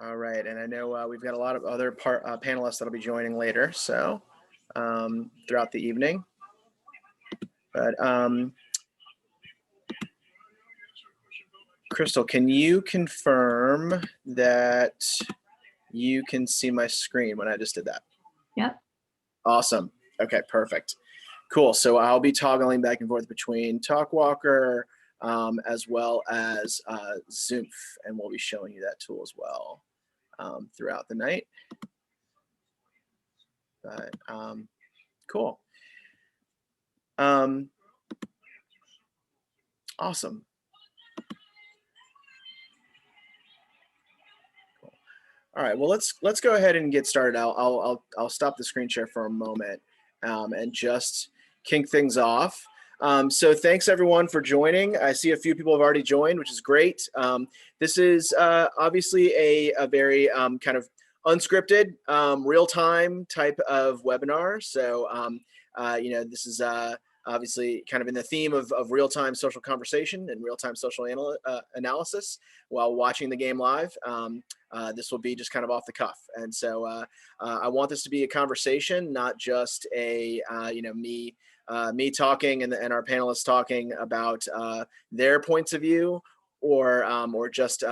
All right, and I know we've got a lot of other panelists that'll be joining later, so throughout the evening. But Crystal, can you confirm that you can see my screen when I just did that? Yep. Awesome. Okay, perfect. Cool. So I'll be toggling back and forth between TalkWalker as well as Zoom, and we'll be showing you that tool as well throughout the night. But cool. Awesome. Cool. All right. Well, let's go ahead and get started. I'll stop the screen share for a moment and just kink things off. So thanks everyone for joining. I see a few people have already joined, which is great. This is obviously a very kind of unscripted, real-time type of webinar. So, this is obviously kind of in the theme of real-time social conversation and real-time social analysis while watching the game live. This will be just kind of off the cuff. And so I want this to be a conversation, not just a, me talking and our panelists talking about their points of view or just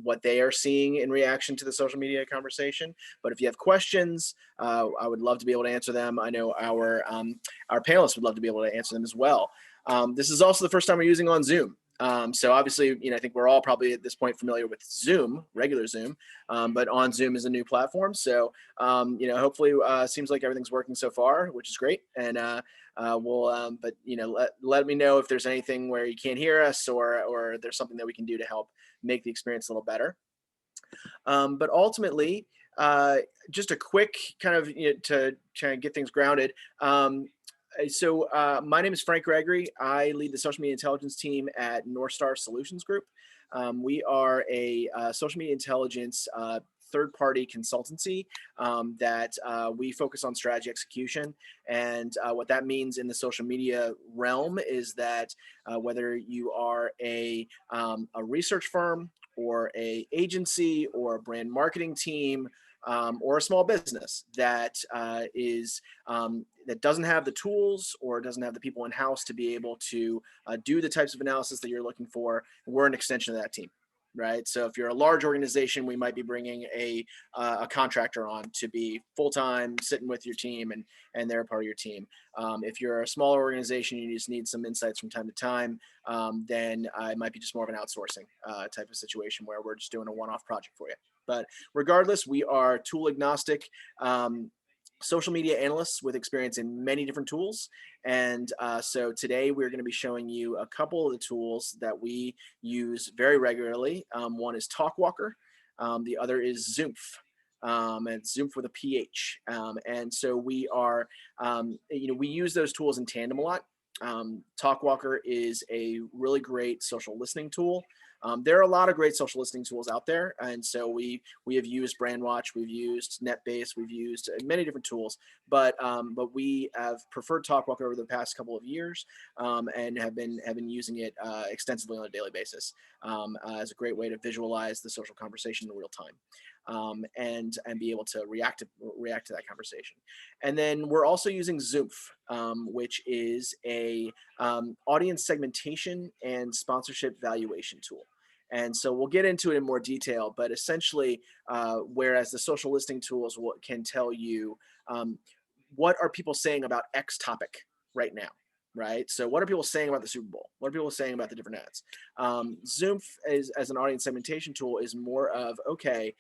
what they are seeing in reaction to the social media conversation. But if you have questions, I would love to be able to answer them. I know our panelists would love to be able to answer them as well. This is also the first time we're using on Zoom. So obviously, I think we're all probably at this point familiar with Zoom, regular Zoom, but on Zoom is a new platform. So, hopefully seems like everything's working so far, which is great. And let me know if there's anything where you can't hear us or there's something that we can do to help make the experience a little better. But ultimately, just a quick kind of, to try and get things grounded. So my name is Frank Gregory. I lead the social media intelligence team at North Star Solutions Group. We are a social media intelligence third-party consultancy that we focus on strategy execution. And what that means in the social media realm is that whether you are a research firm or a agency or a brand marketing team, or a small business that that doesn't have the tools or doesn't have the people in house to be able to do the types of analysis that you're looking for, we're an extension of that team, right? So if you're a large organization, we might be bringing a contractor on to be full-time, sitting with your team, and they're a part of your team. If you're a smaller organization, you just need some insights from time to time, then it might be just more of an outsourcing type of situation where we're just doing a one-off project for you. But regardless, we are tool agnostic social media analysts with experience in many different tools. And so today we're going to be showing you a couple of the tools that we use very regularly. One is TalkWalker. The other is Zoom. And it's Zoom with a PH. And so we are, we use those tools in tandem a lot. TalkWalker is a really great social listening tool. There are a lot of great social listening tools out there, and so we have used BrandWatch, we've used NetBase, we've used many different tools, but we have preferred TalkWalker over the past couple of years, and have been using it extensively on a daily basis as a great way to visualize the social conversation in real time. And be able to react to that conversation. And then we're also using Zoom, which is a audience segmentation and sponsorship valuation tool. And so we'll get into it in more detail, but essentially, whereas the social listing tools can tell you what are people saying about X topic right now, right? So what are people saying about the Super Bowl? What are people saying about the different ads? Zoom as an audience segmentation tool is more of, okay,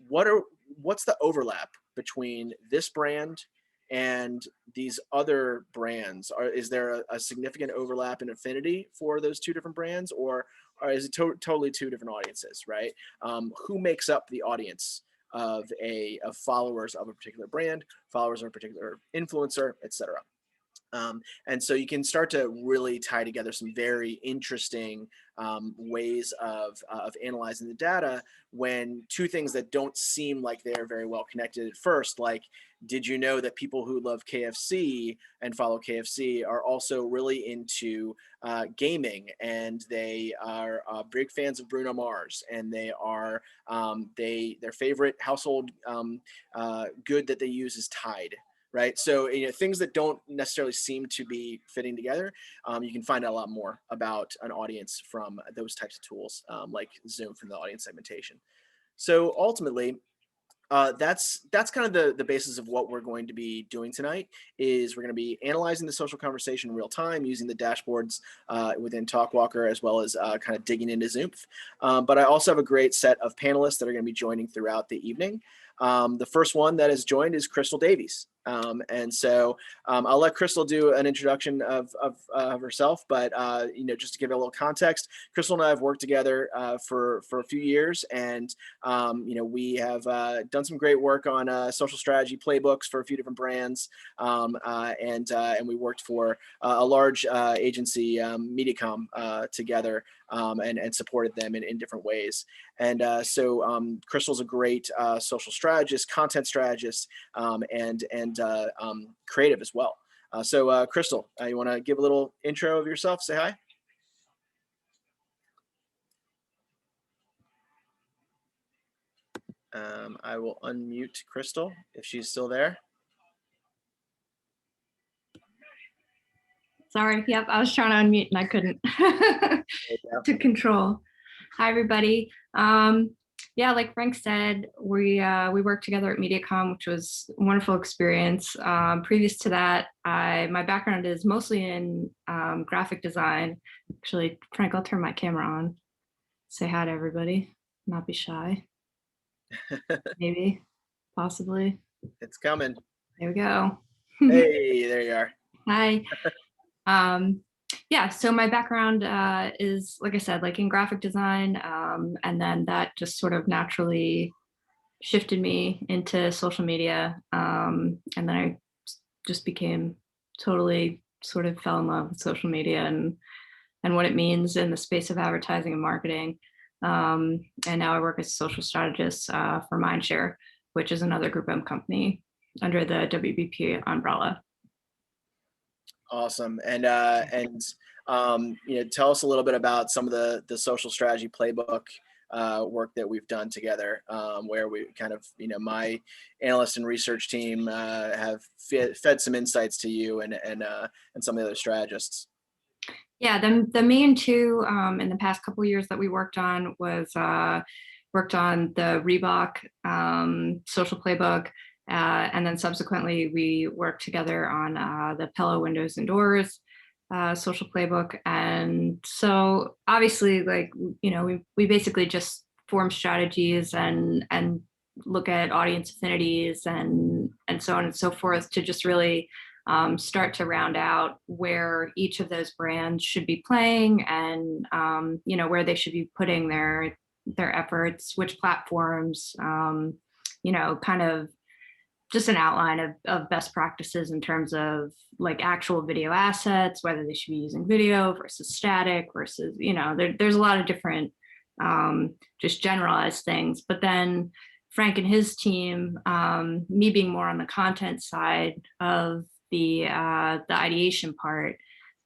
what's the overlap between this brand and these other brands? Is there a significant overlap in affinity for those two different brands, or is it totally two different audiences, right? Who makes up the audience of followers of a particular brand, followers of a particular influencer, etc. And so you can start to really tie together some very interesting ways of analyzing the data when two things that don't seem like they're very well connected at first, like, did you know that people who love KFC and follow KFC are also really into gaming, and they are big fans of Bruno Mars, and they are their favorite household good that they use is Tide, right? So things that don't necessarily seem to be fitting together, you can find out a lot more about an audience from those types of tools, like Zoom from the audience segmentation. So ultimately, that's kind of the basis of what we're going to be doing tonight. Is we're going to be analyzing the social conversation in real time using the dashboards within TalkWalker, as well as kind of digging into Zoom. But I also have a great set of panelists that are going to be joining throughout the evening. The first one that has joined is Crystal Davies. And so I'll let Crystal do an introduction of herself, but just to give it a little context, Crystal and I have worked together for a few years, and we have done some great work on social strategy playbooks for a few different brands, and we worked for a large agency, Mediacom, together, and supported them in different ways. And so Crystal's a great social strategist, content strategist, and creative as well. So Crystal, you want to give a little intro of yourself? Say hi. I will unmute Crystal if she's still there. Sorry. Yep. I was trying to unmute and I couldn't. To control. Hi, everybody. Yeah, like Frank said, we worked together at Mediacom, which was a wonderful experience. Previous to that, my background is mostly in graphic design. Actually, Frank, I'll turn my camera on. Say hi to everybody. Not be shy. Maybe, possibly. It's coming. There we go. Hey, there you are. Hi. Yeah, so my background is, like I said, like in graphic design, and then that just sort of naturally shifted me into social media, and then I just became totally sort of fell in love with social media and what it means in the space of advertising and marketing. And now I work as a social strategist for Mindshare, which is another Group M company under the WBP umbrella. Awesome. And tell us a little bit about some of the social strategy playbook work that we've done together, where we kind of, my analyst and research team have fed some insights to you and some of the other strategists. Yeah, the main two in the past couple of years that we worked on was worked on the Reebok social playbook. And then subsequently, we worked together on the Pella Windows and Doors social playbook. And so obviously, like, we basically just form strategies and look at audience affinities and so on and so forth to just really start to round out where each of those brands should be playing and, where they should be putting their efforts, which platforms, kind of just an outline of best practices in terms of like actual video assets, whether they should be using video versus static versus, there's a lot of different just generalized things. But then Frank and his team, me being more on the content side of the ideation part,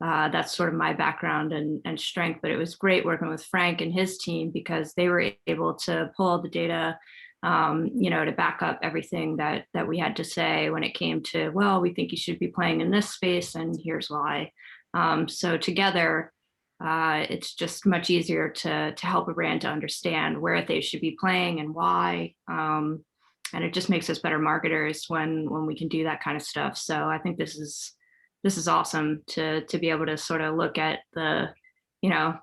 that's sort of my background and strength. But it was great working with Frank and his team because they were able to pull all the data to back up everything that we had to say when it came to, well, we think you should be playing in this space and here's why. So together, it's just much easier to help a brand to understand where they should be playing and why. And it just makes us better marketers when we can do that kind of stuff. So I think this is awesome to be able to sort of look at the,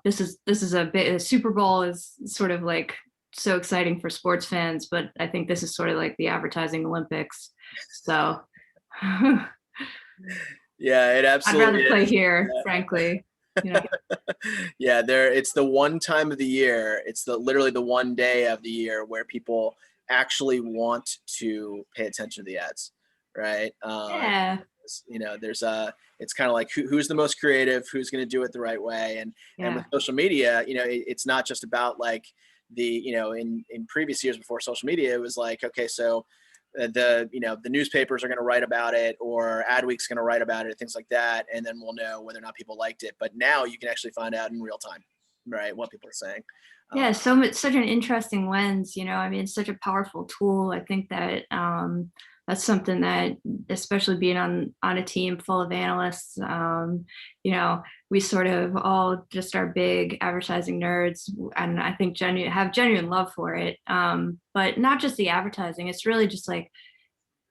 this is a bit, Super Bowl is sort of like so exciting for sports fans, but I think this is sort of like the advertising Olympics. So yeah, it absolutely I'd rather play is. here, frankly. Yeah, it's the one time of the year, it's literally the one day of the year where people actually want to pay attention to the ads, right? Yeah. There's it's kind of like who's the most creative, who's going to do it the right way, and with Yeah. social media, it's not just about like in previous years before social media, it was like, okay, so the newspapers are going to write about it, or Adweek's going to write about it, things like that, and then we'll know whether or not people liked it. But now you can actually find out in real time, right, what people are saying. Yeah, uh, so much, such an interesting lens, I mean, it's such a powerful tool. I think that that's something that, especially being on a team full of analysts, we sort of all just are big advertising nerds, and I think have genuine love for it. But not just the advertising; it's really just like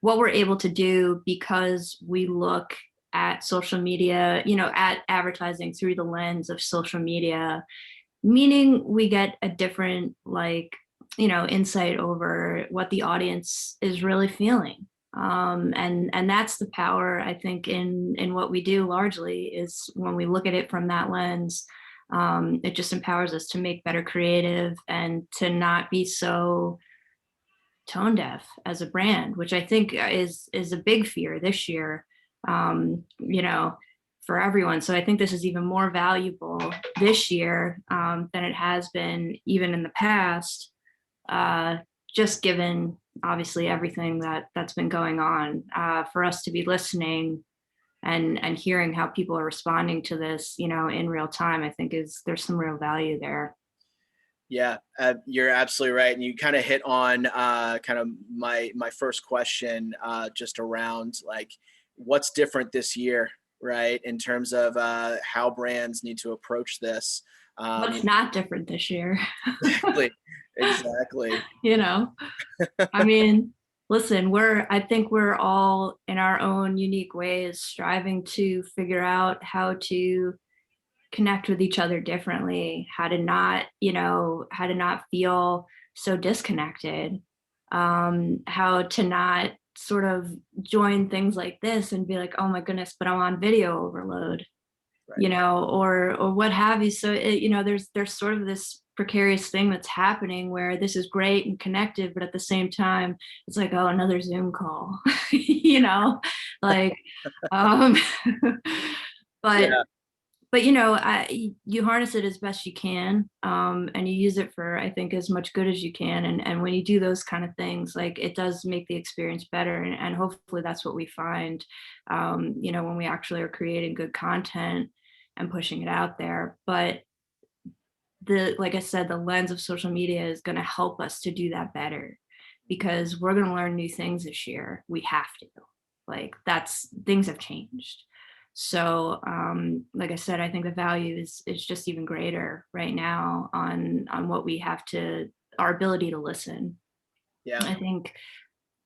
what we're able to do because we look at social media, at advertising through the lens of social media, meaning we get a different, like, insight over what the audience is really feeling. And that's the power, I think, in what we do largely, is when we look at it from that lens. It just empowers us to make better creative and to not be so tone deaf as a brand, which I think is a big fear this year, for everyone. So I think this is even more valuable this year than it has been even in the past, uh, just given obviously everything that's been going on. For us to be listening and hearing how people are responding to this, in real time, I think there's some real value there. Yeah, you're absolutely right, and you kind of hit on kind of my first question, just around like what's different this year, right? In terms of how brands need to approach this. What's not different this year? Exactly, exactly. you know I mean, listen, I think we're all in our own unique ways striving to figure out how to connect with each other differently, how to not feel so disconnected, how to not sort of join things like this and be like, oh my goodness, but I'm on video overload, Right. or what have you. So there's sort of this precarious thing that's happening where this is great and connected, but at the same time, it's like, oh, another Zoom call, like, um, but Yeah. you harness it as best you can, and you use it for, I think, as much good as you can. And when you do those kind of things, like, it does make the experience better. And hopefully that's what we find, when we actually are creating good content and pushing it out there. But like I said, the lens of social media is going to help us to do that better, because we're going to learn new things this year. We have to. Like, that's things have changed. So, like I said, I think the value is just even greater right now on what we have to, our ability to listen. Yeah. I think,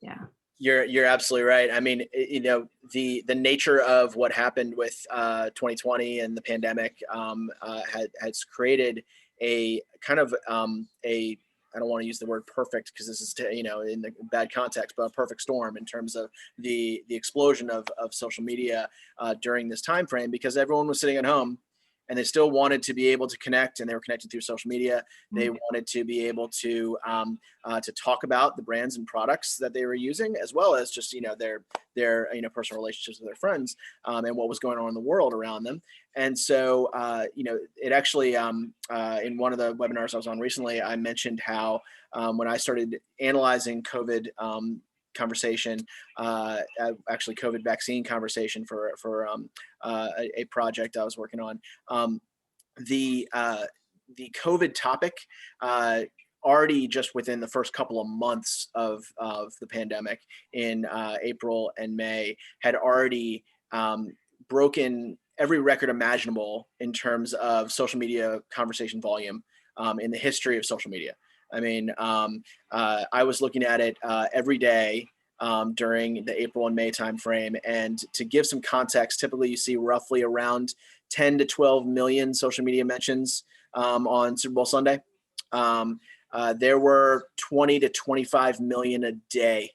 yeah. You're absolutely right. I mean, the nature of what happened with 2020 and the pandemic has created a kind of a, I don't want to use the word perfect because this is in the bad context, but a perfect storm in terms of the explosion of social media during this time frame, because everyone was sitting at home and they still wanted to be able to connect, and they were connected through social media. They wanted to be able to talk about the brands and products that they were using, as well as just their personal relationships with their friends, and what was going on in the world around them. And so it actually in one of the webinars I was on recently, I mentioned how when I started analyzing COVID conversation, actually COVID vaccine conversation for a project I was working on. The the COVID topic, already just within the first couple of months of the pandemic in April and May, had already broken every record imaginable in terms of social media conversation volume in the history of social media. I mean, I was looking at it every day during the April and May timeframe. And to give some context, typically you see roughly around 10 to 12 million social media mentions on Super Bowl Sunday. There were 20 to 25 million a day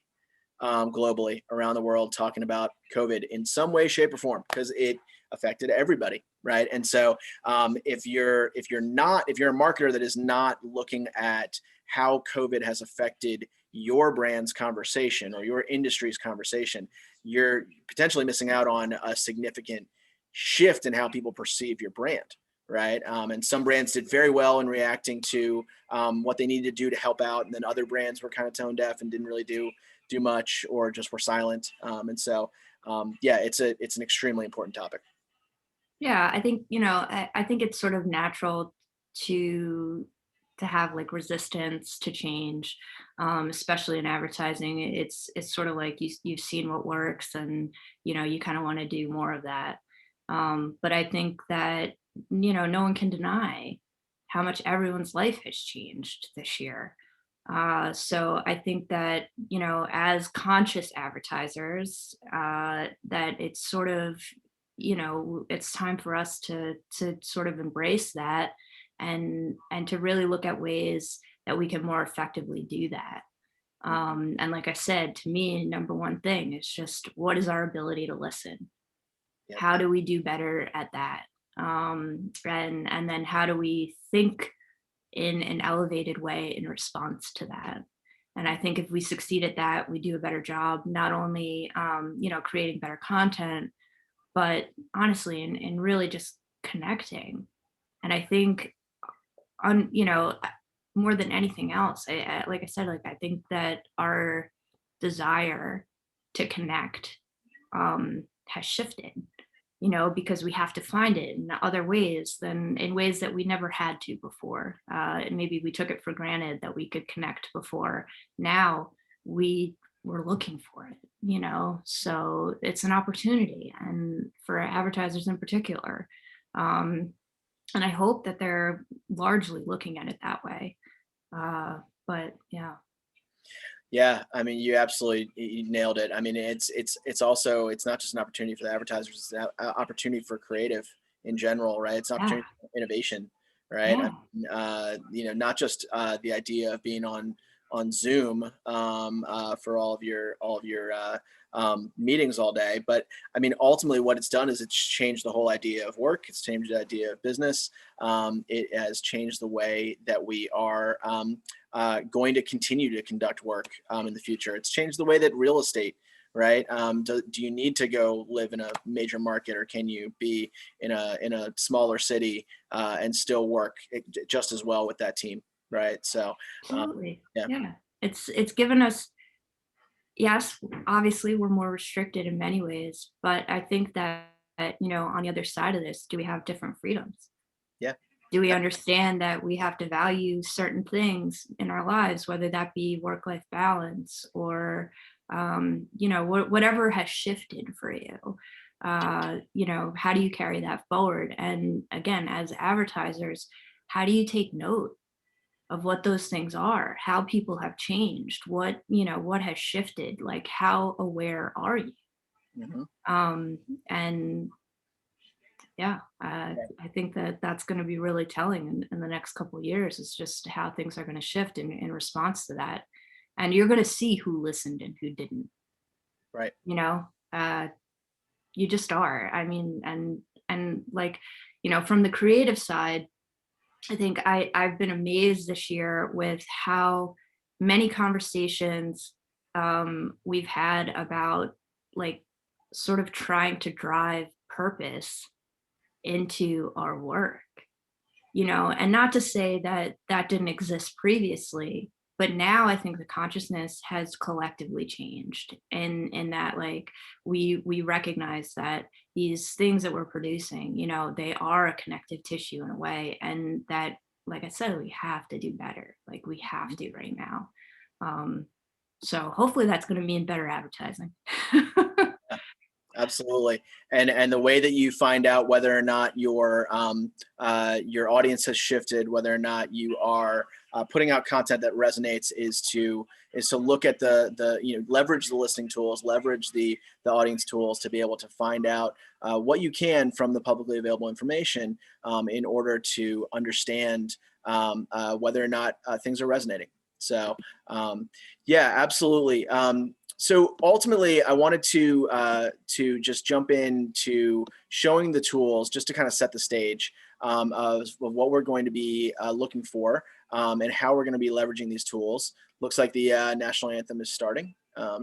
globally around the world talking about COVID in some way, shape, or form, because it affected everybody, right? And so if you're a marketer that is not looking at how COVID has affected your brand's conversation or your industry's conversation, you're potentially missing out on a significant shift in how people perceive your brand, right? And some brands did very well in reacting to what they needed to do to help out, and then other brands were kind of tone deaf and didn't really do much or just were silent. Yeah, it's an extremely important topic. Yeah, I think, I think it's sort of natural to to have like resistance to change, especially in advertising. It's sort of like you've seen what works, and you kind of want to do more of that. But I think that no one can deny how much everyone's life has changed this year. So I think that as conscious advertisers, that it's sort of it's time for us to sort of embrace that, and to really look at ways that we can more effectively do that. And like I said, to me, number one thing is just, what is our ability to listen? Yep. How do we do better at that? And then how do we think in an elevated way in response to that? And I think if we succeed at that, we do a better job, not only creating better content, but honestly, and really just connecting. And I think on more than anything else, like I said, like I think that our desire to connect has shifted, because we have to find it in other ways, than in ways that we never had to before. And maybe we took it for granted that we could connect before. Now we we're looking for it, so it's an opportunity, and for advertisers in particular. Um, and I hope that they're largely looking at it that way. But yeah. Yeah, I mean, you nailed it. I mean, it's also, it's not just an opportunity for the advertisers; it's an opportunity for creative in general, right? It's an Yeah. opportunity for innovation, right? I Yeah. mean, not just the idea of being on Zoom for all of your meetings all day, but I mean, ultimately, what it's done is it's changed the whole idea of work. It's changed the idea of business. It has changed the way that we are going to continue to conduct work in the future. It's changed the way that real estate, right? Do you need to go live in a major market, or can you be in a smaller city and still work just as well with that team, right? So, Absolutely. yeah, Yeah. It's given us, yes, obviously we're more restricted in many ways, but I think that on the other side of this, do we have different freedoms? yeah, Do we understand that we have to value certain things in our lives, whether that be work-life balance, or whatever has shifted for you? How do you carry that forward? And again, as advertisers, how do you take note of what those things are, how people have changed, what has shifted, like how aware are you? hmm Um, and yeah, yeah, I think that that's going to be really telling in the next couple of years, is just how things are going to shift in response to that. And you're going to see who listened and who didn't, right. you know, uh, you just are. I mean, and like, from the creative side, I think I've been amazed this year with how many conversations we've had about, like, sort of trying to drive purpose into our work, and not to say that that didn't exist previously, but now I think the consciousness has collectively changed, in that, like, we recognize that these things that we're producing, they are a connective tissue in a way, and that, like I said, we have to do better, like we have Mhm. to right now. um so hopefully that's going to mean better advertising. Absolutely. And the way that you find out whether or not your audience has shifted, whether or not you are putting out content that resonates, is to look at the leverage the listening tools, leverage the audience tools to be able to find out what you can from the publicly available information in order to understand whether or not things are resonating. So yeah, absolutely. So ultimately, I wanted to just jump into showing the tools just to kind of set the stage. of what we're going to be looking for and how we're going to be leveraging these tools. Looks like the national anthem is starting.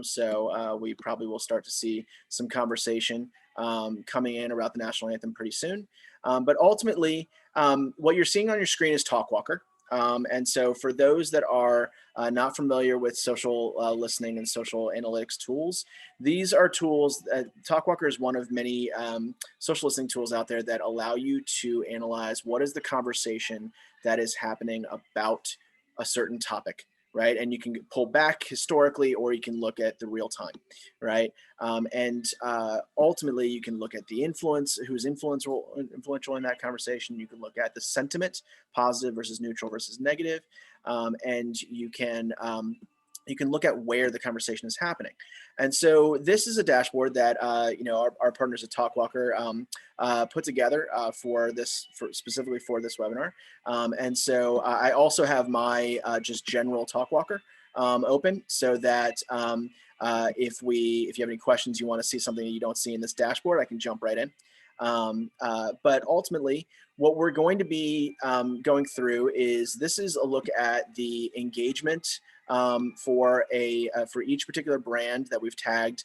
So we probably will start to see some conversation coming in about the national anthem pretty soon. But ultimately, what you're seeing on your screen is TalkWalker. And so for those that are not familiar with social listening and social analytics tools, these are tools TalkWalker is one of many social listening tools out there that allow you to analyze what is the conversation that is happening about a certain topic, right? And you can pull back historically, or you can look at the real time, right? And ultimately, you can look at the influence, who's influential in that conversation. You can look at the sentiment, positive versus neutral versus negative, and you can look at where the conversation is happening. And so this is a dashboard that our partners at TalkWalker put together specifically for this webinar. And so I also have my just general TalkWalker open, so that if you have any questions, you want to see something that you don't see in this dashboard, I can jump right in. But ultimately, what we're going to be going through is this is a look at the engagement for each particular brand that we've tagged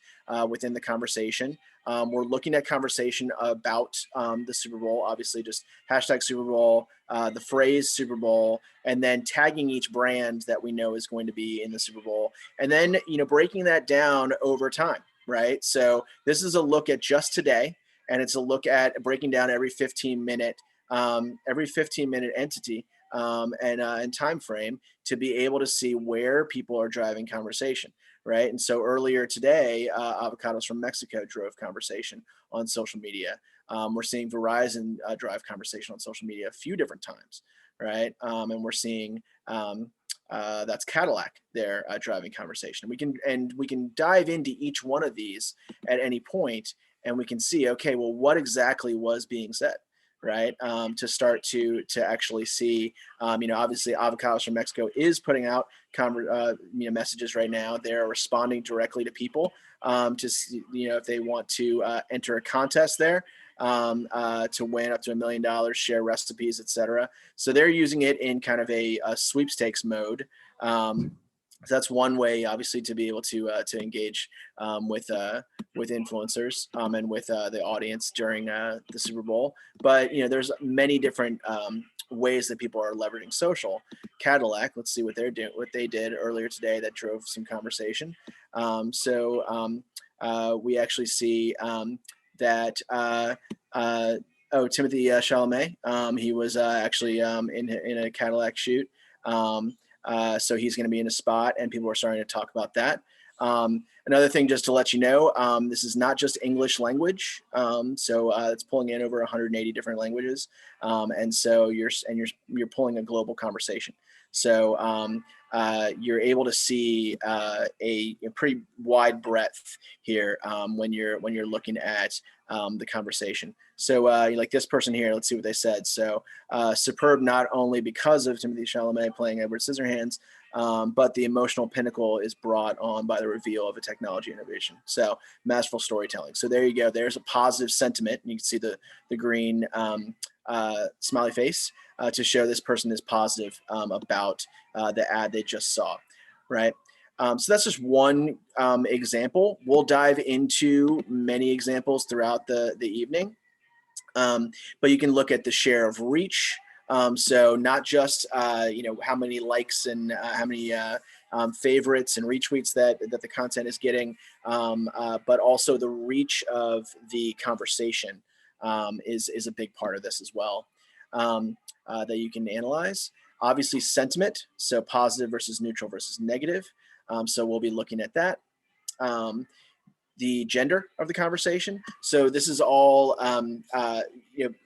within the conversation. We're looking at conversation about the Super Bowl, obviously just hashtag Super Bowl, the phrase Super Bowl, and then tagging each brand that we know is going to be in the Super Bowl, and then breaking that down over time, right? So this is a look at just today, and it's a look at breaking down every 15-minute entity and time frame to be able to see where people are driving conversation, right? And so earlier today, avocados from Mexico drove conversation on social media. We're seeing Verizon drive conversation on social media a few different times, right? And we're seeing that's Cadillac there driving conversation. We can dive into each one of these at any point, and we can see, okay, well, what exactly was being said, right? To start to actually see, obviously Avocados from Mexico is putting out messages right now. They're responding directly to people to see, if they want to enter a contest there to win up to $1 million, share recipes, etc. So they're using it in kind of a sweepstakes mode. So that's one way, obviously, to be able to engage with influencers and with the audience during the Super Bowl. But there's many different ways that people are leveraging social. Cadillac, let's see what they did earlier today that drove some conversation. We actually see that. Timothy Chalamet. He was actually in a Cadillac shoot. So he's going to be in a spot, and people are starting to talk about that. Another thing, just to let you know, this is not just English language. So it's pulling in over 180 different languages, and so you're pulling a global conversation. So you're able to see a pretty wide breadth here when you're looking at the conversation. So like this person here, let's see what they said. So superb not only because of Timothy Chalamet playing Edward Scissorhands, but the emotional pinnacle is brought on by the reveal of a technology innovation. So masterful storytelling. So there you go. There's a positive sentiment. You can see the green smiley face to show this person is positive about the ad they just saw, right? So that's just one example. We'll dive into many examples throughout the evening. But you can look at the share of reach. So not just how many likes and how many favorites and retweets that the content is getting, but also the reach of the conversation is a big part of this as well, that you can analyze. Obviously, sentiment, so positive versus neutral versus negative. So we'll be looking at that. The gender of the conversation. So this is all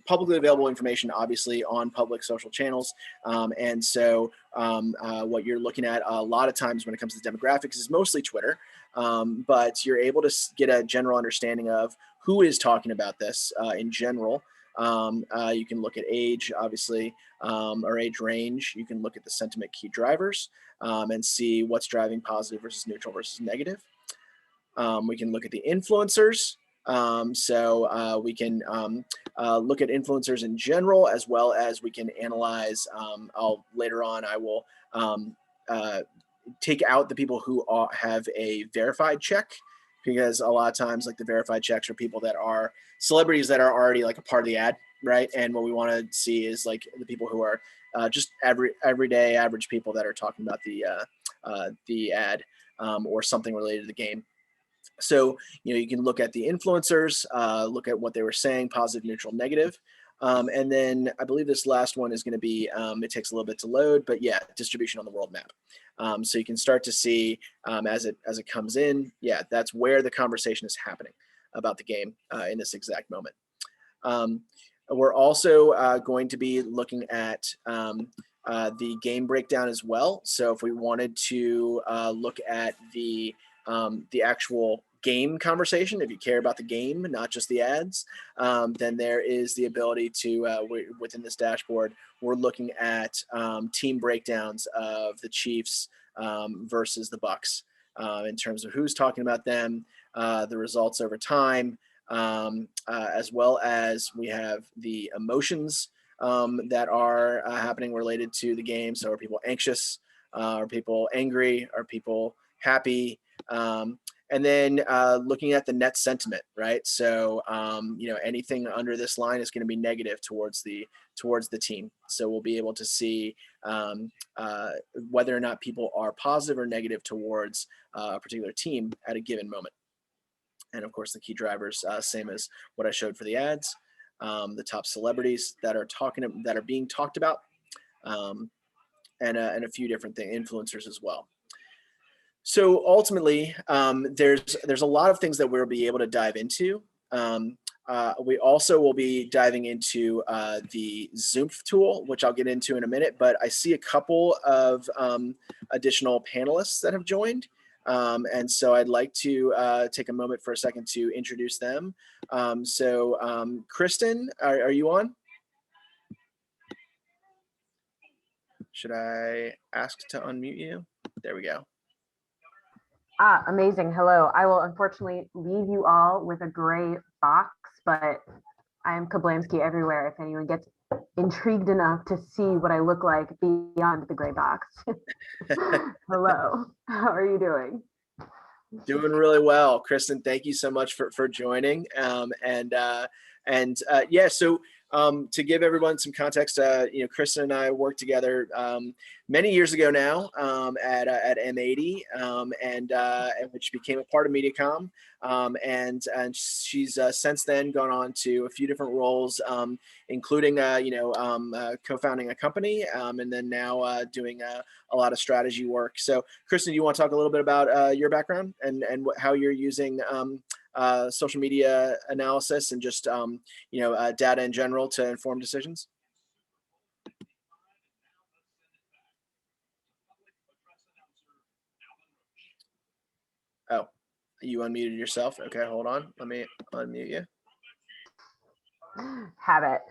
publicly available information, obviously, on public social channels. And so what you're looking at a lot of times when it comes to demographics is mostly Twitter, but you're able to get a general understanding of who is talking about this in general. You can look at age, obviously, or age range. You can look at the sentiment key drivers and see what's driving positive versus neutral versus negative. We can look at the influencers. We can look at influencers in general, as well as we can analyze. Later on, I will uh, take out the people who have a verified check, because a lot of times like the verified checks are people that are celebrities that are already like a part of the ad, right? And what we want to see is like the people who are just everyday average people that are talking about the ad, or something related to the game. So, you can look at the influencers, look at what they were saying, positive, neutral, negative. And then I believe this last one is going to be, it takes a little bit to load, but yeah, distribution on the world map. So you can start to see, as it comes in, yeah, that's where the conversation is happening about the game in this exact moment. We're also going to be looking at the game breakdown as well. So if we wanted to look at the actual game conversation, if you care about the game, not just the ads, then there is the ability to, within this dashboard, we're looking at team breakdowns of the Chiefs versus the Bucks, in terms of who's talking about them, the results over time, as well as we have the emotions that are happening related to the game. So are people anxious? Are people angry? Are people happy? And then looking at the net sentiment, right? So anything under this line is going to be negative towards the team. So we'll be able to see whether or not people are positive or negative towards a particular team at a given moment. And of course, the key drivers, same as what I showed for the ads, the top celebrities that are being talked about, and a few different influencers as well. So ultimately, there's a lot of things that we'll be able to dive into. We also will be diving into the Zoom tool, which I'll get into in a minute. But I see a couple of additional panelists that have joined. And so I'd like to take a moment for a second to introduce them. Kristen, are you on? Should I ask to unmute you? There we go. Amazing. Hello. I will unfortunately leave you all with a gray box, but I am Kablamsky everywhere if anyone gets intrigued enough to see what I look like beyond the gray box. Hello. How are you doing? Doing really well, Kristen. Thank you so much for joining. To give everyone some context, Kristen and I worked together many years ago now at M80, and which became a part of MediaCom. And she's since then gone on to a few different roles, including co-founding a company, and then now doing a lot of strategy work. So, Kristen, do you want to talk a little bit about your background and how you're using social media analysis and just data in general to inform decisions? Oh, you unmuted yourself. Okay, hold on. Let me unmute you. Habit.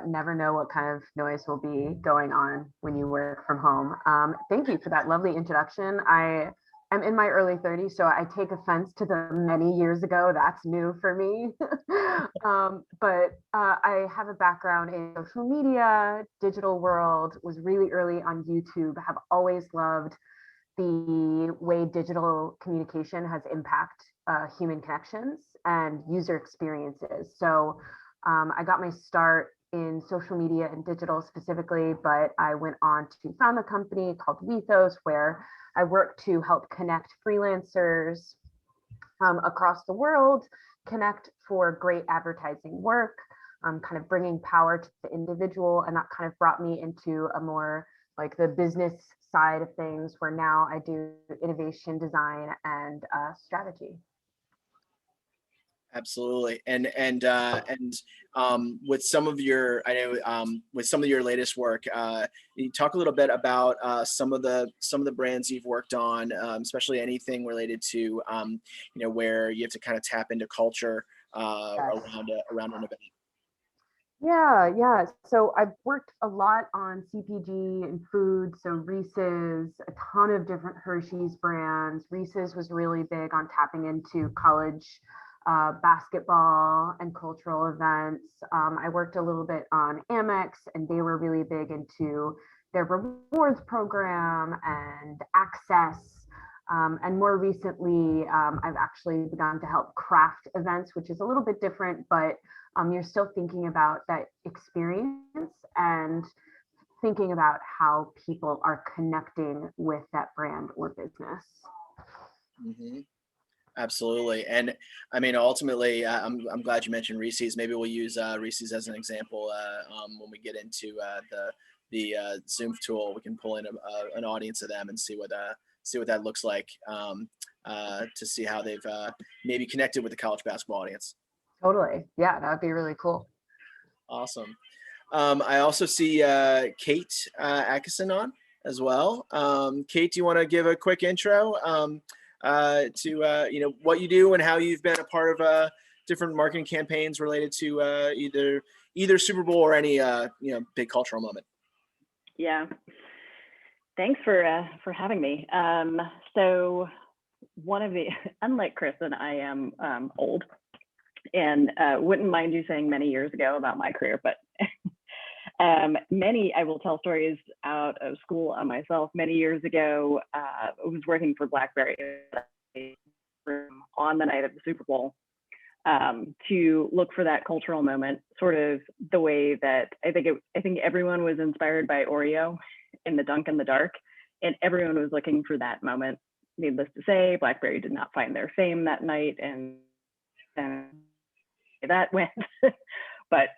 Never know what kind of noise will be going on when you work from home. Thank you for that lovely introduction. I am in my early 30s, so I take offense to the many years ago. That's new for me. But I have a background in social media, digital world, was really early on YouTube, have always loved the way digital communication has impacted human connections and user experiences. So I got my start in social media and digital specifically, but I went on to found a company called Wethos, where I work to help connect freelancers across the world, connect for great advertising work, kind of bringing power to the individual. And that kind of brought me into a more like the business side of things, where now I do innovation design and strategy. Absolutely, and with some of your, I know with some of your latest work, you talk a little bit about some of the brands you've worked on, especially anything related to where you have to kind of tap into culture Yes. around an event. Yeah. So I've worked a lot on CPG and food. So Reese's, a ton of different Hershey's brands. Reese's was really big on tapping into college basketball and cultural events. I worked a little bit on Amex, and they were really big into their rewards program and access. And more recently, I've actually begun to help craft events, which is a little bit different, but you're still thinking about that experience and thinking about how people are connecting with that brand or business. Mm-hmm. Absolutely. And I mean, ultimately, I'm glad you mentioned Reese's. Maybe we'll use Reese's as an example when we get into the Zoom tool. We can pull in an audience of them and see what that looks like, to see how they've maybe connected with the college basketball audience. Totally. Yeah, that would be really cool. Awesome. I also see Kate Atkinson on as well. Kate, do you want to give a quick intro to what you do and how you've been a part of different marketing campaigns related to either Super Bowl or any big cultural moment? Yeah, thanks for having me. So one of the unlike Kristen, I am old, and wouldn't mind you saying many years ago about my career, but I will tell stories out of school on myself. Many years ago, I was working for BlackBerry on the night of the Super Bowl to look for that cultural moment, sort of the way that I think everyone was inspired by Oreo in the Dunk in the Dark, and everyone was looking for that moment. Needless to say, BlackBerry did not find their fame that night, and that went. But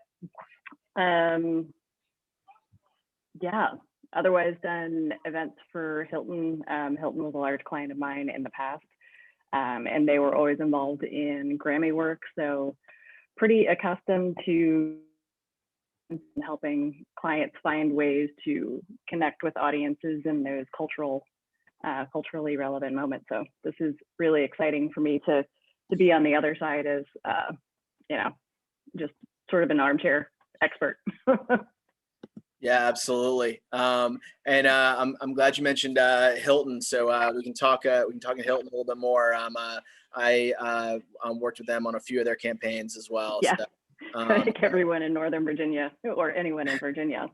yeah, otherwise done events for Hilton. Hilton was a large client of mine in the past, and they were always involved in Grammy work, so pretty accustomed to helping clients find ways to connect with audiences in those culturally relevant moments. So this is really exciting for me to be on the other side as just sort of an armchair expert. Yeah, absolutely. I'm glad you mentioned Hilton, so we can talk in Hilton a little bit more. I worked with them on a few of their campaigns as well. Yeah. So, I think everyone in Northern Virginia or anyone in Virginia.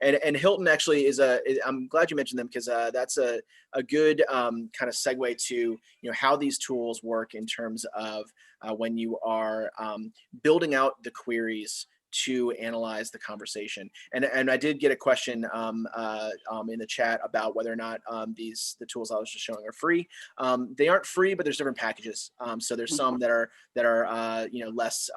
and Hilton actually I'm glad you mentioned them, because that's a good kind of segue to how these tools work in terms of when you are building out the queries to analyze the conversation. And I did get a question in the chat about whether or not the tools I was just showing are free. They aren't free, but there's different packages. So there's some that are less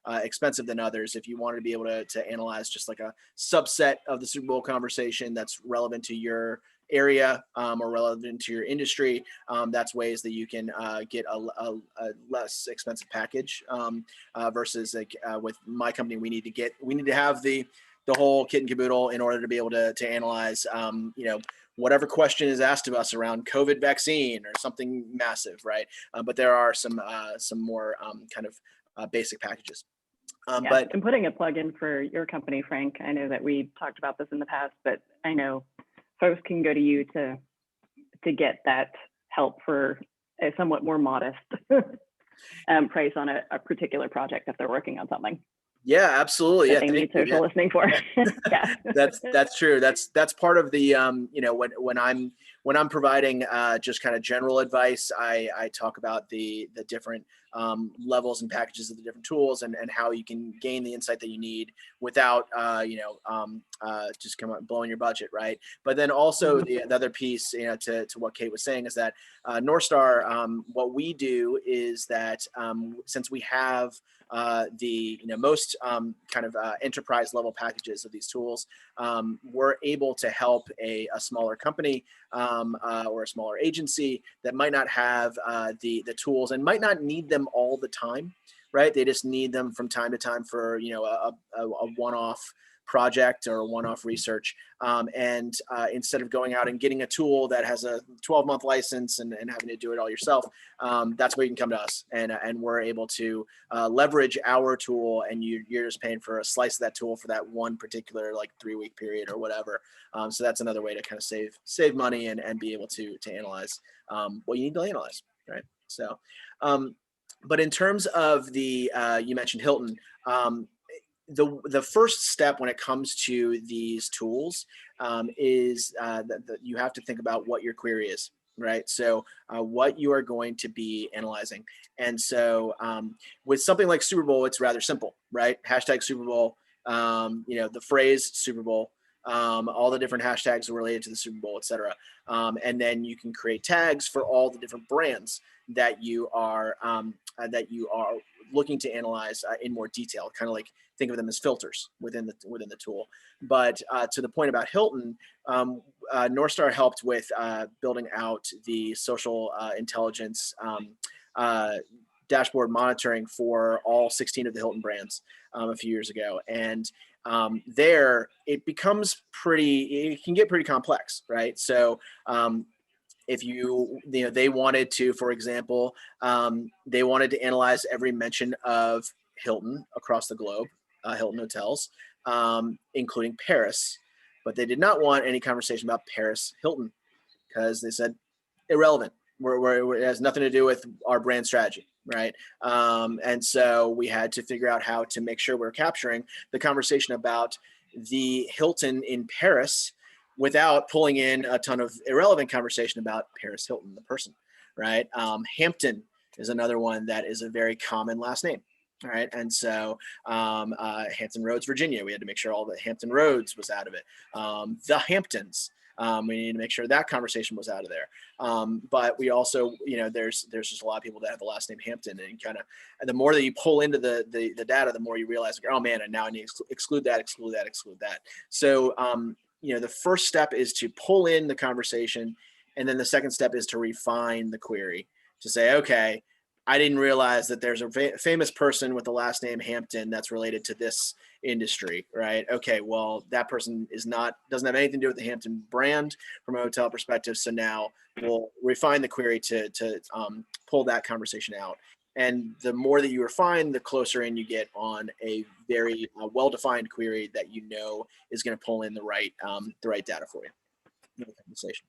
expensive than others. If you wanted to be able to analyze just like a subset of the Super Bowl conversation that's relevant to your area or relevant to your industry, that's ways that you can get a less expensive package versus like with my company, we need to have the whole kit and caboodle in order to be able to analyze whatever question is asked of us around COVID vaccine or something massive, right? But there are some more kind of basic packages. But I'm putting a plug in for your company, Frank. I know that we talked about this in the past, but I know folks can go to you to get that help for a somewhat more modest price on a particular project if they're working on something. Yeah, absolutely. That they need social listening for. Yeah, that's true. That's part of the when I'm providing just kind of general advice, I talk about the different levels and packages of the different tools and how you can gain the insight that you need without just come out blowing your budget, right? But then also the other piece, to what Kate was saying, is that North Star, what we do is that since we have the most kind of enterprise level packages of these tools, we're able to help a smaller company or a smaller agency that might not have the tools and might not need them all the time, right? They just need them from time to time for a one-off project or one-off research, and instead of going out and getting a tool that has a 12-month license and having to do it all yourself, that's where you can come to us, and we're able to leverage our tool, and you're just paying for a slice of that tool for that one particular 3-week period or whatever. So that's another way to kind of save money and be able to analyze what you need to analyze, right? So But in terms of the, you mentioned Hilton, the first step when it comes to these tools is that you have to think about what your query is, right? So what you are going to be analyzing. And so with something like Super Bowl, it's rather simple, right? Hashtag Super Bowl, the phrase Super Bowl, all the different hashtags related to the Super Bowl, et cetera. And then you can create tags for all the different brands that you are looking to analyze in more detail, kind of like think of them as filters within the tool. But to the point about Hilton, Northstar helped with building out the social intelligence dashboard monitoring for all 16 of the Hilton brands a few years ago. And there it can get pretty complex, right? So if they wanted to, for example, they wanted to analyze every mention of Hilton across the globe, Hilton hotels, including Paris, but they did not want any conversation about Paris Hilton because they said irrelevant. It has nothing to do with our brand strategy, right? And so we had to figure out how to make sure we're capturing the conversation about the Hilton in Paris without pulling in a ton of irrelevant conversation about Paris Hilton, the person, right? Hampton is another one that is a very common last name. All right. And so Hampton Roads, Virginia, we had to make sure all the Hampton Roads was out of it. The Hamptons, we need to make sure that conversation was out of there. But we also, there's just a lot of people that have the last name Hampton, and the more that you pull into the data, the more you realize, like, oh man, and now I need to exclude that. So, the first step is to pull in the conversation. And then the second step is to refine the query to say, okay, I didn't realize that there's a famous person with the last name Hampton that's related to this industry, right? Okay, well, that person doesn't have anything to do with the Hampton brand from a hotel perspective. So now we'll refine the query to pull that conversation out. And the more that you refine, the closer in you get on a very well-defined query that is going to pull in the right data for you in the conversation.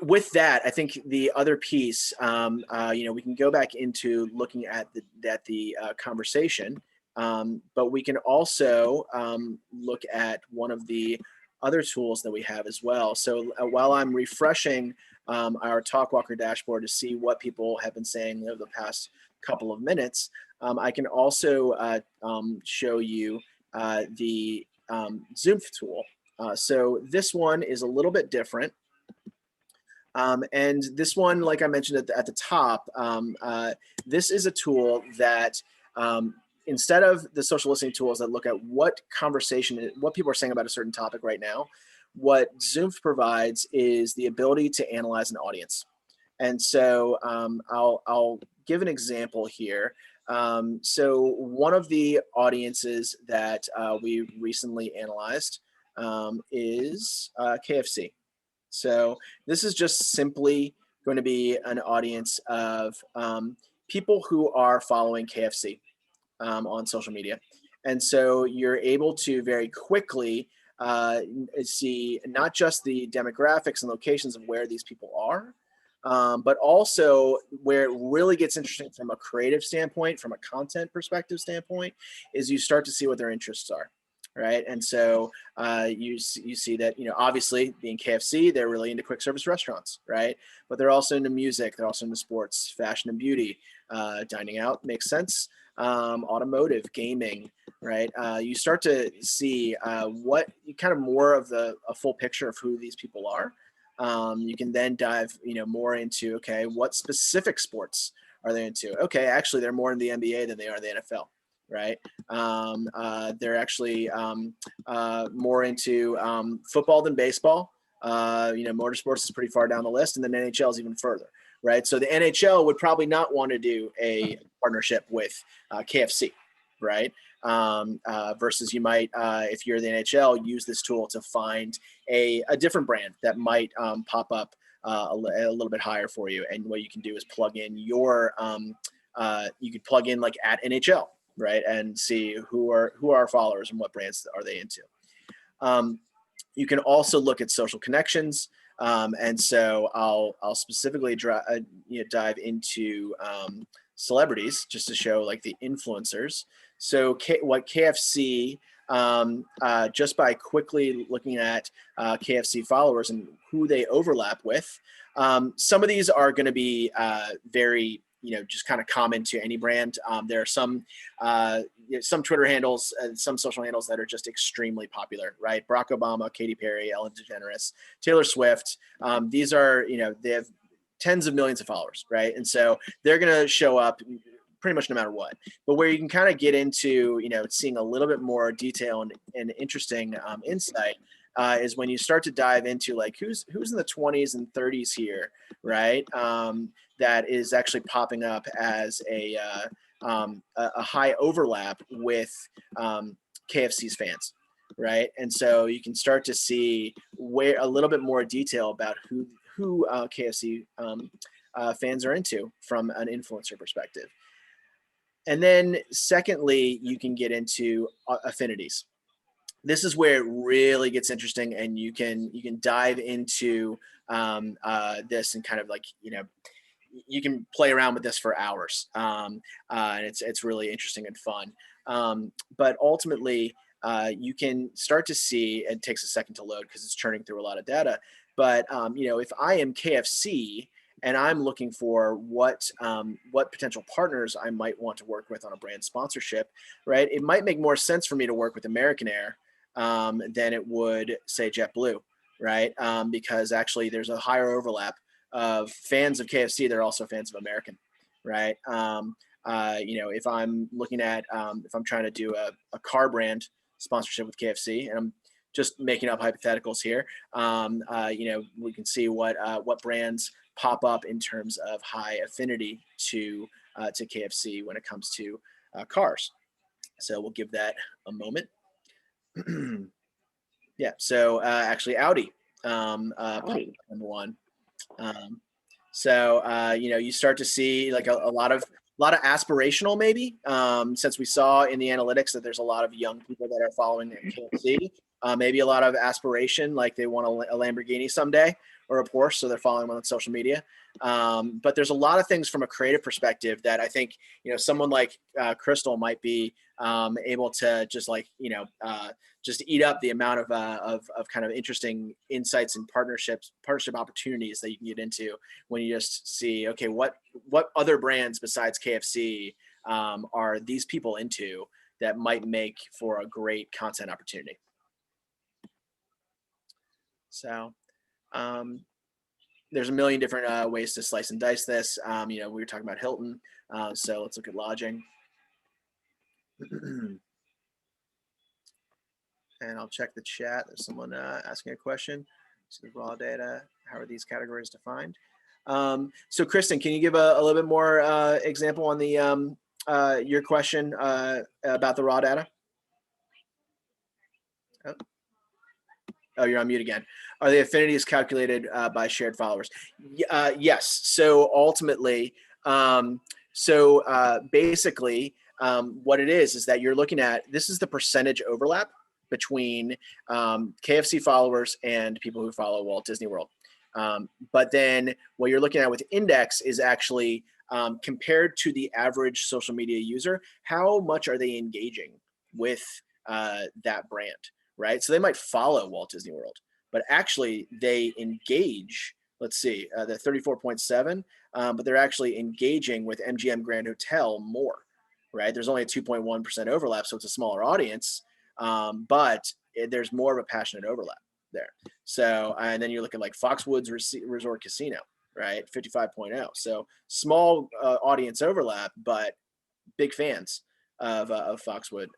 With that, I think the other piece, we can go back into looking at the conversation, but we can also look at one of the other tools that we have as well. So while I'm refreshing our TalkWalker dashboard to see what people have been saying over the past couple of minutes, I can also show you the Zoom tool. So this one is a little bit different. And this one, like I mentioned at the top, this is a tool that instead of the social listening tools that look at what people are saying about a certain topic right now, what Zoom provides is the ability to analyze an audience. And so I'll give an example here. So one of the audiences that we recently analyzed is KFC. So this is just simply going to be an audience of people who are following KFC on social media. And so you're able to very quickly see not just the demographics and locations of where these people are, but also where it really gets interesting from a creative standpoint, from a content perspective standpoint, is you start to see what their interests are. Right. And so you see that, obviously being KFC, they're really into quick service restaurants. Right. But they're also into music. They're also into sports, fashion and beauty. Dining out makes sense. Automotive, gaming. Right. You start to see what kind of more of a full picture of who these people are. You can then dive, more into, okay, what specific sports are they into? Okay, actually, they're more in the NBA than they are the NFL. Right. They're actually more into football than baseball. Motorsports is pretty far down the list, and then NHL is even further. Right. So the NHL would probably not want to do a partnership with KFC. Right. Versus you might, if you're the NHL, use this tool to find a different brand that might pop up a little bit higher for you. And what you can do is plug in you could plug in like at NHL. Right, and see who are our followers and what brands are they into. You can also look at social connections. And so I'll specifically dive into celebrities just to show like the influencers. So what KFC, just by quickly looking at KFC followers and who they overlap with, some of these are going to be very, just kind of common to any brand. There are some Twitter handles and some social handles that are just extremely popular, right? Barack Obama, Katy Perry, Ellen DeGeneres, Taylor Swift. These are, they have tens of millions of followers, right? And so they're going to show up pretty much no matter what. But where you can kind of get into, seeing a little bit more detail and interesting insight is when you start to dive into like who's in the 20s and 30s here, right? That is actually popping up as a high overlap with KFC's fans, right? And so you can start to see where a little bit more detail about who KFC fans are into from an influencer perspective. And then secondly, you can get into affinities. This is where it really gets interesting, and you can dive into this and kind of like, you can play around with this for hours, and it's really interesting and fun. But ultimately, you can start to see, it takes a second to load because it's churning through a lot of data. But if I am KFC and I'm looking for what potential partners I might want to work with on a brand sponsorship, right? It might make more sense for me to work with American Air than it would, say, JetBlue, right? Because actually there's a higher overlap of fans of KFC. They're also fans of American, right? If I'm looking at, if I'm trying to do a car brand sponsorship with KFC, and I'm just making up hypotheticals here, we can see what brands pop up in terms of high affinity to KFC when it comes to cars. So we'll give that a moment. Yeah. So actually, Audi, Audi. number one. You start to see like a lot of aspirational, maybe, since we saw in the analytics that there's a lot of young people that are following KFC. Maybe a lot of aspiration, like they want a Lamborghini someday or a Porsche, so they're following them on social media. But there's a lot of things from a creative perspective that I think, someone like Crystal might be able to just like, just eat up the amount of kind of interesting insights and partnership opportunities that you can get into when you just see, okay, what other brands besides KFC are these people into that might make for a great content opportunity. So there's a million different ways to slice and dice this. We were talking about Hilton, so let's look at lodging. And I'll check the chat. There's someone asking a question. So raw data, how are these categories defined? So Kristen, can you give a little bit more example on the your question about the raw data? Oh, you're on mute again. Are the affinities calculated by shared followers? Yes. So ultimately, basically, what it is that you're looking at, this is the percentage overlap between KFC followers and people who follow Walt Disney World. But then what you're looking at with index is actually compared to the average social media user, how much are they engaging with that brand, right? So they might follow Walt Disney World, but actually they engage, let's see, they're 34.7, but they're actually engaging with MGM Grand Hotel more, right? There's only a 2.1% overlap, so it's a smaller audience, but there's more of a passionate overlap there. So, and then you look at like Foxwoods Resort Casino, right? 55.0. So small audience overlap, but big fans of Foxwood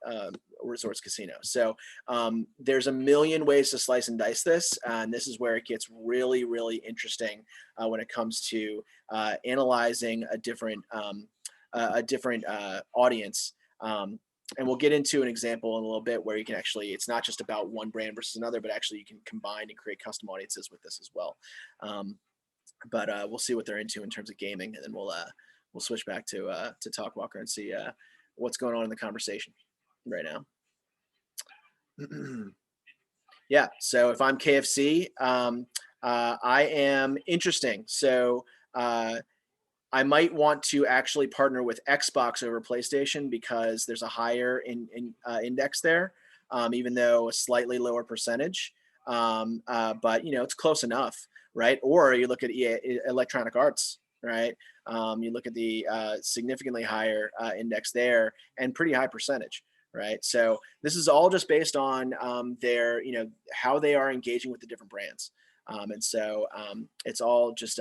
Resorts Casino. So there's a million ways to slice and dice this, and this is where it gets really, really interesting when it comes to analyzing a different audience. And we'll get into an example in a little bit where you can actually, it's not just about one brand versus another, but actually you can combine and create custom audiences with this as well. But we'll see what they're into in terms of gaming, and then we'll switch back to Talkwalker and see what's going on in the conversation right now. Yeah, so if I'm KFC, I am interesting. So I might want to actually partner with Xbox over PlayStation because there's a higher index there, even though a slightly lower percentage. But it's close enough, right? Or you look at Electronic Arts, right? You look at the significantly higher index there and pretty high percentage, right? So this is all just based on their, how they are engaging with the different brands. And so it's all just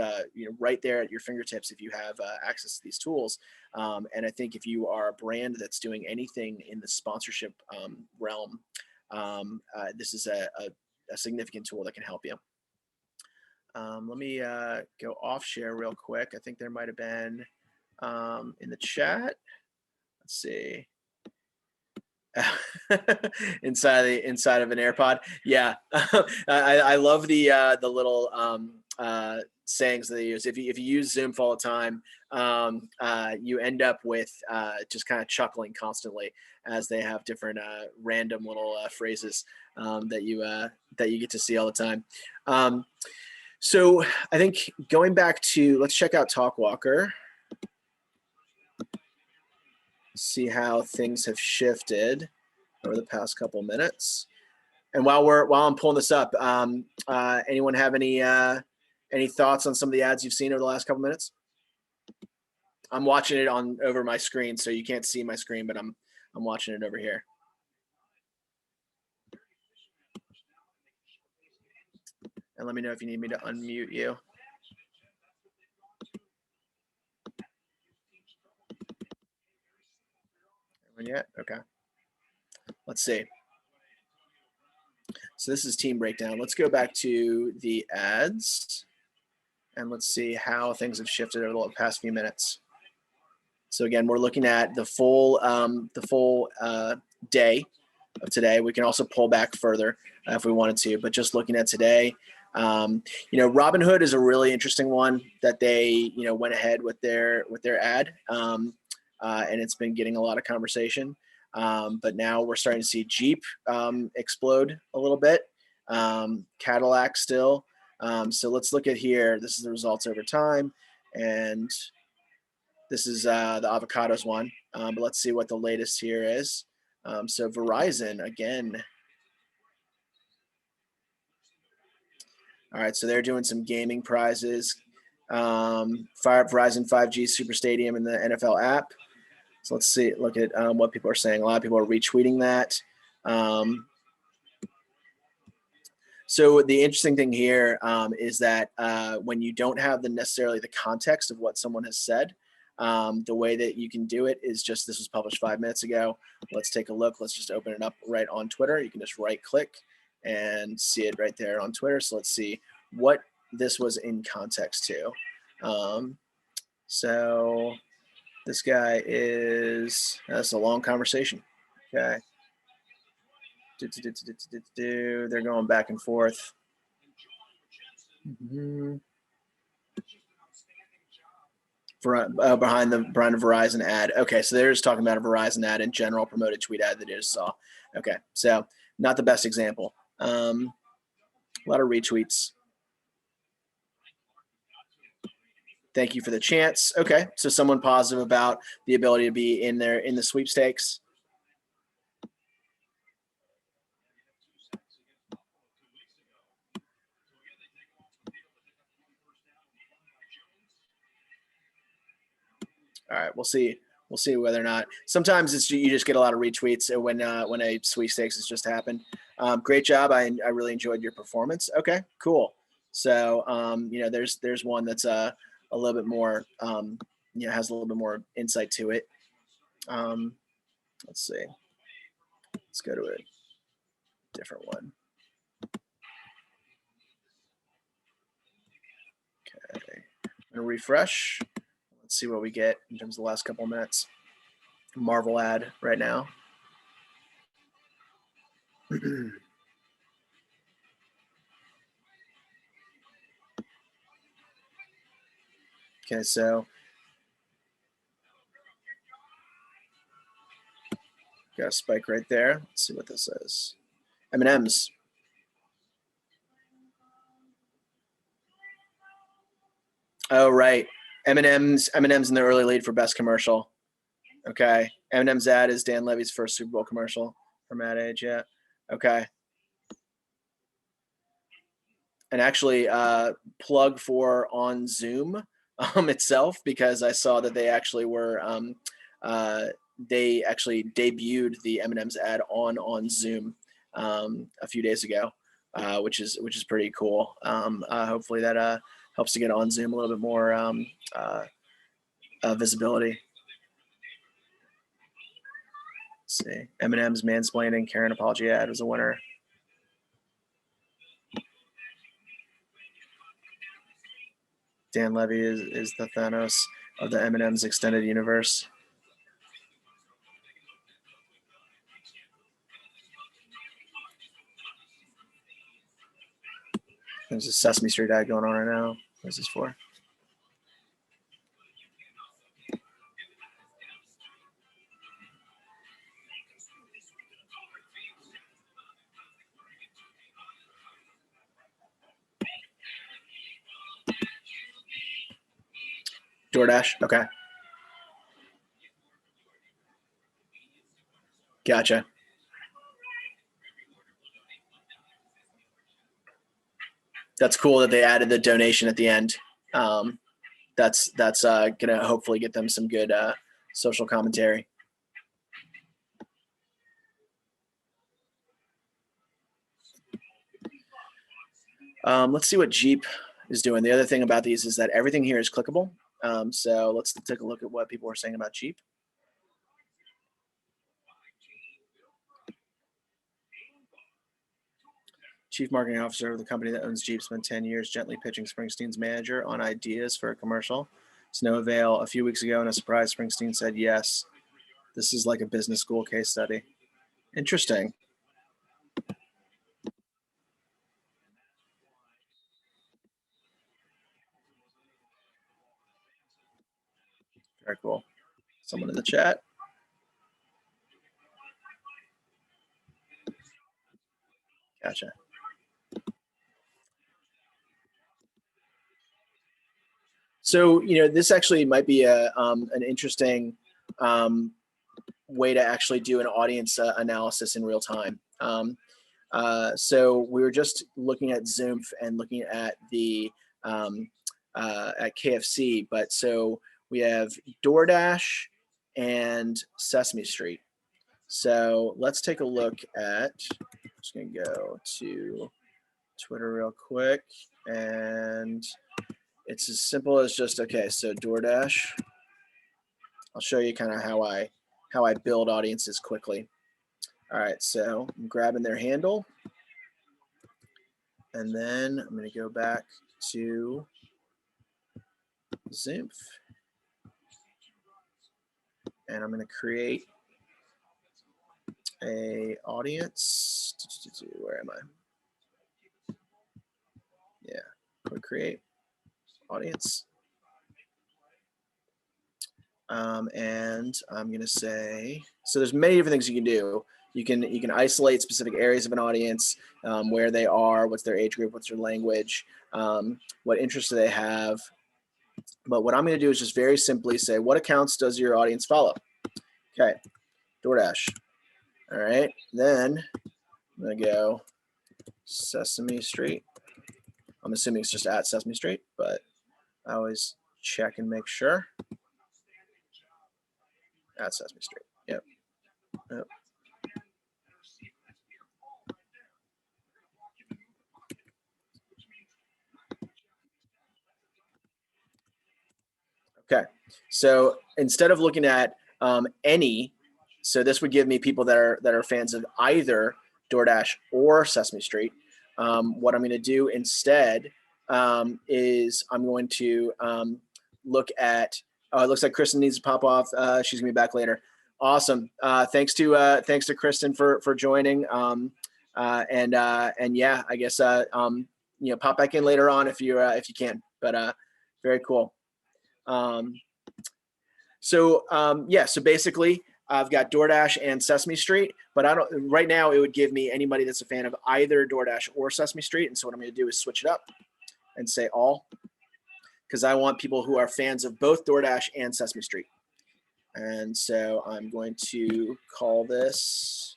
right there at your fingertips if you have access to these tools. And I think if you are a brand that's doing anything in the sponsorship realm, this is a significant tool that can help you. Let me go off share real quick. I think there might have been in the chat. Let's see. inside of an AirPod. Yeah. I love the little sayings that they use. If you use Zoom for all the time, you end up with just kind of chuckling constantly as they have different random little phrases that you get to see all the time. So I think going back to, let's check out Talkwalker. See how things have shifted over the past couple of minutes. And while I'm pulling this up, anyone have any thoughts on some of the ads you've seen over the last couple of minutes? I'm watching it over my screen, so you can't see my screen, but I'm watching it over here. And let me know if you need me to unmute you. Yet? Okay. Let's see. So this is team breakdown. Let's go back to the ads and let's see how things have shifted over the past few minutes. So again, we're looking at the full day of today. We can also pull back further if we wanted to, but just looking at today, Robinhood is a really interesting one that they went ahead with their ad. And it's been getting a lot of conversation. But now we're starting to see Jeep explode a little bit, Cadillac still. So let's look at here. This is the results over time. And this is the avocados one. But let's see what the latest here is. So Verizon, again. All right, so they're doing some gaming prizes. Verizon 5G Super Stadium in the NFL app. So let's see, look at what people are saying. A lot of people are retweeting that. So the interesting thing here is that when you don't have necessarily the context of what someone has said, the way that you can do it is just, this was published 5 minutes ago. Let's take a look. Let's just open it up right on Twitter. You can just right click and see it right there on Twitter. So let's see what this was in context to. So this guy is, that's a long conversation. Okay. They're going back and forth. Mm-hmm. Behind the Verizon ad. Okay, so they're just talking about a Verizon ad in general, promoted tweet ad that they just saw. Okay, so not the best example. A lot of retweets. Thank you for the chance. Okay, so someone positive about the ability to be in there in the sweepstakes. All right, we'll see. We'll see whether or not. Sometimes it's you just get a lot of retweets when a sweepstakes has just happened. Great job. I really enjoyed your performance. Okay, cool. So there's one that's a little bit more has a little bit more insight to it. Let's see. Let's go to a different one. Okay, I'm gonna refresh. Let's see what we get in terms of the last couple of minutes. Marvel ad right now. Okay, so got a spike right there. Let's see what this is. M&M's. Oh, right. Eminem's in the early lead for best commercial. Okay. Eminem's ad is Dan Levy's first Super Bowl commercial for Mad Age. Yeah. Okay. And actually, plug for on Zoom itself, because I saw that they actually were they actually debuted the Eminem's ad on Zoom a few days ago, which is pretty cool. Hopefully that helps to get on Zoom a little bit more visibility. Let's see, Eminem's mansplaining Karen apology ad was a winner. Dan Levy is the Thanos of the Eminem's extended universe. There's a Sesame Street ad going on right now. What's this for? DoorDash. Okay. Gotcha. That's cool that they added the donation at the end. That's gonna hopefully get them some good social commentary. Let's see what Jeep is doing. The other thing about these is that everything here is clickable. So let's take a look at what people are saying about Jeep. Chief marketing officer of the company that owns Jeep spent 10 years gently pitching Springsteen's manager on ideas for a commercial. It's no avail. A few weeks ago, in a surprise, Springsteen said yes. This is like a business school case study. Interesting. Very cool. Someone in the chat. Gotcha. So, this actually might be an interesting way to actually do an audience analysis in real time. So we were just looking at Zoom and looking at the at KFC, but so we have DoorDash and Sesame Street. So let's take a look at, I'm just gonna go to Twitter real quick, and it's as simple as just, okay, so DoorDash, I'll show you kind of how I build audiences quickly. All right, so I'm grabbing their handle, and then I'm going to go back to Zoom, and I'm going to create a audience. Where am I? Yeah, click create audience. And I'm going to say, so there's many different things you can do. You can isolate specific areas of an audience, where they are, what's their age group, what's their language, what interests do they have. But what I'm going to do is just very simply say, what accounts does your audience follow? Okay, DoorDash. All right, then I'm going to go Sesame Street. I'm assuming it's just at Sesame Street, but I always check and make sure. At Sesame Street. Yep. Okay, so instead of looking at any, so this would give me people that are fans of either DoorDash or Sesame Street. What I'm going to do instead is I'm going to look at. Oh, it looks like Kristen needs to pop off. She's gonna be back later. Awesome. Thanks to Kristen for joining. And yeah, I guess pop back in later on if you can. But very cool. So basically I've got DoorDash and Sesame Street, but right now it would give me anybody that's a fan of either DoorDash or Sesame Street. And so what I'm going to do is switch it up and say all. because I want people who are fans of both DoorDash and Sesame Street. And so I'm going to call this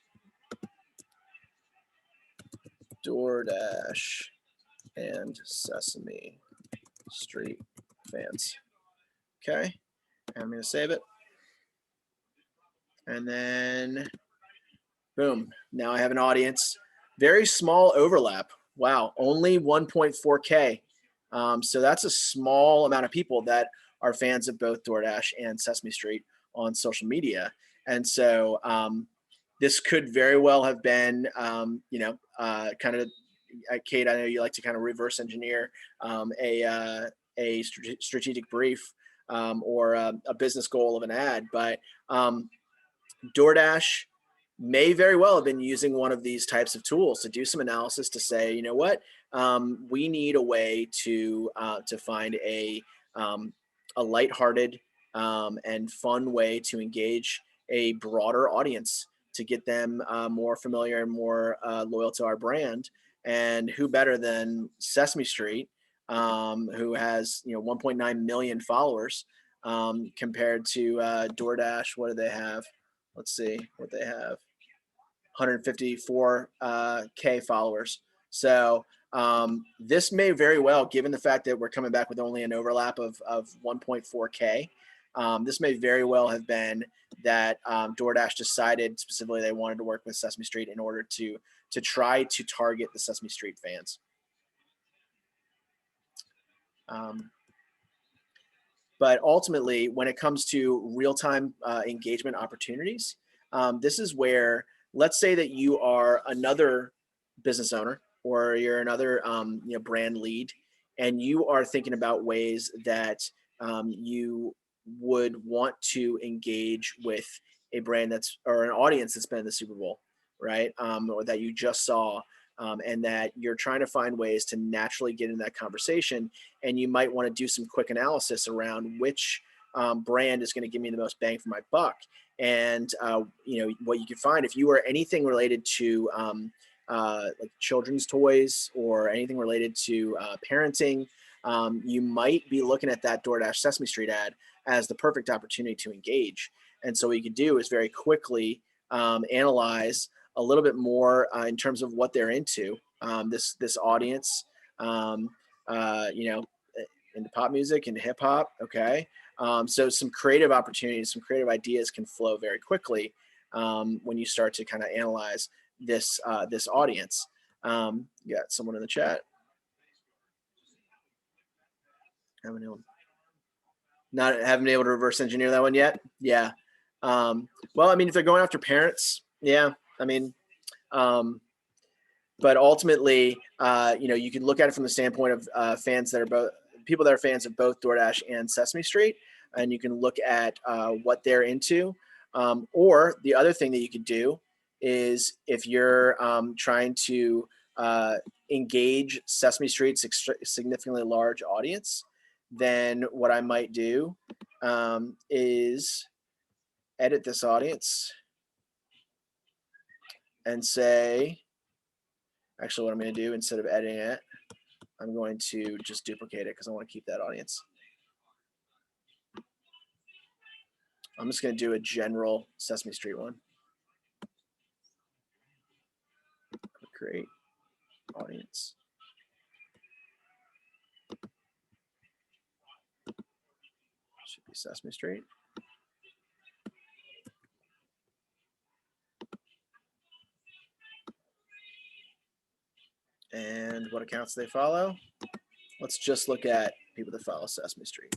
DoorDash and Sesame Street fans. Okay, and I'm going to save it. And then, boom, now I have an audience. Very small overlap. Wow, only 1.4K. So that's a small amount of people that are fans of both DoorDash and Sesame Street on social media. And so this could very well have been, kind of, Kate, I know you like to kind of reverse engineer a strategic brief or a business goal of an ad, but DoorDash may very well have been using one of these types of tools to do some analysis to say, you know what, we need a way to find a lighthearted and fun way to engage a broader audience to get them more familiar and more loyal to our brand. And who better than Sesame Street, who has 1.9 million followers compared to DoorDash. What do they have? Let's see what they have. 154K followers. So this may very well, given the fact that we're coming back with only an overlap of 1.4K, this may very well have been that DoorDash decided specifically they wanted to work with Sesame Street in order to try to target the Sesame Street fans. But ultimately, when it comes to real-time engagement opportunities, this is where, let's say that you are another business owner or you're another brand lead, and you are thinking about ways that you would want to engage with a brand or an audience that's been in the Super Bowl, right? Or that you just saw, and that you're trying to find ways to naturally get in that conversation. And you might want to do some quick analysis around which brand is going to give me the most bang for my buck. And what you can find, if you are anything related to like children's toys or anything related to parenting, you might be looking at that DoorDash Sesame Street ad as the perfect opportunity to engage. And so what you can do is very quickly analyze a little bit more in terms of what they're into. This audience, into pop music and hip hop. Okay. So some creative opportunities, some creative ideas can flow very quickly when you start to kind of analyze this audience. You got someone in the chat. Haven't been able to reverse engineer that one yet. Yeah. Well, I mean, if they're going after parents, yeah. I mean, but ultimately, you can look at it from the standpoint of fans that are people that are fans of both DoorDash and Sesame Street, and you can look at what they're into. Or the other thing that you could do is if you're trying to engage Sesame Street's significantly large audience, then what I might do is edit this audience and say, actually what I'm going to do instead of editing it, I'm going to just duplicate it because I want to keep that audience. I'm just going to do a general Sesame Street one. Create audience. Should be Sesame Street. And what accounts they follow. Let's just look at people that follow Sesame Street.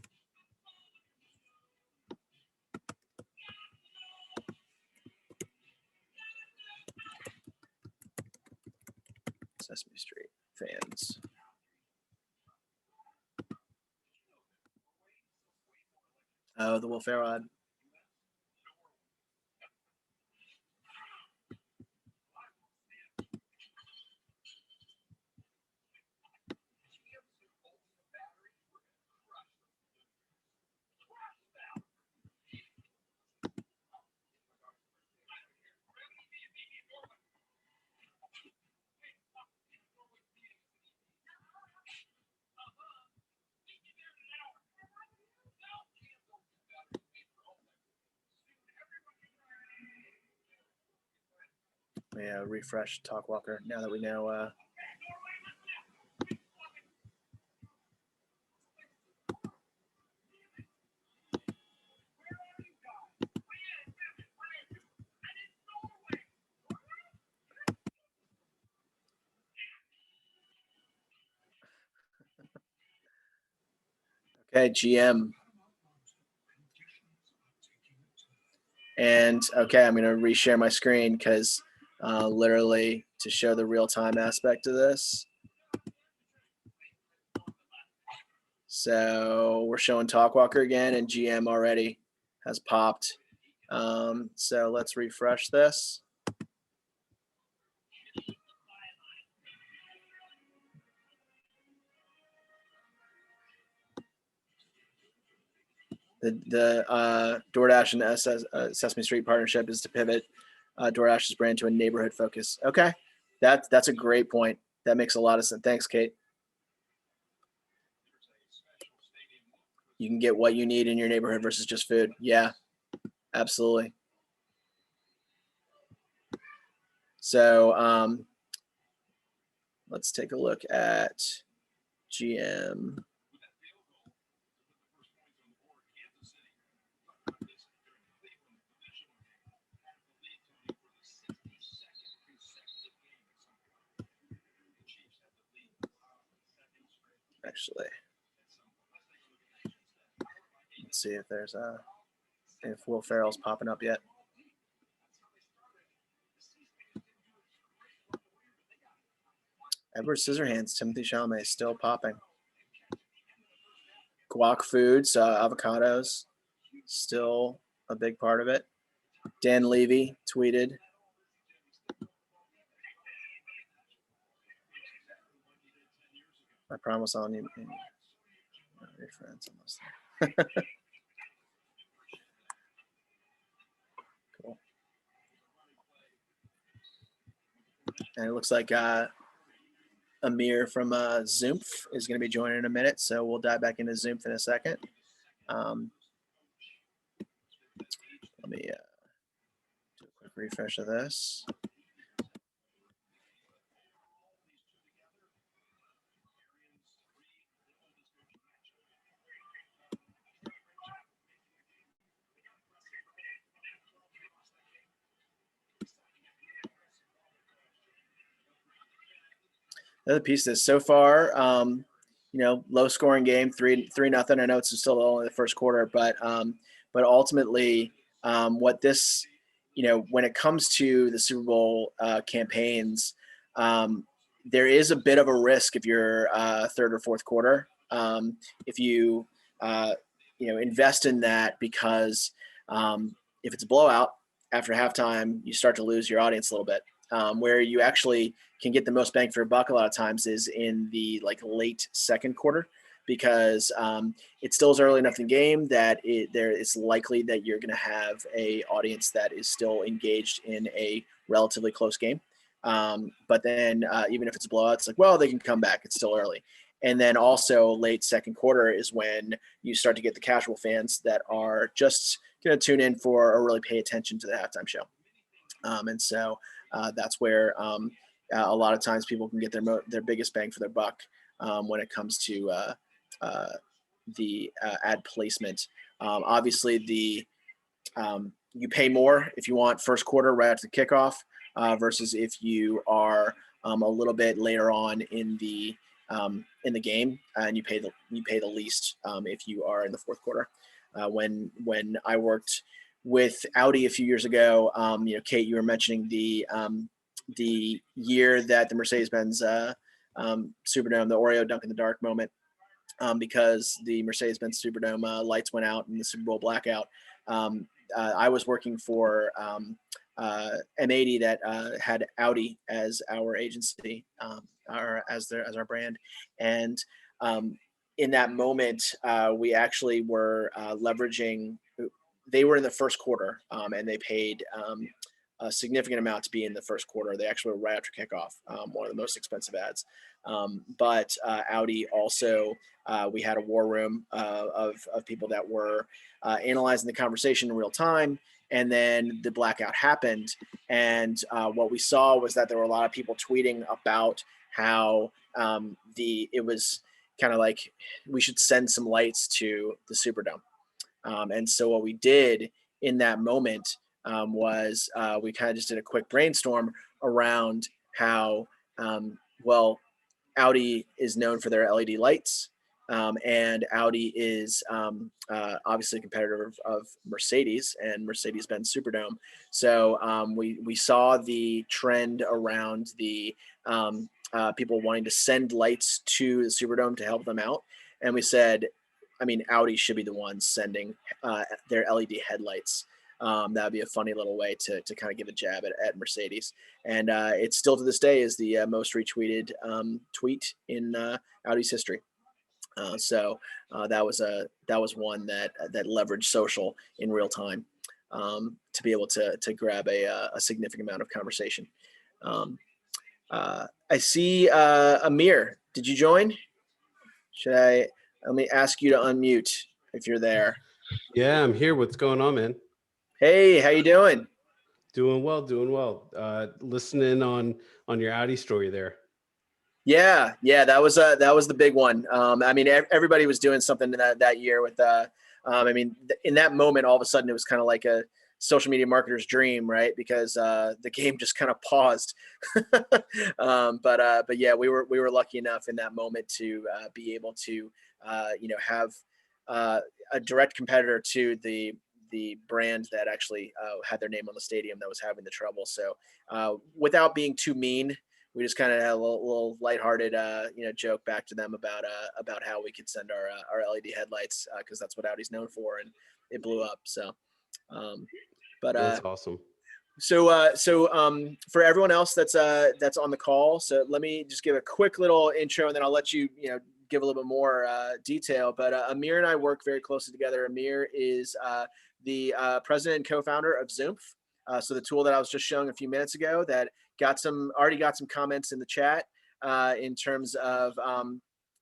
Sesame Street fans. Oh, the Will Ferrell ad. Yeah, refresh Talkwalker now that we know. Okay, GM. And okay, I'm going to reshare my screen because literally to show the real-time aspect of this. So we're showing Talkwalker again, and GM already has popped. So let's refresh this. The DoorDash and Sesame Street partnership is to pivot DoorDash's brand to a neighborhood focus. Okay, that's a great point. That makes a lot of sense. Thanks, Kate. You can get what you need in your neighborhood versus just food. Yeah, absolutely. So let's take a look at GM. Actually, let's see if there's if Will Ferrell's popping up yet. Edward Scissorhands, Timothy Chalamet still popping. Guac Foods, avocados, still a big part of it. Dan Levy tweeted. I promise I'll need your friends almost there. Cool. And it looks like Amir from Zoomph is going to be joining in a minute, so we'll dive back into Zoomph in a second. Let me do a quick refresh of this. The other piece is so far, low scoring game, 3-0. I know it's still only the first quarter, but ultimately, what this, when it comes to the Super Bowl campaigns, there is a bit of a risk if you're third or fourth quarter. If you, invest in that because if it's a blowout after halftime, you start to lose your audience a little bit. Where you actually can get the most bang for your buck a lot of times is in the late second quarter, because it still is early enough in the game that it's likely that you're going to have a audience that is still engaged in a relatively close game. But then even if it's a blowout, it's they can come back. It's still early. And then also late second quarter is when you start to get the casual fans that are just going to tune in for or really pay attention to the halftime show. And so that's where a lot of times people can get their biggest bang for their buck when it comes to the ad placement. Obviously, you pay more if you want first quarter right after the kickoff versus if you are a little bit later on in the game, and you pay the least if you are in the fourth quarter. When I worked with Audi a few years ago, Kate, you were mentioning the year that the Mercedes-Benz Superdome, the Oreo dunk in the dark moment, because the Mercedes-Benz Superdome lights went out in the Super Bowl blackout. I was working for M80 that had Audi as our agency, as our brand, and in that moment, we actually were leveraging. They were in the first quarter, and they paid a significant amount to be in the first quarter. They actually were right after kickoff, one of the most expensive ads. But Audi also, we had a war room of people that were analyzing the conversation in real time and then the blackout happened. And what we saw was that there were a lot of people tweeting about how it was kind of like we should send some lights to the Superdome. And so what we did in that moment was we kind of just did a quick brainstorm around how, well, Audi is known for their LED lights. And Audi is obviously a competitor of Mercedes and Mercedes-Benz Superdome. So we saw the trend around the people wanting to send lights to the Superdome to help them out. And we said, I mean, Audi should be the ones sending their LED headlights. That would be a funny little way to kind of give a jab at Mercedes. And it still to this day is the most retweeted tweet in Audi's history. So that was one that leveraged social in real time to be able to grab a significant amount of conversation. I see Amir. Did you join? Let me ask you to unmute if you're there. Yeah, I'm here. What's going on, man? Hey, how you doing? Doing well, doing well. Listening on your Audi story there. Yeah, that was the big one. I mean, everybody was doing something that year with. I mean, in that moment, all of a sudden, it was kind of like a social media marketer's dream, right? Because the game just kind of paused. But yeah, we were lucky enough in that moment to be able to have a direct competitor to the brand that actually had their name on the stadium that was having the trouble. So without being too mean, we just kind of had a little lighthearted, joke back to them about how we could send our LED headlights because that's what Audi's known for, and it blew up. So, That's awesome. So for everyone else that's on the call, so let me just give a quick little intro, and then I'll let you give a little bit more detail. But Amir and I work very closely together. Amir is the president and co-founder of Zoomph. So the tool that I was just showing a few minutes ago that already got some comments in the chat in terms of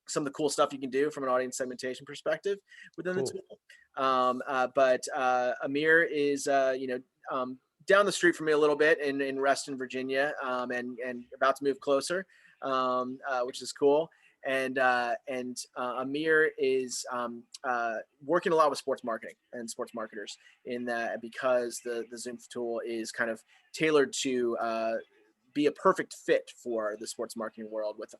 some of the cool stuff you can do from an audience segmentation perspective within the tool. But Amir is down the street from me a little bit in Reston, Virginia, and about to move closer, which is cool. And Amir is working a lot with sports marketing and sports marketers in that, because the Zoomph tool is kind of tailored to be a perfect fit for the sports marketing world, with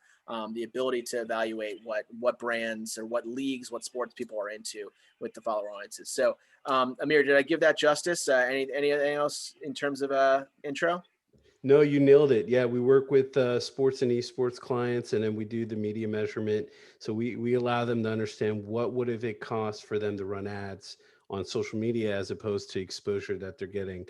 the ability to evaluate what brands or what leagues, what sports people are into with the follower audiences. So Amir, did I give that justice? Anything else in terms of intro? No, you nailed it. Yeah, we work with sports and esports clients, and then we do the media measurement. So we allow them to understand what would have it cost for them to run ads on social media as opposed to exposure that they're getting.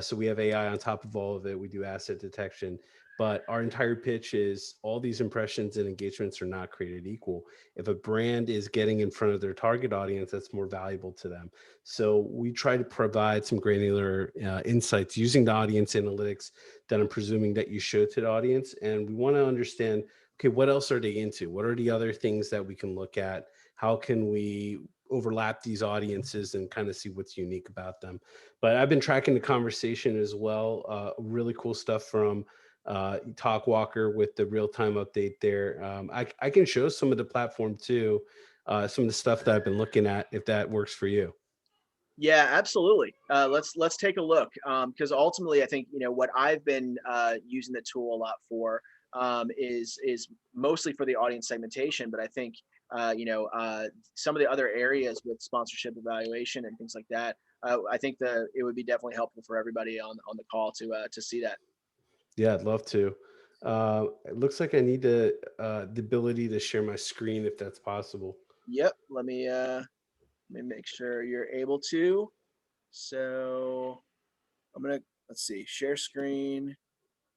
So we have AI on top of all of it. We do asset detection, but our entire pitch is all these impressions and engagements are not created equal. If a brand is getting in front of their target audience, that's more valuable to them. So we try to provide some granular insights using the audience analytics that I'm presuming that you show to the audience. And we want to understand, okay, what else are they into? What are the other things that we can look at? How can we overlap these audiences and kind of see what's unique about them? But I've been tracking the conversation as well. Really cool stuff from Talk Walker with the real-time update there. I can show some of the platform too, some of the stuff that I've been looking at, if that works for you. Yeah, absolutely. Let's take a look, because ultimately, I think what I've been using the tool a lot for is mostly for the audience segmentation. But I think some of the other areas with sponsorship evaluation and things like that, I think it would be definitely helpful for everybody on the call to see that. Yeah, I'd love to. It looks like I need the ability to share my screen if that's possible. Yep. Let me make sure you're able to. So let's see, share screen,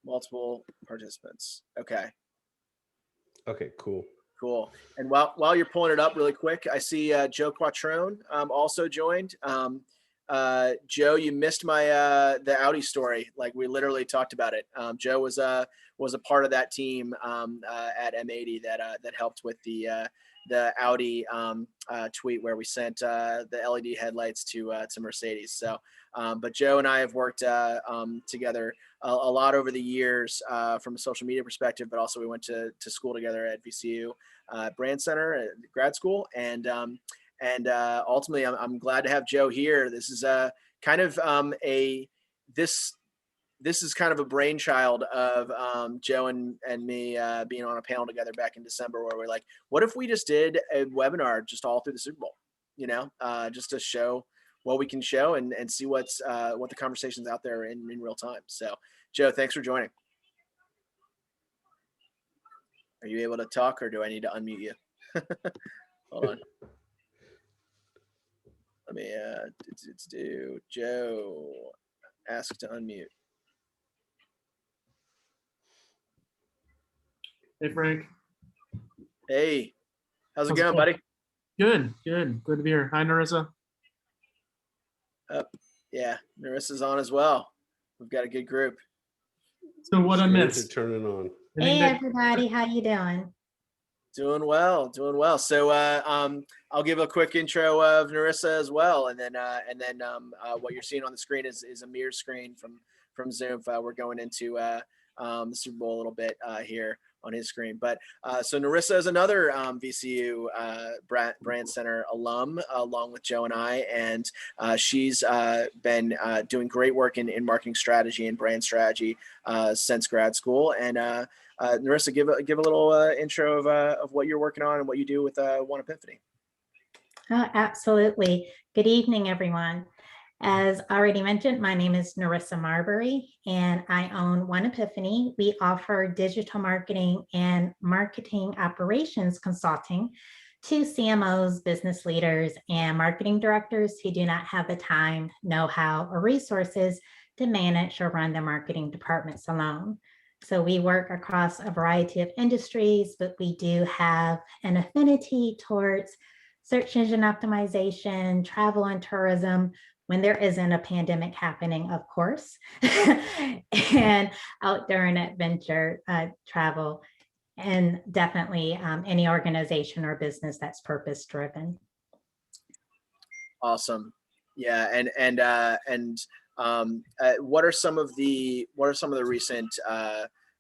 multiple participants. Okay. Okay, cool. Cool. And while you're pulling it up really quick, I see Joe Quattrone also joined. Joe, you missed my the Audi story. Like we literally talked about it. Joe was a part of that team at M80 that helped with the Audi tweet where we sent the LED headlights to Mercedes. So, but Joe and I have worked together a lot over the years from a social media perspective, but also we went to school together at VCU Brand Center at grad school, and ultimately I'm glad to have Joe here. This is kind of this is kind of a brainchild of Joe and me being on a panel together back in December, where we're like, what if we just did a webinar just all through the Super Bowl, just to show what we can show and see what the conversation's out there in real time. So Joe, thanks for joining. Are you able to talk, or do I need to unmute you? Hold on. Let me do Joe ask to unmute. Hey, Frank. Hey, how's it How's going, it buddy? Good to be here. Hi, Narissa. Yeah, Narissa's on as well. We've got a good group. So what I Screens missed? are turning on. Hey everybody, how you doing? Doing well. So I'll give a quick intro of Narissa as well, and then what you're seeing on the screen is a mirror screen from Zoom. We're going into the Super Bowl a little bit here on his screen. But so Narissa is another VCU Brand Center alum, along with Joe and I, and she's been doing great work in marketing strategy and brand strategy since grad school. And Narissa, give a little intro of what you're working on and what you do with One Epiphany. Oh, absolutely. Good evening, everyone. As already mentioned, my name is Narissa Marbury, and I own One Epiphany. We offer digital marketing and marketing operations consulting to CMOs, business leaders, and marketing directors who do not have the time, know-how, or resources to manage or run their marketing departments alone. So we work across a variety of industries, but we do have an affinity towards search engine optimization, travel and tourism, when there isn't a pandemic happening, of course, and outdoor and adventure travel, and definitely any organization or business that's purpose driven. Awesome. Yeah. And what are some of the recent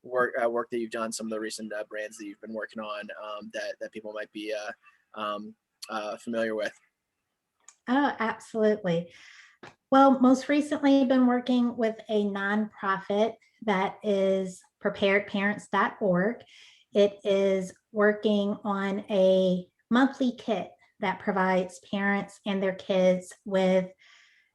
work that you've done, some of the recent brands that you've been working on that people might be familiar with? Oh, absolutely. Well, most recently I've been working with a nonprofit that is preparedparents.org. It is working on a monthly kit that provides parents and their kids with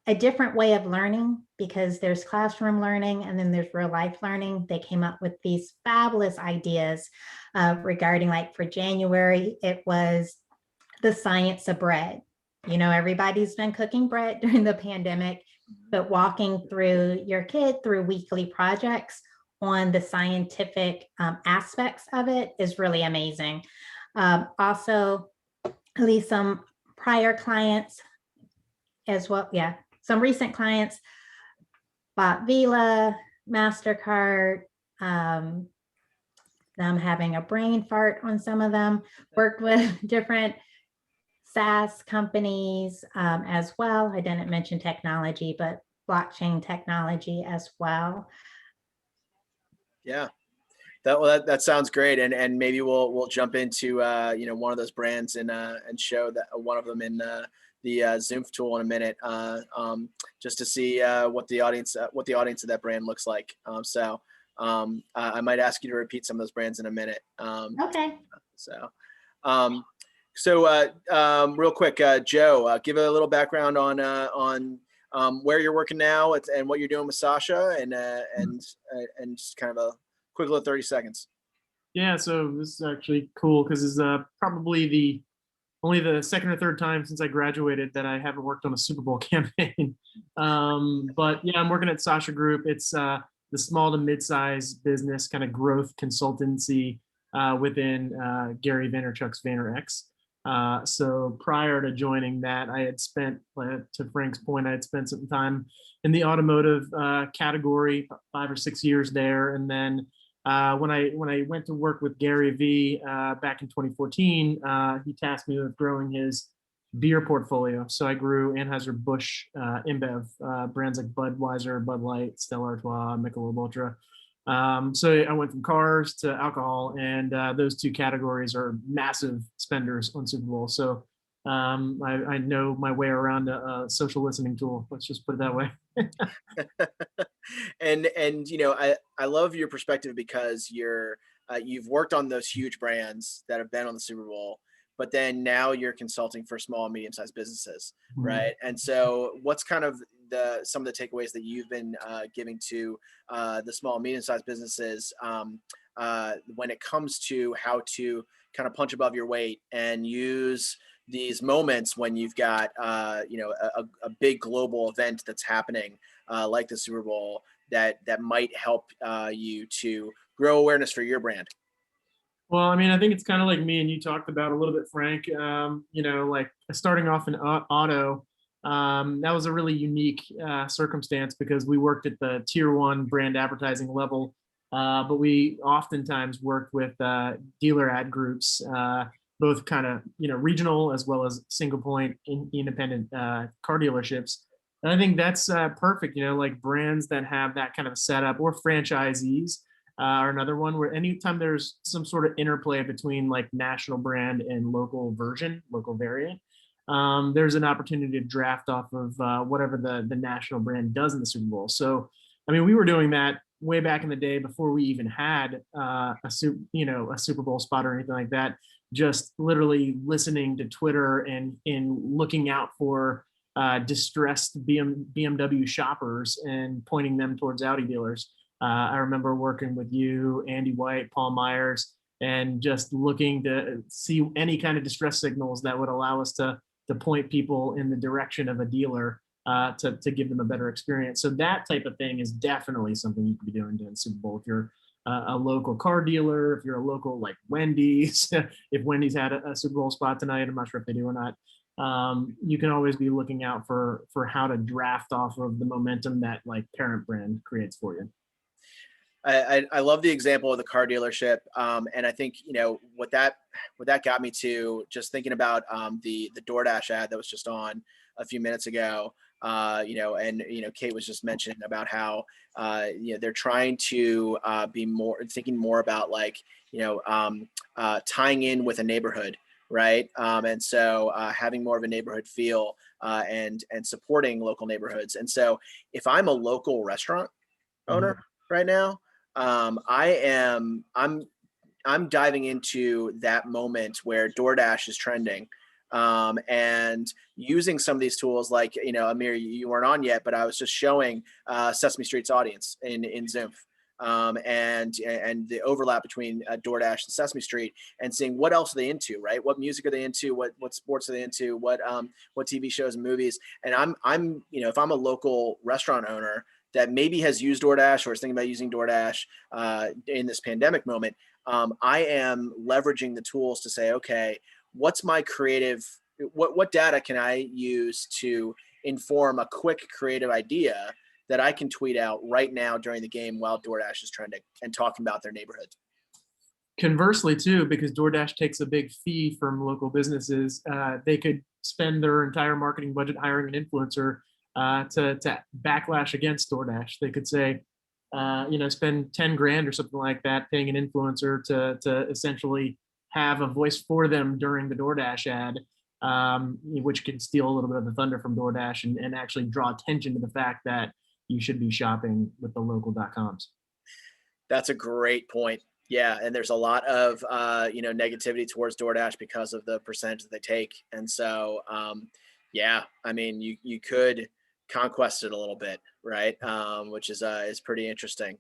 a different way of learning, because there's classroom learning and then there's real life learning. They came up with these fabulous ideas regarding, like, for January, it was the science of bread. Everybody's been cooking bread during the pandemic, but walking through your kid through weekly projects on the scientific aspects of it is really amazing. Also, at least some prior clients as well. Yeah, some recent clients bought Vila, MasterCard. I'm having a brain fart on some of them. Worked with different SaaS companies as well. I didn't mention technology, but blockchain technology as well. Yeah, that sounds great, and maybe we'll jump into one of those brands and show that one of them in the Zoom tool in a minute, just to see what the audience of that brand looks like. So I might ask you to repeat some of those brands in a minute. Okay. So real quick, Joe, give a little background on where you're working now and what you're doing with Sasha, and just kind of a quick little 30 seconds. Yeah, so this is actually cool because it's probably only the second or third time since I graduated that I haven't worked on a Super Bowl campaign. But yeah, I'm working at Sasha Group. It's the small to mid-size business kind of growth consultancy within Gary Vaynerchuk's VaynerX. So prior to joining that, I had spent, to Frank's point, I had spent some time in the automotive category, 5 or 6 years there. And then when I went to work with Gary Vee back in 2014, he tasked me with growing his beer portfolio. So I grew Anheuser-Busch InBev, brands like Budweiser, Bud Light, Stella Artois, Michelob Ultra. So I went from cars to alcohol, and those two categories are massive spenders on Super Bowl. So I know my way around a social listening tool. Let's just put it that way. And I love your perspective because you've worked on those huge brands that have been on the Super Bowl, but then now you're consulting for small and medium-sized businesses, right? And so what's kind of some of the takeaways that you've been giving to the small and medium-sized businesses when it comes to how to kind of punch above your weight and use these moments when you've got a big global event that's happening like the Super Bowl that might help you to grow awareness for your brand? Well, I mean, I think it's kind of like me and you talked about a little bit, Frank. Like starting off in auto, that was a really unique circumstance because we worked at the tier 1 brand advertising level, but we oftentimes worked with dealer ad groups, both kind of regional as well as single point independent car dealerships. And I think that's perfect. Like brands that have that kind of setup, or franchisees are another one, where anytime there's some sort of interplay between like national brand and local variant, there's an opportunity to draft off of whatever the national brand does in the Super Bowl. So, I mean, we were doing that way back in the day before we even had a Super Bowl spot or anything like that. Just literally listening to Twitter and looking out for distressed BMW shoppers and pointing them towards Audi dealers. I remember working with you, Andy White, Paul Myers, and just looking to see any kind of distress signals that would allow us to point people in the direction of a dealer to give them a better experience. So that type of thing is definitely something you could be doing during Super Bowl. If you're a local car dealer, if you're a local like Wendy's, if Wendy's had a Super Bowl spot tonight, I'm not sure if they do or not. You can always be looking out for how to draft off of the momentum that like parent brand creates for you. I love the example of the car dealership, and I think what that got me to just thinking about the DoorDash ad that was just on a few minutes ago. Kate was just mentioning about how they're trying to be thinking more about like tying in with a neighborhood, right? And so having more of a neighborhood feel and supporting local neighborhoods. And so if I'm a local restaurant owner right now, I'm diving into that moment where DoorDash is trending, and using some of these tools like, Amir, you weren't on yet, but I was just showing Sesame Street's audience in Zoom, and the overlap between DoorDash and Sesame Street, and seeing what else are they into, right? What music are they into? What sports are they into? What TV shows and movies? And I'm if I'm a local restaurant owner that maybe has used DoorDash or is thinking about using DoorDash in this pandemic moment, I am leveraging the tools to say, okay, what's my creative, what data can I use to inform a quick creative idea that I can tweet out right now during the game while DoorDash is trending and talking about their neighborhood? Conversely, too, because DoorDash takes a big fee from local businesses, they could spend their entire marketing budget hiring an influencer to backlash against DoorDash. They could say, spend 10 grand or something like that, paying an influencer to essentially have a voice for them during the DoorDash ad, which can steal a little bit of the thunder from DoorDash and actually draw attention to the fact that you should be shopping with the local.coms. That's a great point. Yeah, and there's a lot of negativity towards DoorDash because of the percentage that they take, and so I mean, you could conquest it a little bit, right? Which is pretty interesting.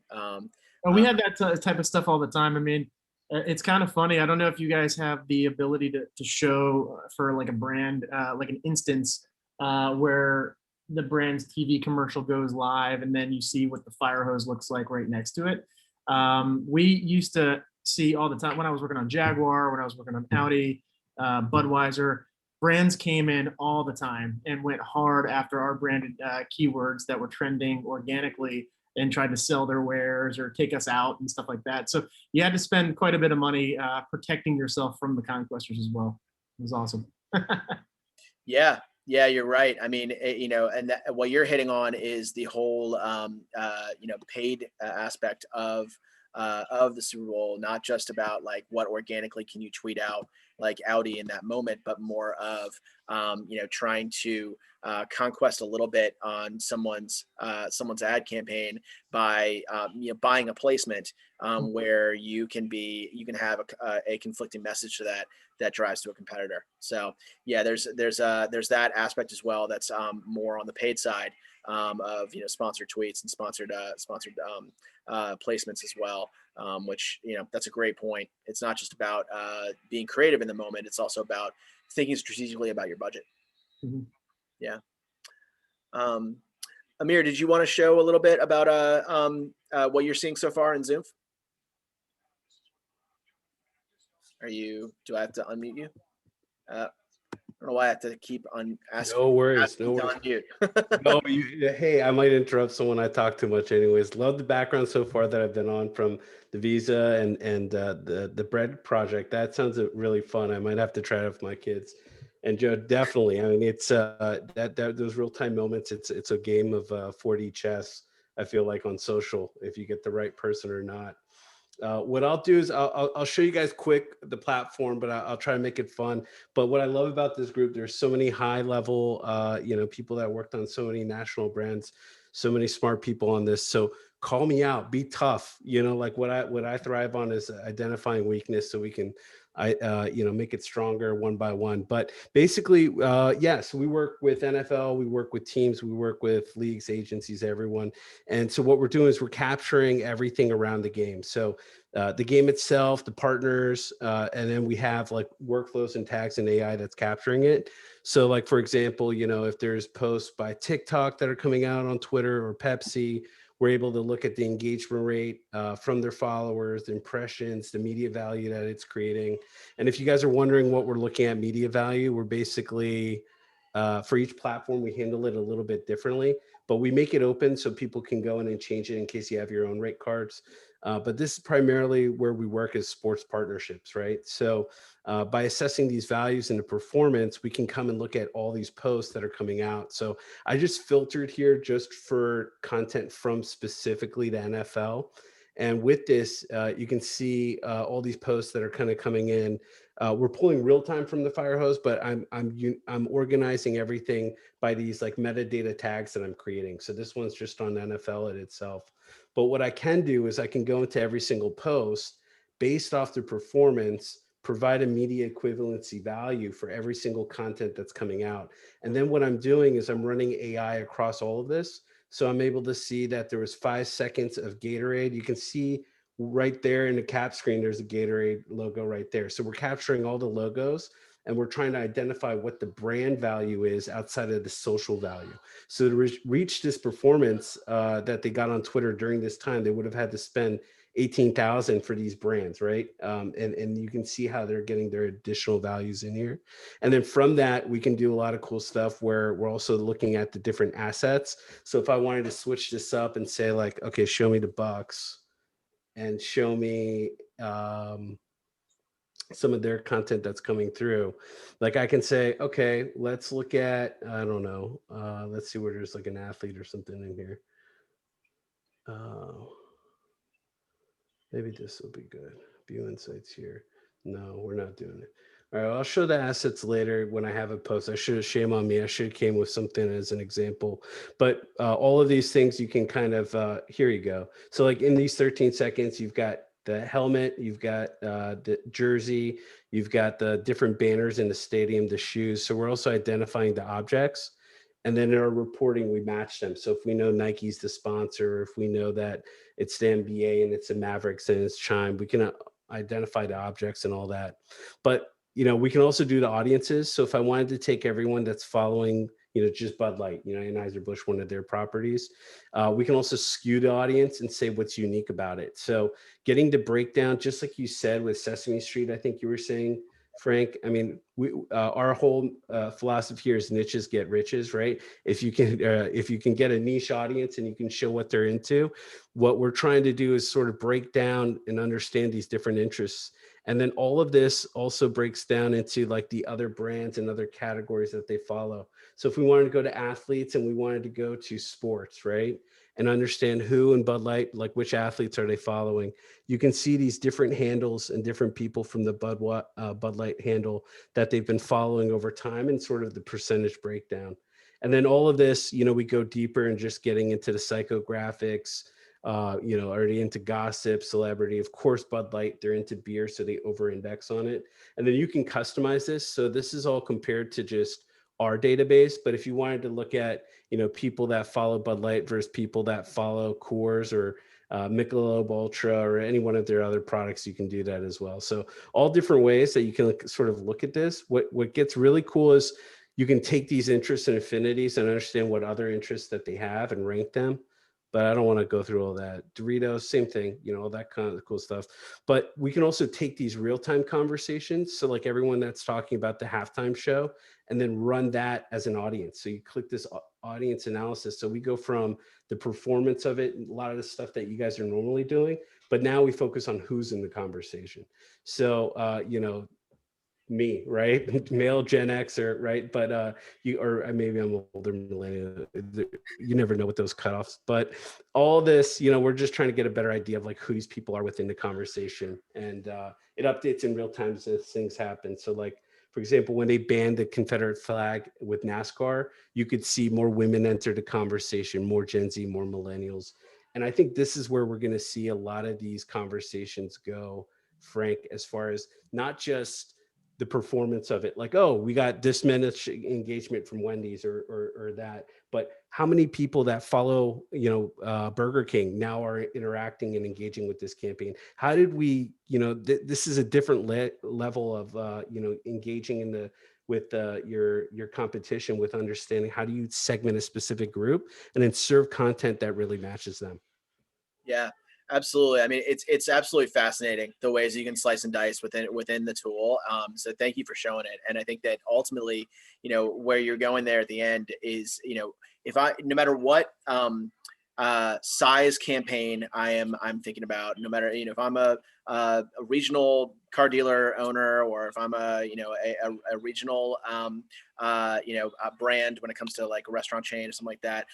We have that type of stuff all the time. I mean, it's kind of funny. I don't know if you guys have the ability to show for like a brand, like an instance where the brand's TV commercial goes live and then you see what the fire hose looks like right next to it. We used to see all the time when I was working on Jaguar, when I was working on Audi, Budweiser. Brands came in all the time and went hard after our branded keywords that were trending organically and tried to sell their wares or take us out and stuff like that. So you had to spend quite a bit of money protecting yourself from the conquestors as well. It was awesome. Yeah, yeah, you're right. I mean, and what you're hitting on is the whole, paid aspect of the Super Bowl, not just about like what organically can you tweet out like Audi in that moment, but more of, trying to conquest a little bit on someone's ad campaign by, buying a placement where you can have a conflicting message to that drives to a competitor. So yeah, there's that aspect as well. That's more on the paid side of sponsored tweets and sponsored placements as well. Which that's a great point. It's not just about being creative in the moment. It's also about thinking strategically about your budget. Mm-hmm. Yeah. Amir, did you want to show a little bit about what you're seeing so far in Zoom? Do I have to unmute you? I don't know why I have to keep on asking. No worries. No worries. Unmute. Hey, I might interrupt someone I talk too much anyways. Love the background so far that I've been on from the Visa and the bread project. That sounds really fun. I might have to try it with my kids. And Joe, definitely. I mean, it's that those real-time moments. It's a game of 4D chess. I feel like on social, if you get the right person or not. What I'll do is I'll show you guys quick the platform, but I'll try to make it fun. But what I love about this group, there's so many high level, people that worked on so many national brands, so many smart people on this. So call me out, be tough. Like what I thrive on is identifying weakness so we can, make it stronger one by one. But basically, yes, we work with NFL, we work with teams, we work with leagues, agencies, everyone. And so what we're doing is we're capturing everything around the game. So the game itself, the partners, and then we have like workflows and tags and AI that's capturing it. So like, for example, if there's posts by TikTok that are coming out on Twitter or Pepsi, we're able to look at the engagement rate from their followers, the impressions, the media value that it's creating. And if you guys are wondering what we're looking at media value, we're basically, for each platform, we handle it a little bit differently, but we make it open so people can go in and change it in case you have your own rate cards. But this is primarily where we work as sports partnerships, right? So by assessing these values and the performance, we can come and look at all these posts that are coming out. So I just filtered here just for content from specifically the NFL. And with this, you can see all these posts that are kind of coming in. We're pulling real time from the fire hose, but I'm organizing everything by these like metadata tags that I'm creating. So this one's just on NFL in itself. But what I can do is I can go into every single post based off the performance, provide a media equivalency value for every single content that's coming out. And then what I'm doing is I'm running AI across all of this. So I'm able to see that there was 5 seconds of Gatorade. You can see right there in the cap screen, there's a Gatorade logo right there. So we're capturing all the logos and we're trying to identify what the brand value is outside of the social value. So to reach this performance that they got on Twitter during this time, they would have had to spend 18,000 for these brands, right? And you can see how they're getting their additional values in here. And then from that, we can do a lot of cool stuff where we're also looking at the different assets. So if I wanted to switch this up and say like, okay, show me the Bucks and show me some of their content that's coming through. Like I can say, okay, let's look at, I don't know, let's see where there's like an athlete or something in here. Maybe this will be good. View insights here. No, we're not doing it. All right, I'll show the assets later when I have a post. Shame on me. I should have came with something as an example. But all of these things you can kind of, here you go. So like in these 13 seconds, you've got the helmet, you've got the jersey, you've got the different banners in the stadium, the shoes. So we're also identifying the objects. And then in our reporting, we match them. So if we know Nike's the sponsor, if we know that it's the NBA and it's the Mavericks and it's Chime, we can identify the objects and all that. But, we can also do the audiences. So if I wanted to take everyone that's following, just Bud Light, Anheuser-Busch, one of their properties, we can also skew the audience and say what's unique about it. So getting the breakdown, just like you said with Sesame Street, I think you were saying, Frank, I mean, our whole philosophy here is niches get riches, right? If you can get a niche audience and you can show what they're into, what we're trying to do is sort of break down and understand these different interests. And then all of this also breaks down into like the other brands and other categories that they follow. So if we wanted to go to athletes and we wanted to go to sports, right? And understand who in Bud Light, like which athletes are they following? You can see these different handles and different people from the Bud Light handle that they've been following over time and sort of the percentage breakdown. And then all of this, we go deeper and just getting into the psychographics, already into gossip, celebrity. Of course, Bud Light, they're into beer, so they over-index on it. And then you can customize this. So this is all compared to just our database. But if you wanted to look at, people that follow Bud Light versus people that follow Coors or Michelob Ultra or any one of their other products, you can do that as well. So all different ways that you can sort of look at this. What gets really cool is you can take these interests and affinities and understand what other interests that they have and rank them. But I don't want to go through all that. Doritos, same thing, all that kind of cool stuff. But we can also take these real-time conversations. So like everyone that's talking about the halftime show, and then run that as an audience. So you click this audience analysis. So we go from the performance of it, a lot of the stuff that you guys are normally doing, but now we focus on who's in the conversation. So, me, right? Male Gen Xer, right? But maybe I'm older millennial. You never know with those cutoffs. But all this, we're just trying to get a better idea of like who these people are within the conversation, and it updates in real time as things happen. So like, for example, when they banned the Confederate flag with NASCAR, you could see more women enter the conversation, more Gen Z, more millennials. And I think this is where we're going to see a lot of these conversations go, Frank, as far as not just the performance of it, like, oh, we got this much engagement from Wendy's or that, but how many people that follow, Burger King now are interacting and engaging with this campaign? How did we, this is a different level of, engaging with your competition, with understanding how do you segment a specific group and then serve content that really matches them. Yeah, absolutely. I mean, it's absolutely fascinating the ways you can slice and dice within the tool. So thank you for showing it. And I think that ultimately, where you're going there at the end is, no matter what size campaign I'm thinking about, no matter, if I'm a regional car dealer owner, or if I'm a regional a brand when it comes to like a restaurant chain or something like that.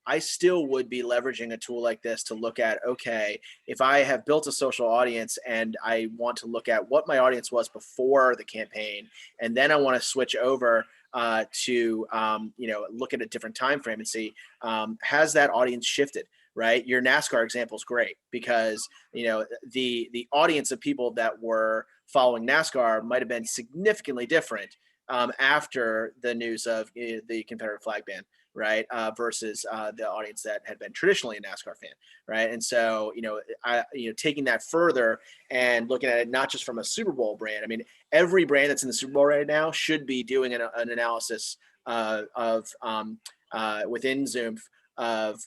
I still would be leveraging a tool like this to look at, okay, if I have built a social audience and I want to look at what my audience was before the campaign, and then I want to switch over to look at a different time frame and see, has that audience shifted? Right, your NASCAR example is great because the audience of people that were following NASCAR might have been significantly different after the news of the Confederate flag ban, right? Versus the audience that had been traditionally a NASCAR fan, right? And so, taking that further and looking at it not just from a Super Bowl brand. I mean, every brand that's in the Super Bowl right now should be doing an analysis of within Zoom of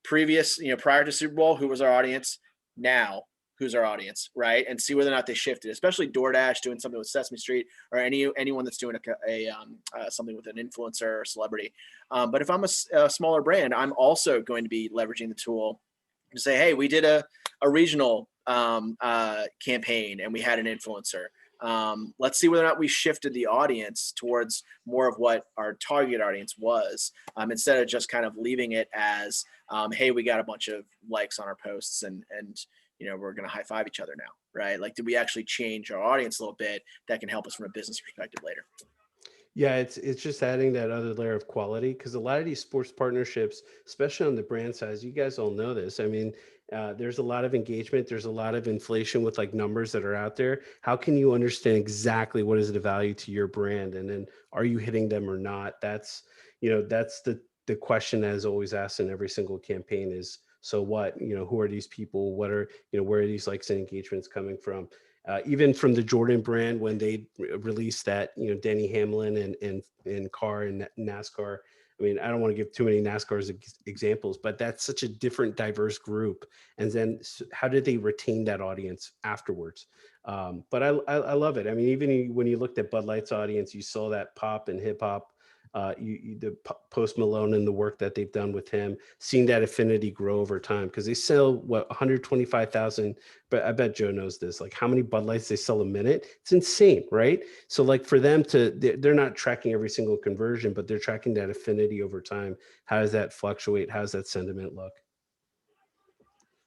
previous, prior to Super Bowl, who was our audience, now who's our audience, right? And see whether or not they shifted, especially DoorDash doing something with Sesame Street, or anyone that's doing something with an influencer or celebrity. But if I'm a smaller brand, I'm also going to be leveraging the tool to say, hey, we did a regional campaign and we had an influencer. Let's see whether or not we shifted the audience towards more of what our target audience was, instead of just kind of leaving it as, hey, we got a bunch of likes on our posts and we're going to high five each other now, right? Like, did we actually change our audience a little bit that can help us from a business perspective later? Yeah, it's just adding that other layer of quality, because a lot of these sports partnerships, especially on the brand size, you guys all know this. I mean, there's a lot of engagement. There's a lot of inflation with like numbers that are out there. How can you understand exactly what is the value to your brand, and then are you hitting them or not? That's the question that is always asked in every single campaign is, so what? Who are these people? What are where are these likes and engagements coming from? Even from the Jordan brand, when they released that, Denny Hamlin and car and NASCAR I mean, I don't want to give too many NASCAR's examples, but that's such a different, diverse group. And then how did they retain that audience afterwards? But I love it. I mean, even when you looked at Bud Light's audience, you saw that pop and hip hop. Post Malone and the work that they've done with him, seeing that affinity grow over time, because they sell 125,000. But I bet Joe knows this. Like how many Bud Lights they sell a minute? It's insane, right? So like for them they're not tracking every single conversion, but they're tracking that affinity over time. How does that fluctuate? How does that sentiment look?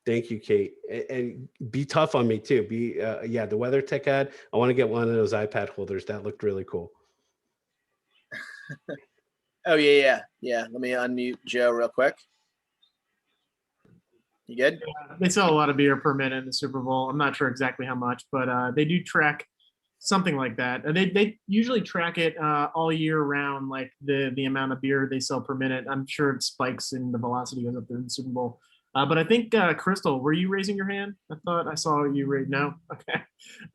Thank you, Kate. And be tough on me too. The WeatherTech ad. I want to get one of those iPad holders. That looked really cool. Oh yeah. Let me unmute Joe real quick. You good? Yeah, they sell a lot of beer per minute in the Super Bowl. I'm not sure exactly how much, but they do track something like that. And they usually track it all year round, like the amount of beer they sell per minute. I'm sure it spikes and the velocity goes up there in the Super Bowl. But I think Crystal, were you raising your hand? I thought I saw you raise. No, okay,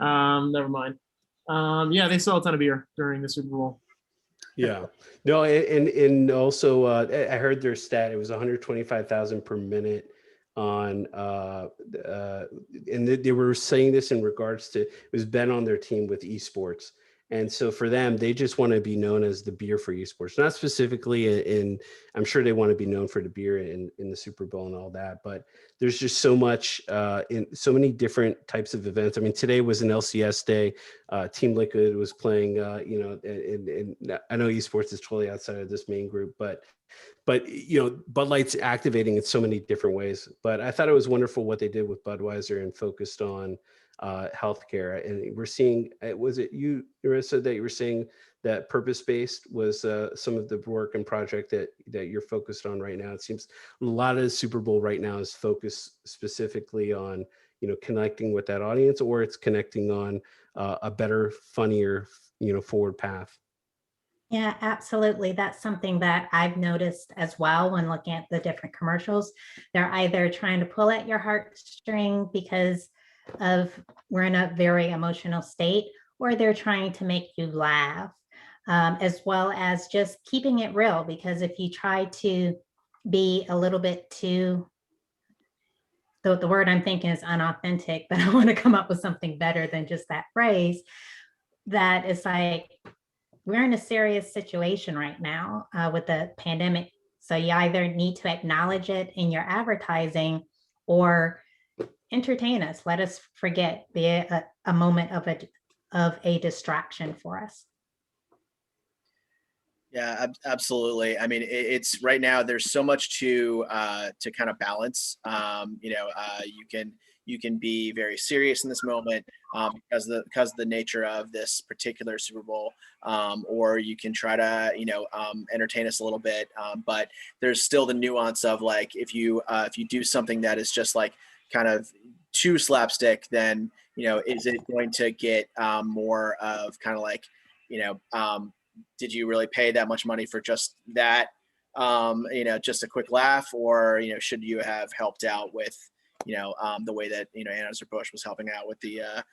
never mind. Yeah, they sell a ton of beer during the Super Bowl. Yeah, no, and also I heard their stat. It was 125,000 per minute on and they were saying this in regards to, it was Ben on their team with esports. And so for them, they just want to be known as the beer for esports, not specifically in, I'm sure they want to be known for the beer in the Super Bowl and all that, but there's just so much in so many different types of events. I mean, today was an LCS day. Team Liquid was playing, and I know esports is totally outside of this main group, but Bud Light's activating in so many different ways. But I thought it was wonderful what they did with Budweiser and focused on healthcare. And we're seeing, was it you, Narissa, that you were saying that purpose-based was some of the work and project that you're focused on right now? It seems a lot of the Super Bowl right now is focused specifically on, connecting with that audience, or it's connecting on a better, funnier, forward path. Yeah, absolutely. That's something that I've noticed as well when looking at the different commercials. They're either trying to pull at your heartstring because of we're in a very emotional state, or they're trying to make you laugh, as well as just keeping it real. Because if you try to be a little bit too, the word I'm thinking is unauthentic, but I want to come up with something better than just that phrase, that is like, we're in a serious situation right now with the pandemic. So you either need to acknowledge it in your advertising or entertain us. Let us forget, be a moment of a distraction for us. Yeah, absolutely. I mean, it's right now. There's so much to kind of balance. You can be very serious in this moment because of the nature of this particular Super Bowl, or you can try to entertain us a little bit. But there's still the nuance of like if you do something that is just like kind of too slapstick, then is it going to get more of kind of like did you really pay that much money for just that, just a quick laugh, or, should you have helped out with, the way that, Anheuser-Busch was helping out with the,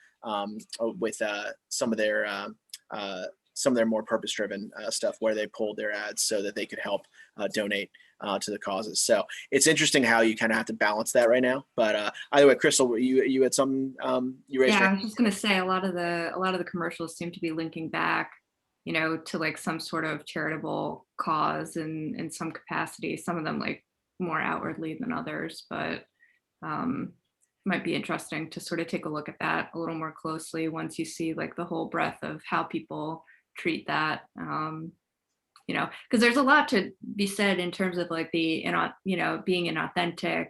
some of their more purpose-driven stuff where they pulled their ads so that they could help donate to the causes. So it's interesting how you kind of have to balance that right now. But either way, Crystal, you had some, you raised. Yeah, I was just going to say a lot of the commercials seem to be linking back to like some sort of charitable cause in some capacity, some of them like more outwardly than others, but might be interesting to sort of take a look at that a little more closely once you see like the whole breadth of how people treat that, because there's a lot to be said in terms of like the, being inauthentic,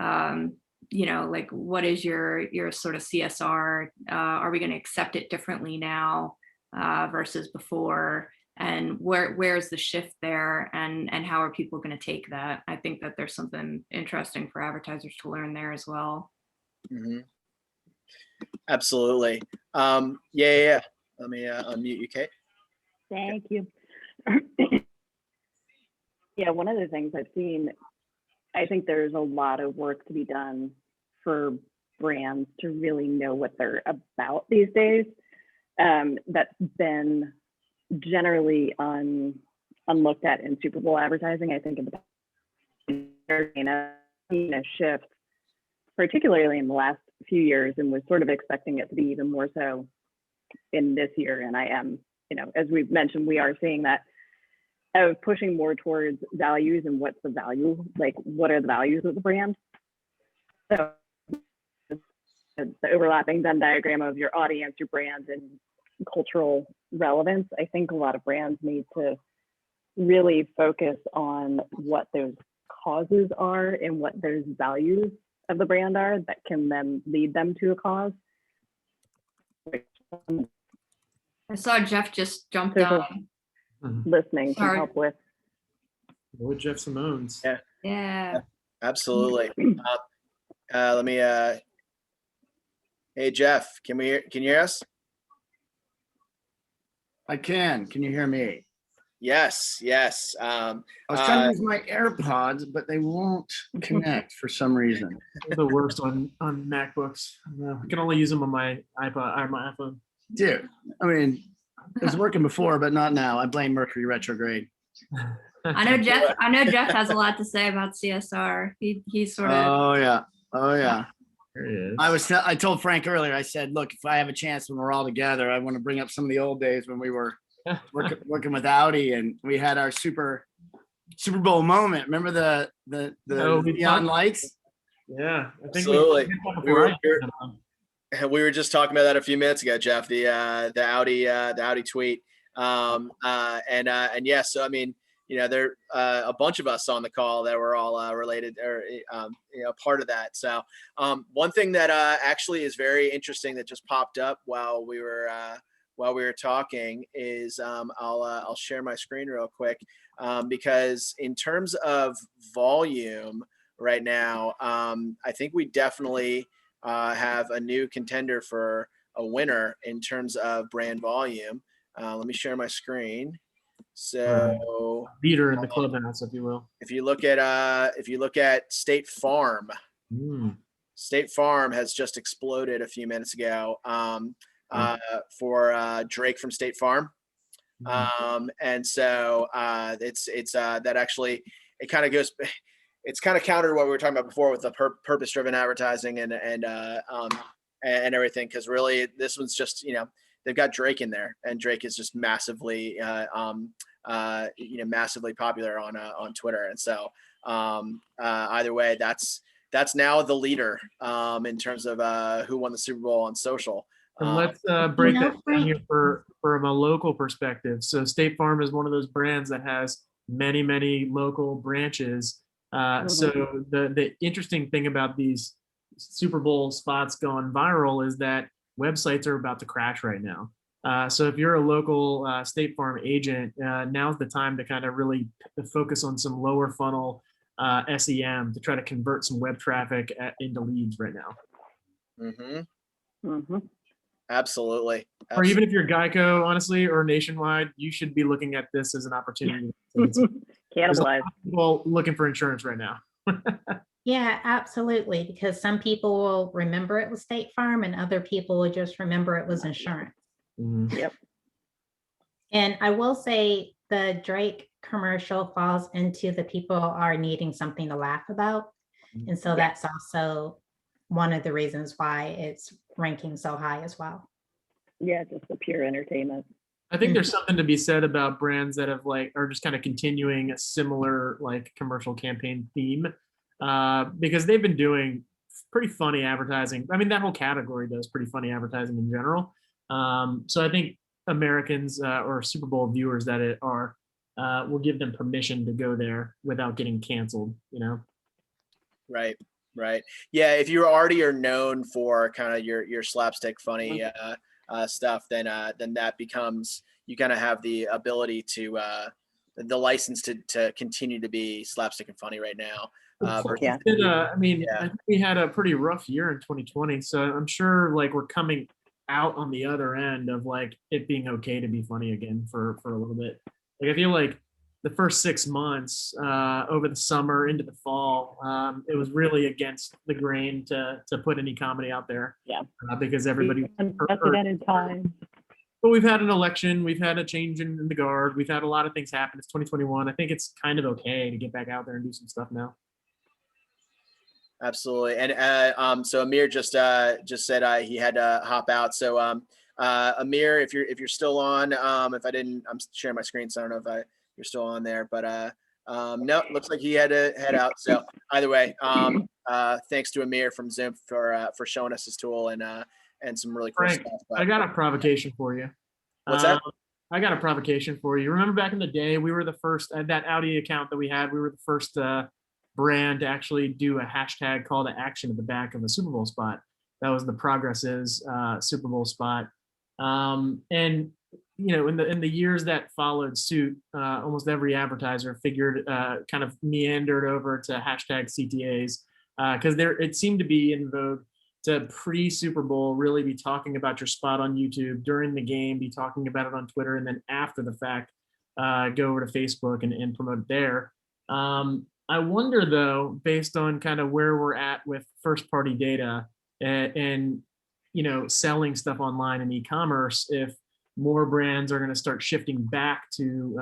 like what is your sort of CSR, are we going to accept it differently now versus before, and where's the shift there, and how are people going to take that? I think that there's something interesting for advertisers to learn there as well. Mm-hmm. Absolutely. Yeah. Let me unmute you, Kate. Thank you. Yeah, one of the things I've seen, I think there's a lot of work to be done for brands to really know what they're about these days. That's been generally unlooked at in Super Bowl advertising. I think in the seen a shift, particularly in the last few years, and was sort of expecting it to be even more so in this year. And I am, as we've mentioned, we are seeing that of pushing more towards values and what's the value, like what are the values of the brand. So the overlapping Venn diagram of your audience, your brand, and cultural relevance. I think a lot of brands need to really focus on what those causes are and what those values of the brand are that can then lead them to a cause. I saw Jeff just jumped Social on. listening can Sorry. help with. With Jeff Simone's. Yeah. Yeah. Absolutely. Let me. Hey Jeff, can you hear us? I can. Can you hear me? Yes. I was trying to use my AirPods, but they won't connect for some reason. They're the worst on MacBooks. I can only use them on my iPod or my iPhone. Dude, I mean, it was working before, but not now. I blame Mercury retrograde. I know Jeff has a lot to say about CSR. He's sort of Oh yeah. There he is. I told Frank earlier, I said, look, if I have a chance when we're all together, I want to bring up some of the old days when we were working with Audi and we had our Super Bowl moment. Remember the neon lights? Yeah, I think Absolutely. we We were just talking about that a few minutes ago, Jeff. The Audi tweet, and yeah. So I mean, there a bunch of us on the call that were all related or part of that. So one thing that actually is very interesting that just popped up while we were talking is I'll share my screen real quick because in terms of volume right now, I think we definitely have a new contender for a winner in terms of brand volume. Let me share my screen. So beater in the clubhouse, if you will. if you look at State Farm, State Farm has just exploded a few minutes ago for Drake from State Farm. And so it's that actually it kind of goes. It's kind of counter to what we were talking about before with the purpose-driven advertising and everything, because really this one's just they've got Drake in there, and Drake is just massively massively popular on Twitter, and so either way, that's now the leader in terms of who won the Super Bowl on social. And let's break that down here from a local perspective. So State Farm is one of those brands that has many local branches. So the interesting thing about these Super Bowl spots going viral is that websites are about to crash right now. So if you're a local State Farm agent, now's the time to kind of really focus on some lower funnel SEM to try to convert some web traffic into leads right now. Absolutely. Or even if you're Geico, honestly, or Nationwide, you should be looking at this as an opportunity. Cannibalize. People looking for insurance right now. Yeah, absolutely. Because some people will remember it was State Farm and other people will just remember it was insurance. Yep. And I will say the Drake commercial falls into the people are needing something to laugh about. And so that's also one of the reasons why it's ranking so high as well. Yeah, just the pure entertainment. I think there's something to be said about brands that have are just kind of continuing a similar commercial campaign theme because they've been doing pretty funny advertising. I mean, that whole category does pretty funny advertising in general. So I think Americans or Super Bowl viewers that will give them permission to go there without getting canceled, Right. Yeah. If you already are known for kind of your slapstick funny stuff, then that becomes, you kind of have the ability to the license to continue to be slapstick and funny right now. I think we had a pretty rough year in 2020, so I'm sure we're coming out on the other end of it being okay to be funny again for a little bit. I feel like the first 6 months over the summer into the fall, it was really against the grain to put any comedy out there. Yeah. Because everybody unprecedented time. But we've had an election, we've had a change in the guard, we've had a lot of things happen. It's 2021. I think it's kind of okay to get back out there and do some stuff now. Absolutely. And so Amir just said he had to hop out. So Amir, if you're still on, if I didn't, I'm sharing my screen, so I don't know if you're still on there, but no, looks like he had to head out. So either way, thanks to Amir from Zoom for showing us his tool and some really cool Frank, stuff. I got a provocation for you. What's that? I got a provocation for you. Remember back in the day, we were the first, that Audi account that we had, we were the first brand to actually do a hashtag call to action at the back of a Super Bowl spot. That was the Progress Is Super Bowl spot. And you know, in the years that followed suit, almost every advertiser figured kind of meandered over to hashtag CTAs because it seemed to be in vogue to pre-Super Bowl really be talking about your spot on YouTube, during the game be talking about it on Twitter, and then after the fact go over to Facebook and promote it there. I wonder though, based on kind of where we're at with first party data and you know, selling stuff online and e-commerce, if more brands are going to start shifting back to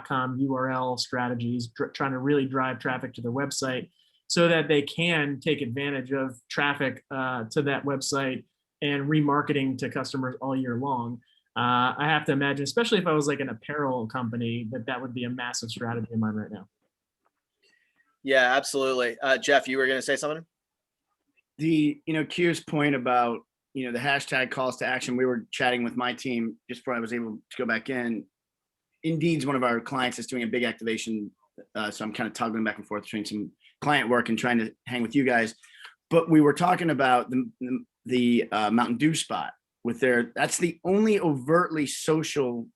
.com URL strategies, trying to really drive traffic to their website so that they can take advantage of traffic to that website and remarketing to customers all year long. I have to imagine, especially if I was like an apparel company, that would be a massive strategy of mine right now. Yeah, absolutely. Jeff, you were going to say something? Q's point about, the hashtag calls to action, we were chatting with my team just before I was able to go back in. Indeed's one of our clients is doing a big activation. So I'm kind of toggling back and forth between some client work and trying to hang with you guys. But we were talking about the Mountain Dew spot with that's the only overtly social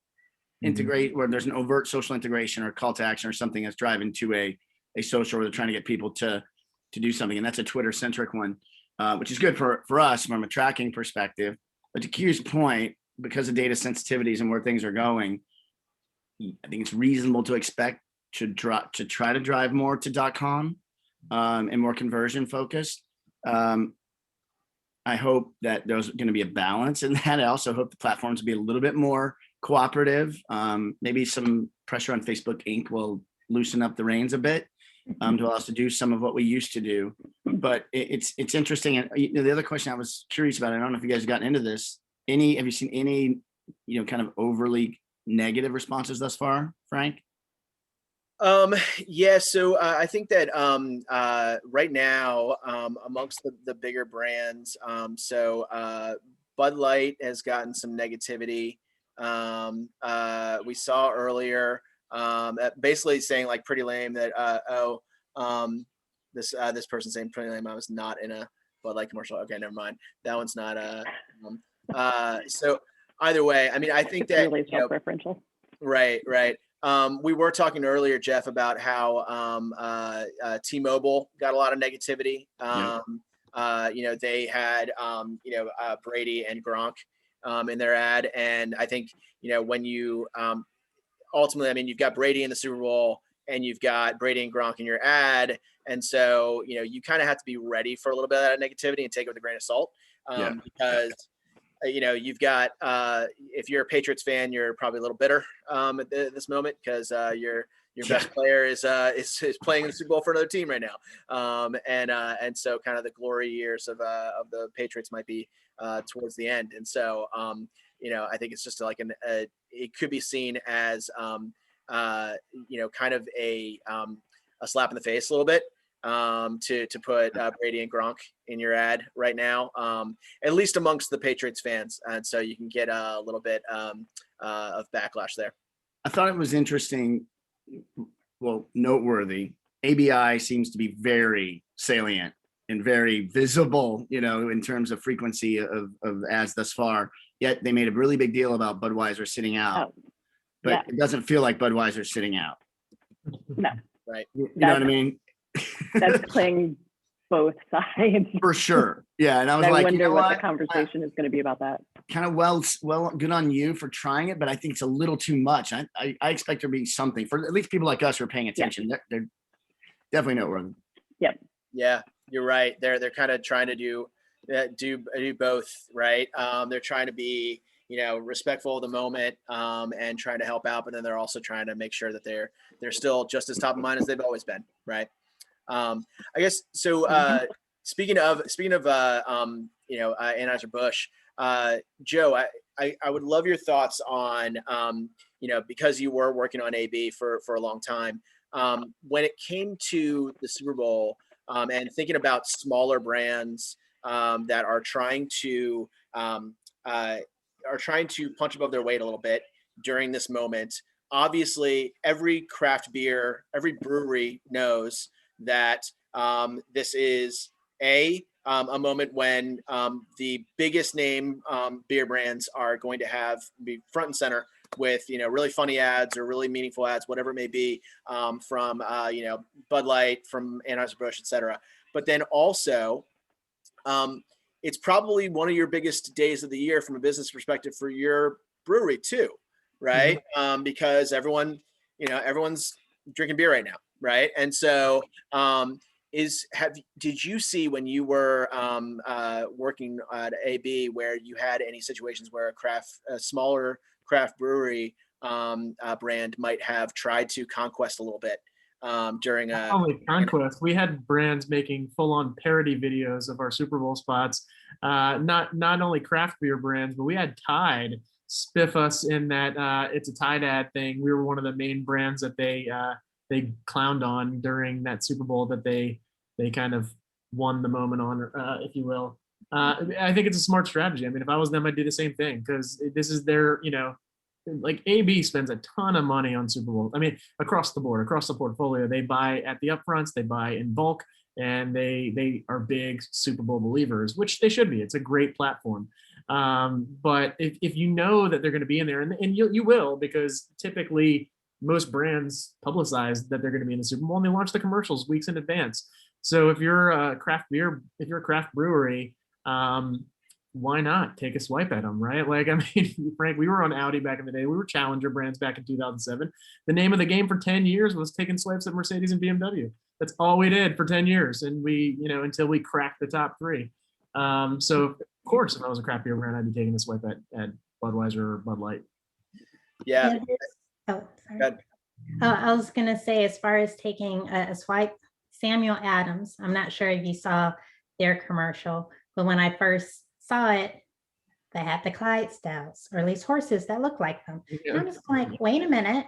integrate where there's an overt social integration or call to action or something that's driving to a social where they're trying to get people to do something. And that's a Twitter centric one. Which is good for us from a tracking perspective. But to Q's point, because of data sensitivities and where things are going, I think it's reasonable to expect to try to drive more to .com and more conversion focused. I hope that there's going to be a balance in that. I also hope the platforms will be a little bit more cooperative. Maybe some pressure on Facebook Inc. will loosen up the reins a bit. To allow us to do some of what we used to do, but it's interesting. And the other question I was curious about, I don't know if you guys have gotten into this. Have you seen any, kind of overly negative responses thus far, Frank? Yeah, so I think that right now amongst the bigger brands, Bud Light has gotten some negativity. We saw earlier. Basically saying like pretty lame that this person saying pretty lame. I was not in a Bud Light commercial. Okay, never mind. That one's not so either way, I mean, I think that really self-referential. Right. We were talking earlier, Jeff, about how T-Mobile got a lot of negativity. They had Brady and Gronk in their ad, and I think when you ultimately, I mean, you've got Brady in the Super Bowl and you've got Brady and Gronk in your ad. And so, you kind of have to be ready for a little bit of that negativity and take it with a grain of salt. Because, you've got, if you're a Patriots fan, you're probably a little bitter at this moment because your best player is playing in the Super Bowl for another team right now. And so kind of the glory years of the Patriots might be towards the end. And so, I think it's just like it could be seen as, kind of a slap in the face a little bit to put Brady and Gronk in your ad right now, at least amongst the Patriots fans. And so you can get a little bit of backlash there. I thought it was interesting, well, noteworthy. ABI seems to be very salient and very visible, in terms of frequency of ads thus far. Yet they made a really big deal about Budweiser sitting out, but it doesn't feel like Budweiser's sitting out. No, right? You know what I mean? That's playing both sides for sure. Yeah, and I was like, wonder what the conversation is going to be about that. Kind of well, good on you for trying it, but I think it's a little too much. I expect there to be something for at least people like us who are paying attention. Yeah. They're definitely noteworthy. Yep. Yeah, you're right. They're kind of trying to do both, right? They're trying to be, respectful of the moment, and trying to help out, but then they're also trying to make sure that they're still just as top of mind as they've always been, right? I guess so. Speaking of Anheuser-Busch, Joe, I would love your thoughts on because you were working on AB for a long time, when it came to the Super Bowl, and thinking about smaller brands that are trying to punch above their weight a little bit during this moment. Obviously, every craft beer, every brewery knows that this is a moment when the biggest name beer brands are going to be front and center with really funny ads or really meaningful ads, whatever it may be, from Bud Light, from Anheuser-Busch, etc. But then also, it's probably one of your biggest days of the year from a business perspective for your brewery too, right? Because everyone's drinking beer right now, right? And so, did you see when you were working at AB where you had any situations where a smaller craft brewery brand might have tried to conquest a little bit during Not only conquest, we had brands making full-on parody videos of our Super Bowl spots. Not only craft beer brands, but we had Tide spiff us in that it's a Tide ad thing. We were one of the main brands that they clowned on during that Super Bowl that they kind of won the moment on, if you will. I think it's a smart strategy. I mean, if I was them, I'd do the same thing because this is their, like AB spends a ton of money on Super Bowl. I mean, across the board, across the portfolio, they buy at the upfronts, they buy in bulk, and they are big Super Bowl believers, which they should be. It's a great platform. But if you know that they're going to be in there, and you will, because typically most brands publicize that they're going to be in the Super Bowl and they launch the commercials weeks in advance. So if you're a craft brewery, why not take a swipe at them, right? Like, I mean, Frank, we were on Audi back in the day. We were challenger brands back in 2007. The name of the game for 10 years was taking swipes at Mercedes and BMW. That's all we did for 10 years. And we, until we cracked the top three. So of course, if I was a craft beer brand, I'd be taking a swipe at Budweiser or Bud Light. Yeah. Oh, sorry. I was going to say, as far as taking a swipe, Samuel Adams, I'm not sure if you saw their commercial, but when I first saw it, they had the Clydesdales, or at least horses that look like them. Yeah. And I was like, wait a minute,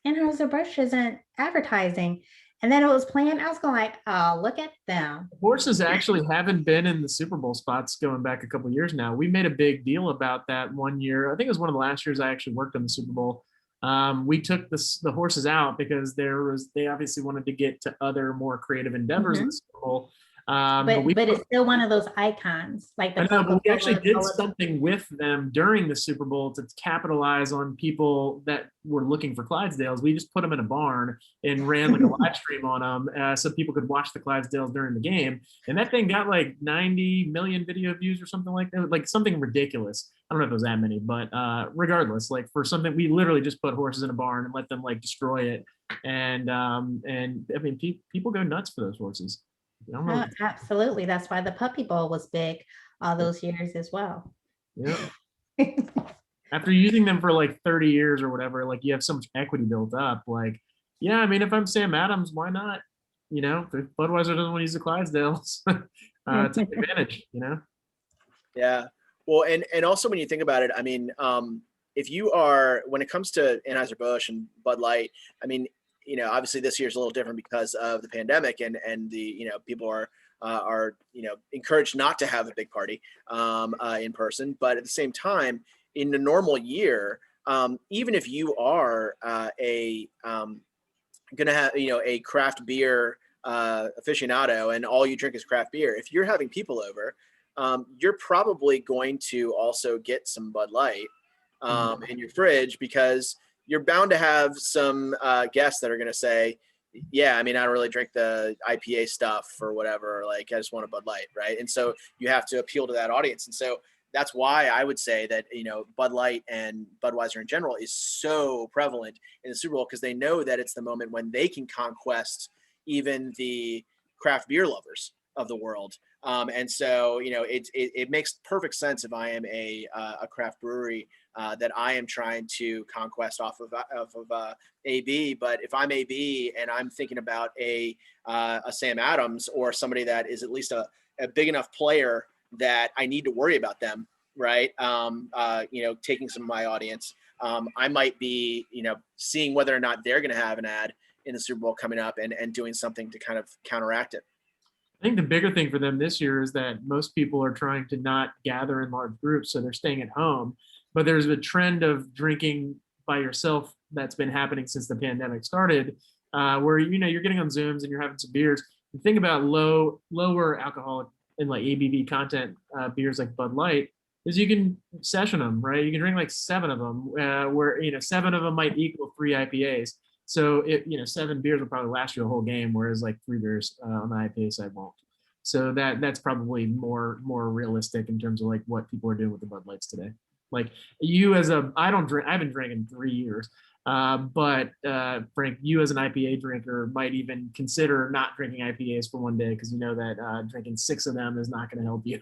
Anheuser-Busch isn't advertising. And then it was playing. I was going like, oh, look at them. Horses actually haven't been in the Super Bowl spots going back a couple of years now. We made a big deal about that one year. I think it was one of the last years I actually worked on the Super Bowl. We took the horses out because they obviously wanted to get to other more creative endeavors in the Super Bowl. But it's still one of those icons. Like I know, but we actually did something with them during the Super Bowl to capitalize on people that were looking for Clydesdales. We just put them in a barn and ran like a live stream on them so people could watch the Clydesdales during the game. And that thing got like 90 million video views or something like that, like something ridiculous. I don't know if it was that many, but regardless, like for something, we literally just put horses in a barn and let them like destroy it. And I mean, people go nuts for those horses. Oh, absolutely. That's why the Puppy Bowl was big all those years as well. Yeah. After using them for like 30 years or whatever, like you have so much equity built up. Like, yeah, I mean, if I'm Sam Adams, why not? If Budweiser doesn't want to use the Clydesdales, take advantage, Yeah. Well, and also when you think about it, I mean, if you are, when it comes to Anheuser-Busch and Bud Light, I mean, obviously this year's a little different because of the pandemic and the, people are encouraged not to have a big party in person. But at the same time, in a normal year, even if you are going to have, a craft beer aficionado and all you drink is craft beer, if you're having people over, you're probably going to also get some Bud Light in your fridge because you're bound to have some guests that are going to say, yeah, I mean, I don't really drink the IPA stuff or whatever. Like, I just want a Bud Light, right? And so you have to appeal to that audience. And so that's why I would say that, Bud Light and Budweiser in general is so prevalent in the Super Bowl because they know that it's the moment when they can conquest even the craft beer lovers of the world And so, it makes perfect sense if I am a craft brewery that I am trying to conquest off of AB. But if I'm AB and I'm thinking about a Sam Adams or somebody that is at least a big enough player that I need to worry about them, right? Taking some of my audience, I might be, seeing whether or not they're going to have an ad in the Super Bowl coming up and doing something to kind of counteract it. I think the bigger thing for them this year is that most people are trying to not gather in large groups, so they're staying at home. But there's a trend of drinking by yourself that's been happening since the pandemic started, where you're getting on Zooms and you're having some beers. The thing about lower alcoholic and like ABV content beers like Bud Light is you can session them, right? You can drink like 7 of them, where 7 of them might equal 3 IPAs. So 7 beers will probably last you a whole game, whereas like 3 beers on the IPA side won't. So that's probably more realistic in terms of like what people are doing with the Bud Lights today. Like I don't drink. I've been drinking 3 years, but Frank, you as an IPA drinker might even consider not drinking IPAs for one day because you know that drinking 6 of them is not going to help you.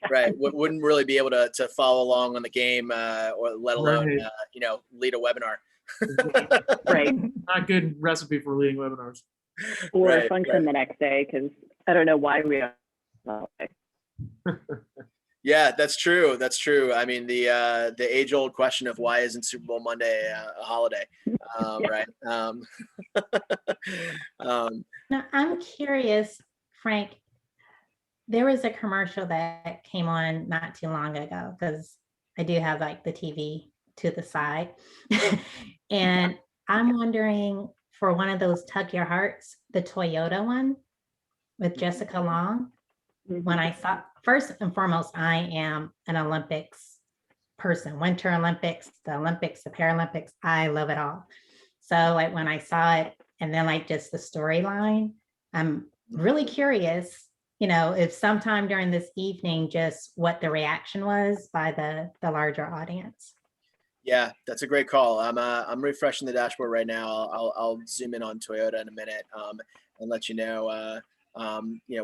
Right. Wouldn't really be able to follow along on the game, or let alone Right. lead a webinar. Right. Not good recipe for leading webinars. Or Right, function right. the next day, because I don't know why we are. Yeah, that's true. That's true. I mean, the age-old question of why isn't Super Bowl Monday a holiday, right? Now, I'm curious, Frank, there was a commercial that came on not too long ago because I do have like the TV to the side. And I'm wondering for one of those Tug Your Hearts, the Toyota one with Jessica Long. When I saw, first and foremost, I am an Olympics person, Winter Olympics, the Paralympics, I love it all. So like when I saw it and then like just the storyline, I'm really curious, if sometime during this evening, just what the reaction was by the larger audience. Yeah, that's a great call. I'm refreshing the dashboard right now. I'll zoom in on Toyota in a minute, and let you know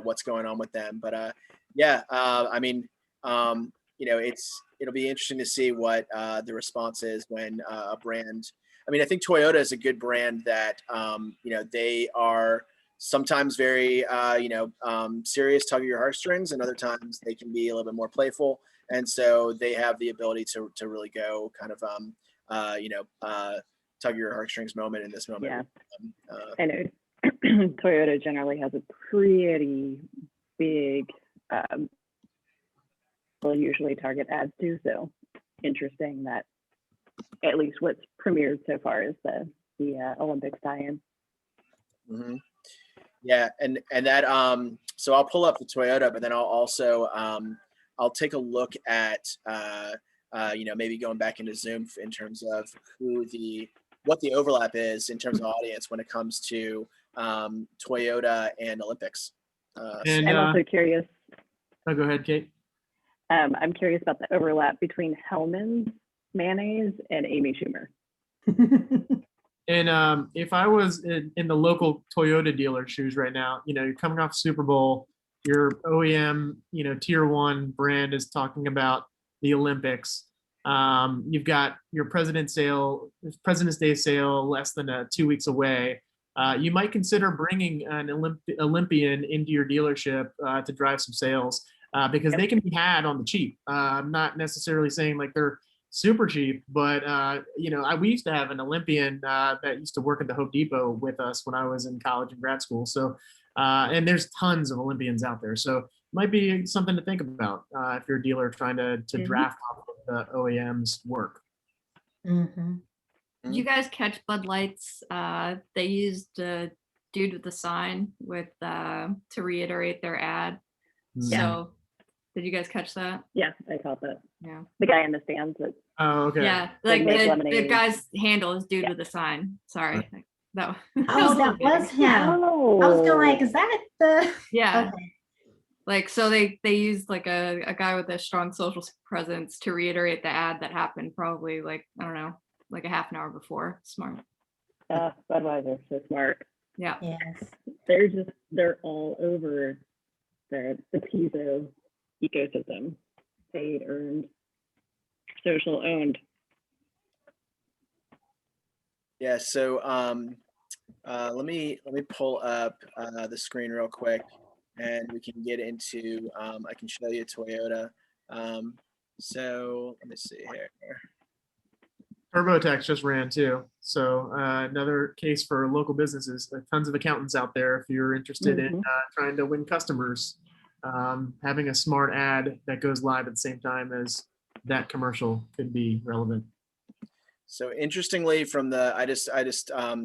what's going on with them. But I mean, it'll be interesting to see what the response is when a brand. I mean, I think Toyota is a good brand that they are sometimes very serious, tug of your heartstrings, and other times they can be a little bit more playful. And so they have the ability to really go kind of tug your heartstrings moment in this moment. Yeah. I know Toyota generally has a pretty big will usually target ads too. So interesting that at least what's premiered so far is the Olympics tie-in. Mm-hmm. Yeah, and that so I'll pull up the Toyota, but then I'll also I'll take a look at maybe going back into Zoom in terms of what the overlap is in terms of audience when it comes to Toyota and Olympics. And I'm also curious. Oh, go ahead, Kate. I'm curious about the overlap between Hellmann's mayonnaise and Amy Schumer. And if I was in the local Toyota dealer shoes right now, you're coming off Super Bowl, your OEM, tier 1 brand is talking about the Olympics. You've got your President's Day sale less than 2 weeks away. You might consider bringing an Olympian into your dealership to drive some sales because they can be had on the cheap. I'm not necessarily saying like they're super cheap, but we used to have an Olympian that used to work at the Hope Depot with us when I was in college and grad school. So, and there's tons of Olympians out there. So it might be something to think about if you're a dealer trying to draft off of the OEM's work. Mm-hmm. Did you guys catch Bud Light's? They used a dude with the sign to reiterate their ad. Yeah. So did you guys catch that? Yeah, I caught that. Yeah. The guy in the stands. That Oh, okay. Yeah, like the guy's handle is dude Yeah. with a sign. Sorry. That That was him. Oh. I was going like, is that the? Yeah. Okay. Like, so they used like a guy with a strong social presence to reiterate the ad that happened probably like, I don't know, like a half an hour before. Smart. Budweiser, so smart. Yeah. Yes. They're all over the Piso ecosystem, paid, earned, social, owned. Yeah. So let me pull up the screen real quick, and we can get into. I can show you Toyota. So let me see here. TurboTax just ran too. So another case for local businesses. There are tons of accountants out there. If you're interested in trying to win customers, having a smart ad that goes live at the same time as that commercial could be relevant. So interestingly, from the I just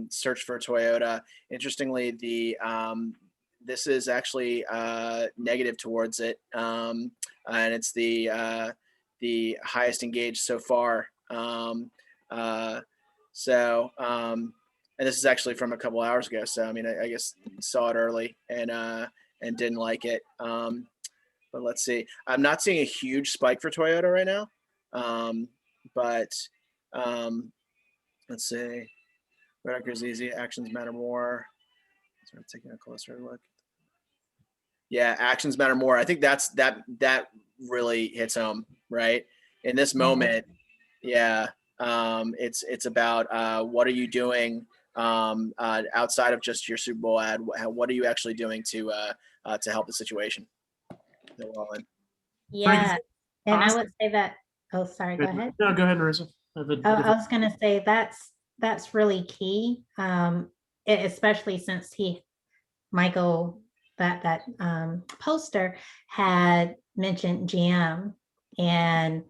searched for Toyota. Interestingly, the this is actually negative towards it, and it's the highest engaged so far. And this is actually from a couple hours ago. So I mean, I guess saw it early and didn't like it. But let's see. I'm not seeing a huge spike for Toyota right now, but let's see. Record's easy. Actions matter more. Start taking a closer look. Yeah, actions matter more. I think that really hits home, right? In this moment, yeah. It's about what are you doing outside of just your Super Bowl ad? What are you actually doing to help the situation that we're all in? Yeah, and I would say that. Oh, sorry. Go ahead. No, go ahead, Marissa. I was going to say that's really key, especially since Michael, that poster had mentioned GM and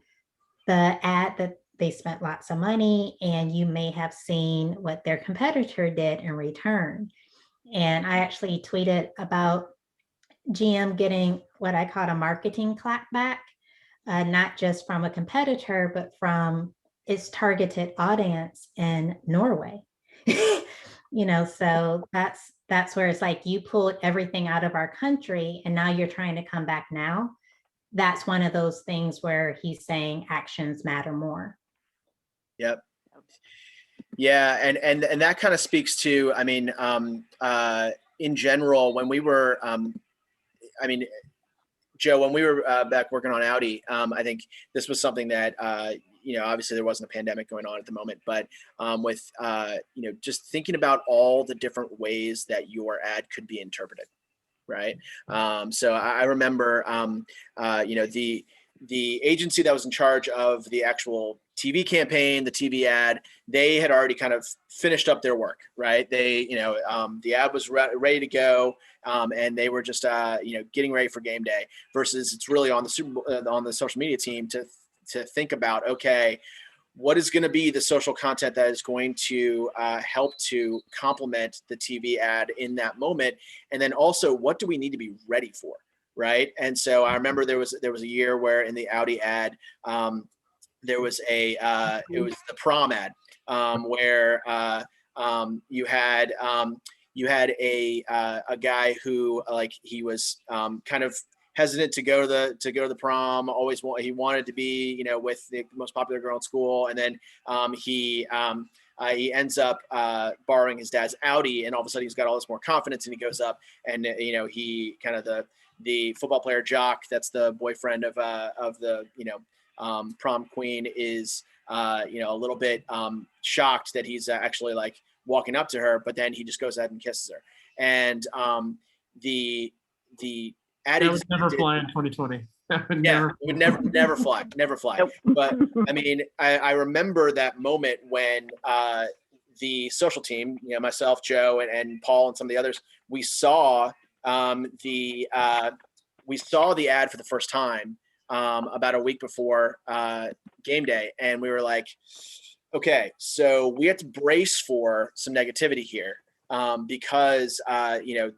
the ad that they spent lots of money, and you may have seen what their competitor did in return. And I actually tweeted about GM getting what I call a marketing clapback, not just from a competitor, but from its targeted audience in Norway. So that's where it's like you pulled everything out of our country and now you're trying to come back now. That's one of those things where he's saying actions matter more. Yep. Yeah, and that kind of speaks to, I mean, in general, when we were, I mean, Joe, when we were back working on Audi, I think this was something that, obviously there wasn't a pandemic going on at the moment, but with, just thinking about all the different ways that your ad could be interpreted, right? So I remember, the agency that was in charge of the actual TV campaign, the TV ad, they had already kind of finished up their work, right? They, the ad was ready to go, and they were just, getting ready for game day. Versus, it's really on the on the social media team to think about, okay, what is going to be the social content that is going to help to complement the TV ad in that moment, and then also what do we need to be ready for? Right. And so I remember there was a year where in the Audi ad, there was it was the prom ad, where you had a guy who, like, he was kind of hesitant to go to the prom. He wanted to be, with the most popular girl in school, and then he ends up borrowing his dad's Audi, and all of a sudden he's got all this more confidence, and he goes up and he kind of the football player Jock, that's the boyfriend of the prom queen, is a little bit shocked that he's actually like walking up to her, but then he just goes ahead and kisses her. And the that would never fly in 2020. It would never fly. Nope. But I mean, I remember that moment when the social team, myself, Joe, and Paul, and some of the others, we saw the ad for the first time about a week before game day, and we were like, okay, so we have to brace for some negativity here, because you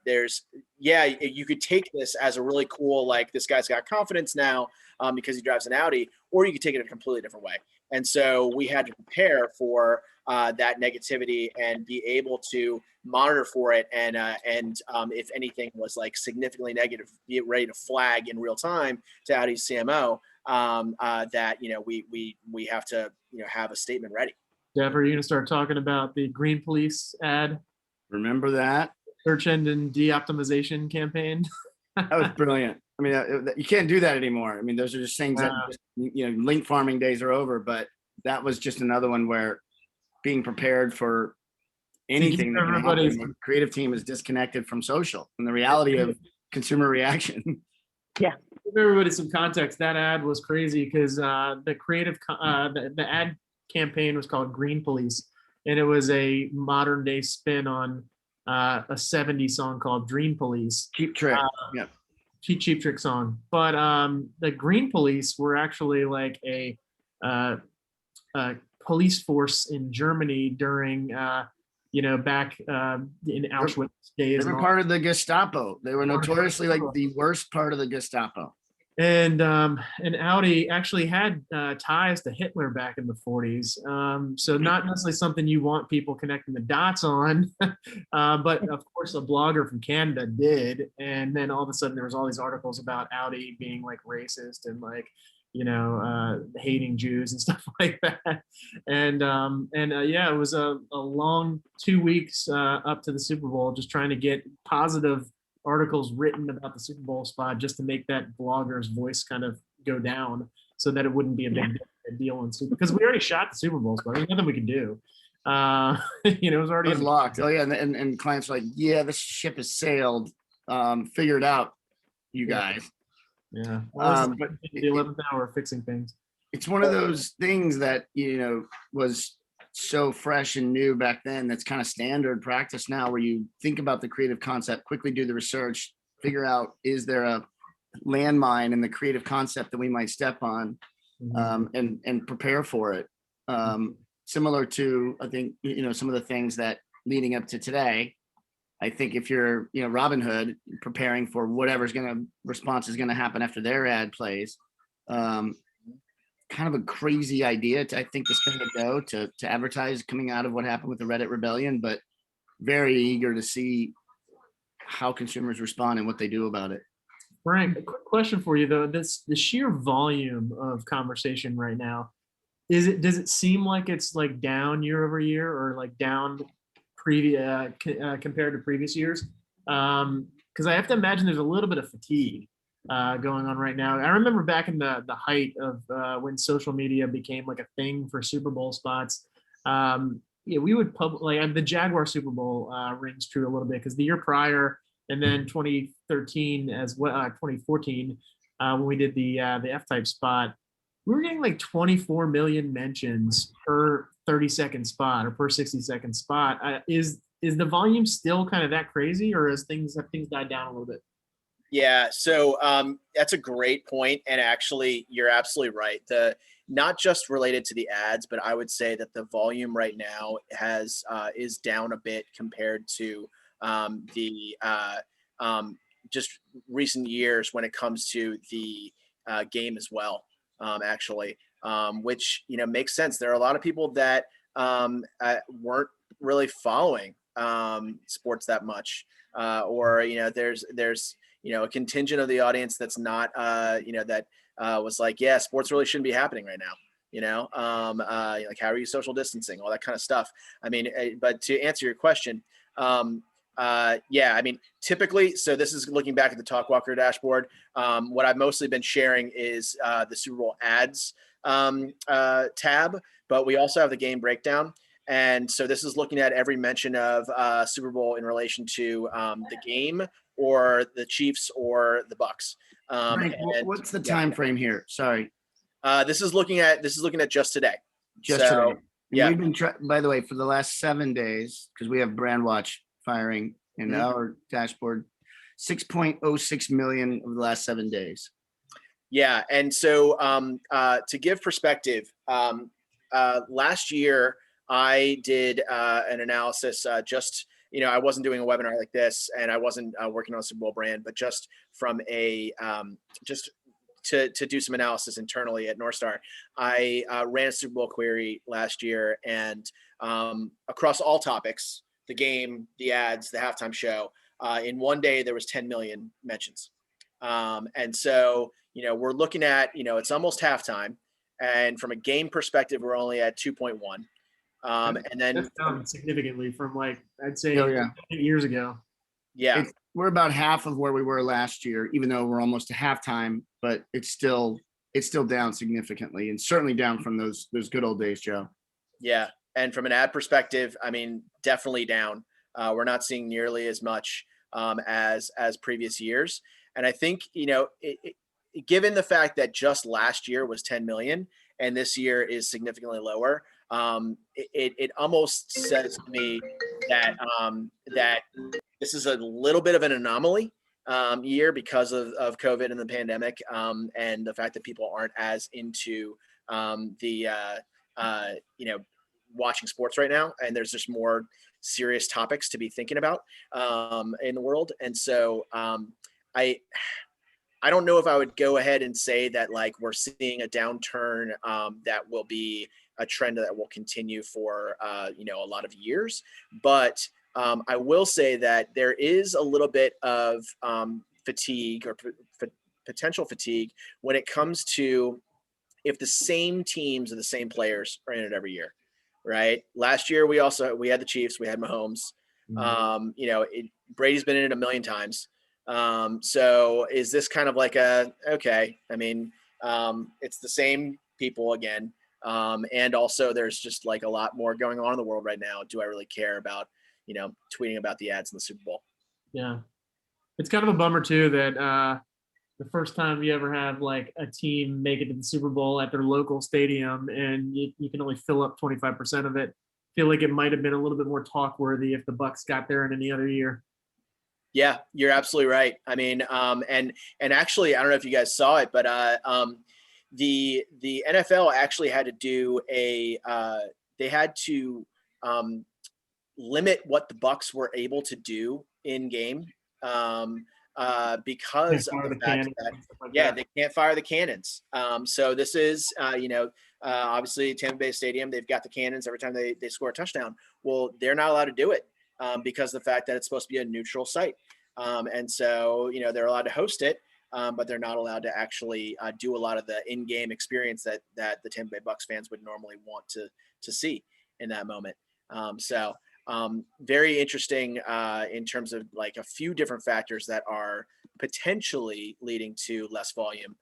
could take this as a really cool, like, this guy's got confidence now because he drives an Audi, or you could take it a completely different way. And so we had to prepare for that negativity and be able to monitor for it, and if anything was like significantly negative, be ready to flag in real time to Audi's CMO, that we have to have a statement ready. Jeff, are you going to start talking about the Green Police ad? Remember that? Search engine de-optimization campaign? That was brilliant. I mean, you can't do that anymore. I mean, those are just things that, just, link farming days are over, but that was just another one where being prepared for anything that can happen. The creative team is disconnected from social and the reality of consumer reaction. Yeah. Give everybody some context. That ad was crazy because the ad campaign was called Green Police, and it was a modern day spin on a 70s song called Dream Police. Cheap Trick. Yeah. Cheap Trick song. But the Green Police were actually like a police force in Germany during back in Auschwitz days. They were part of the Gestapo. They were notoriously like the worst part of the Gestapo. And Audi actually had ties to Hitler back in the 40s. So not necessarily something you want people connecting the dots on, but of course a blogger from Canada did. And then all of a sudden there was all these articles about Audi being like racist and like, hating Jews and stuff like that. And yeah, it was a long 2 weeks up to the Super Bowl, just trying to get positive articles written about the Super Bowl spot just to make that blogger's voice kind of go down so that it wouldn't be a big deal in Super, because we already shot the Super Bowl spot. There's nothing we could do. It was already locked. Oh yeah. And clients are like, yeah, this ship has sailed. Figure it out, you guys. Yeah. But the 11th hour fixing things. It's one of those things that, was so fresh and new back then. That's kind of standard practice now, where you think about the creative concept, quickly do the research, figure out, is there a landmine in the creative concept that we might step on, and prepare for it. Similar to, I think, some of the things that leading up to today, I think if you're, Robin Hood, preparing for whatever's response is going to happen after their ad plays, kind of a crazy idea I think to spend a dough to advertise coming out of what happened with the Reddit rebellion, but very eager to see how consumers respond and what they do about it. Frank, a quick question for you though. The sheer volume of conversation right now, does it seem like it's like down year over year, or like down compared to previous years? Because I have to imagine there's a little bit of fatigue going on right now. I remember back in the height of when social media became like a thing for Super Bowl spots. We would the Jaguar Super Bowl rings true a little bit, because the year prior, and then 2013 as well, 2014 when we did the F-Type spot, we were getting like 24 million mentions per 30-second spot or per 60-second spot. Is the volume still kind of that crazy, or have things died down a little bit? Yeah, so that's a great point, and actually, you're absolutely right. Not just related to the ads, but I would say that the volume right now is down a bit compared to the just recent years when it comes to the game as well. Actually, which makes sense. There are a lot of people that weren't really following sports that much, or there's a contingent of the audience that's not, that was like, yeah, sports really shouldn't be happening right now. Like, how are you social distancing, all that kind of stuff. I mean, but to answer your question, typically, so this is looking back at the Talkwalker dashboard. What I've mostly been sharing is the Super Bowl ads tab, but we also have the game breakdown. And so this is looking at every mention of Super Bowl in relation to the game, or the Chiefs, or the Bucks. Frank, what's the time frame here? Sorry. This is looking at just today. Today. Yeah. We've been by the way, for the last 7 days, because we have Brand Watch firing in our dashboard, 6.06 million over the last 7 days. Yeah, and so to give perspective, last year I did an analysis. I wasn't doing a webinar like this, and I wasn't working on a Super Bowl brand, but just from a to do some analysis internally at North Star. I ran a Super Bowl query last year, and across all topics, the game, the ads, the halftime show, in one day there was 10 million mentions. And so, we're looking at, it's almost halftime, and from a game perspective, we're only at 2.1. And then that's down significantly from, like, I'd say 8 years ago. Yeah. we're about half of where we were last year, even though we're almost to halftime, but it's still down significantly, and certainly down from those good old days, Joe. Yeah. And from an ad perspective, I mean, definitely down. We're not seeing nearly as much as previous years. And I think, given the fact that just last year was 10 million and this year is significantly lower, it almost says to me that that this is a little bit of an anomaly year because of COVID and the pandemic, and the fact that people aren't as into watching sports right now, and there's just more serious topics to be thinking about in the world. And so I don't know if I would go ahead and say that like we're seeing a downturn that will be a trend that will continue for a lot of years, but I will say that there is a little bit of fatigue or potential fatigue when it comes to if the same teams and the same players are in it every year, right? Last year we had the Chiefs, we had Mahomes. Brady's been in it a million times. So is this kind of like okay? I mean, it's the same people again, and also there's just like a lot more going on in the world right now. Do I really care about tweeting about the ads in the Super Bowl? Yeah, it's kind of a bummer too that the first time you ever have like a team make it to the Super Bowl at their local stadium and you can only fill up 25% of it. I feel like it might have been a little bit more talk worthy if the Bucks got there in any other year. Yeah, you're absolutely right. I mean, and actually, I don't know if you guys saw it, but the NFL actually had to do they had to limit what the Bucks were able to do in game because of the fact that they can't fire the cannons. So this is obviously Tampa Bay Stadium. They've got the cannons every time they score a touchdown. Well, they're not allowed to do it because of the fact that it's supposed to be a neutral site. And so they're allowed to host it, but they're not allowed to actually do a lot of the in-game experience that the Tampa Bay Bucks fans would normally want to see in that moment. Very interesting in terms of like a few different factors that are potentially leading to less volume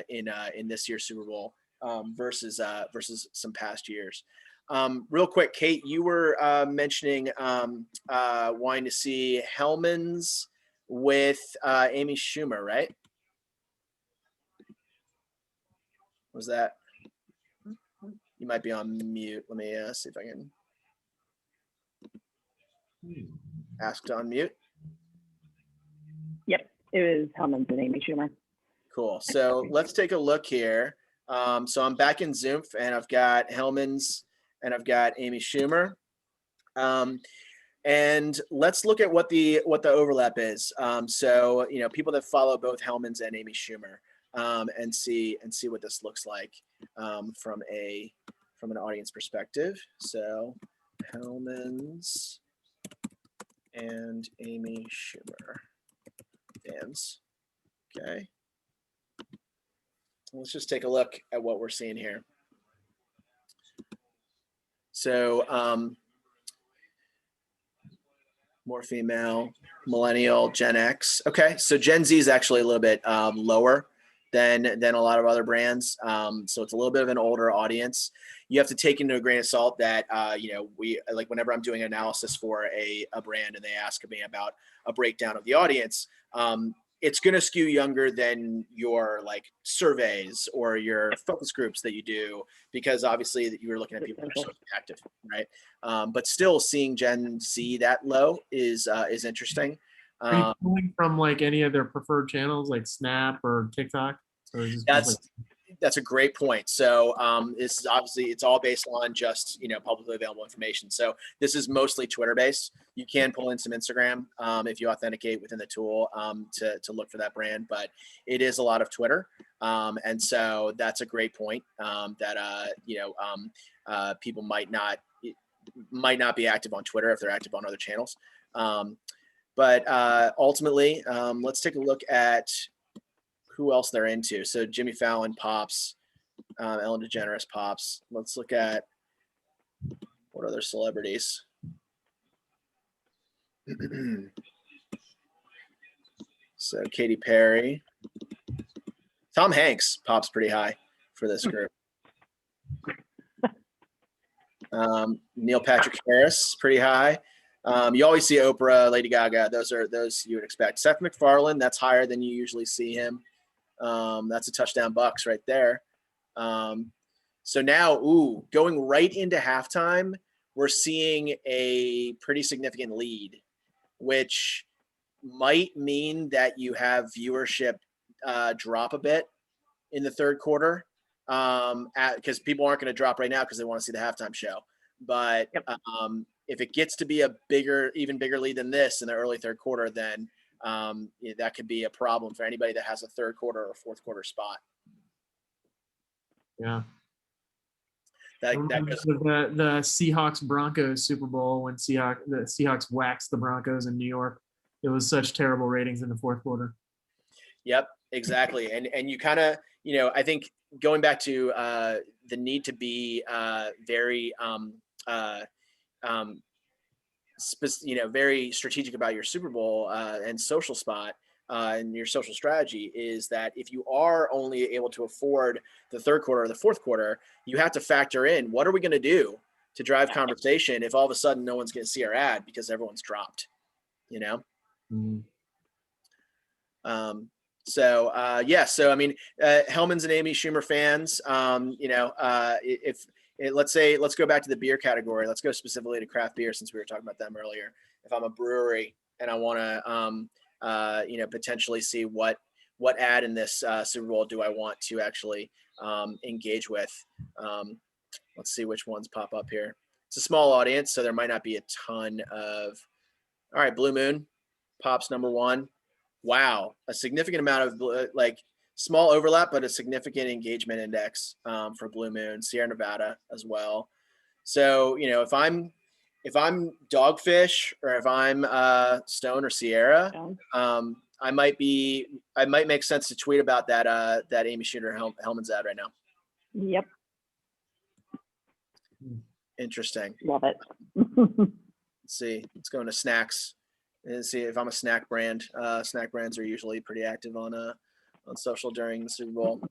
in this year's Super Bowl versus some past years. Real quick, Kate, you were mentioning wanting to see Hellman's with Amy Schumer, right? Was that? You might be on mute. Let me see if I can ask to unmute. Yep, it was Hellman's and Amy Schumer. Cool. So let's take a look here. So I'm back in Zoom, and I've got Hellman's and I've got Amy Schumer. And let's look at what the overlap is. So people that follow both Hellman's and Amy Schumer, and see what this looks like from an audience perspective. So Hellman's and Amy Schumer fans. Okay. Let's just take a look at what we're seeing here. So more female, millennial, Gen X. Okay, so Gen Z is actually a little bit lower than a lot of other brands. So it's a little bit of an older audience. You have to take into a grain of salt that we like whenever I'm doing analysis for a brand and they ask me about a breakdown of the audience, it's going to skew younger than your like surveys or your focus groups that you do, because obviously that you were looking at people that are socially active, right? But still seeing Gen Z that low is interesting. Are you pulling from like any of their preferred channels like Snap or TikTok? Or is this that's a great point. So this is obviously it's all based on just publicly available information. So this is mostly Twitter based. You can pull in some Instagram if you authenticate within the tool to look for that brand, but it is a lot of Twitter. And so that's a great point that people might not be active on Twitter if they're active on other channels. But ultimately, let's take a look at who else they're into. So Jimmy Fallon pops, Ellen DeGeneres pops. Let's look at what other celebrities. So Katy Perry. Tom Hanks pops pretty high for this group. Neil Patrick Harris, pretty high. You always see Oprah, Lady Gaga. Those you would expect. Seth MacFarlane, that's higher than you usually see him. That's a touchdown Bucks right there. So now, going right into halftime, we're seeing a pretty significant lead, which might mean that you have viewership drop a bit in the third quarter, because people aren't going to drop right now because they want to see the halftime show. But if it gets to be a even bigger lead than this in the early third quarter, then that could be a problem for anybody that has a third quarter or fourth quarter spot. Yeah. That the Seahawks Broncos Super Bowl when the Seahawks waxed the Broncos in New York. It was such terrible ratings in the fourth quarter. Yep, exactly. And you kind of, I think going back to the need to be very very strategic about your Super Bowl and social spot and your social strategy is that if you are only able to afford the third quarter or the fourth quarter, you have to factor in what are we going to do to drive conversation if all of a sudden no one's going to see our ad because everyone's dropped, Mm-hmm. So I mean, Hellman's and Amy Schumer fans, let's go back to the beer category. Let's go specifically to craft beer since we were talking about them earlier. If I'm a brewery and I want to, potentially see what ad in this Super Bowl do I want to actually engage with. Let's see which ones pop up here. It's a small audience, so there might not be a ton of. All right, Blue Moon pops number one. Wow, a significant amount of small overlap, but a significant engagement index for Blue Moon, Sierra Nevada as well. So if I'm Dogfish or if I'm Stone or Sierra, I might make sense to tweet about that Amy Schumer Hellman's ad right now. Yep. Interesting. Love it. Let's see. Let's go into snacks and see if I'm a snack brand. Snack brands are usually pretty active on social during the Super Bowl.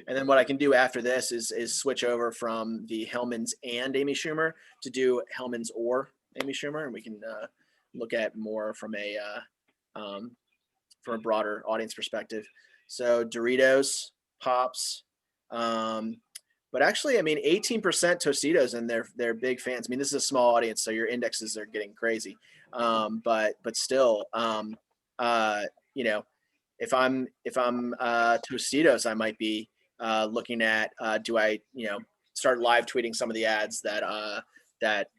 And then what I can do after this is switch over from the Hellman's and Amy Schumer to do Hellman's or Amy Schumer, and we can look at more from a broader audience perspective. So Doritos, Pops, but actually, I mean, 18% Tostitos, and they're big fans. I mean, this is a small audience, so your indexes are getting crazy. But still, if I'm Tostitos, I might be looking at do I start live tweeting some of the ads that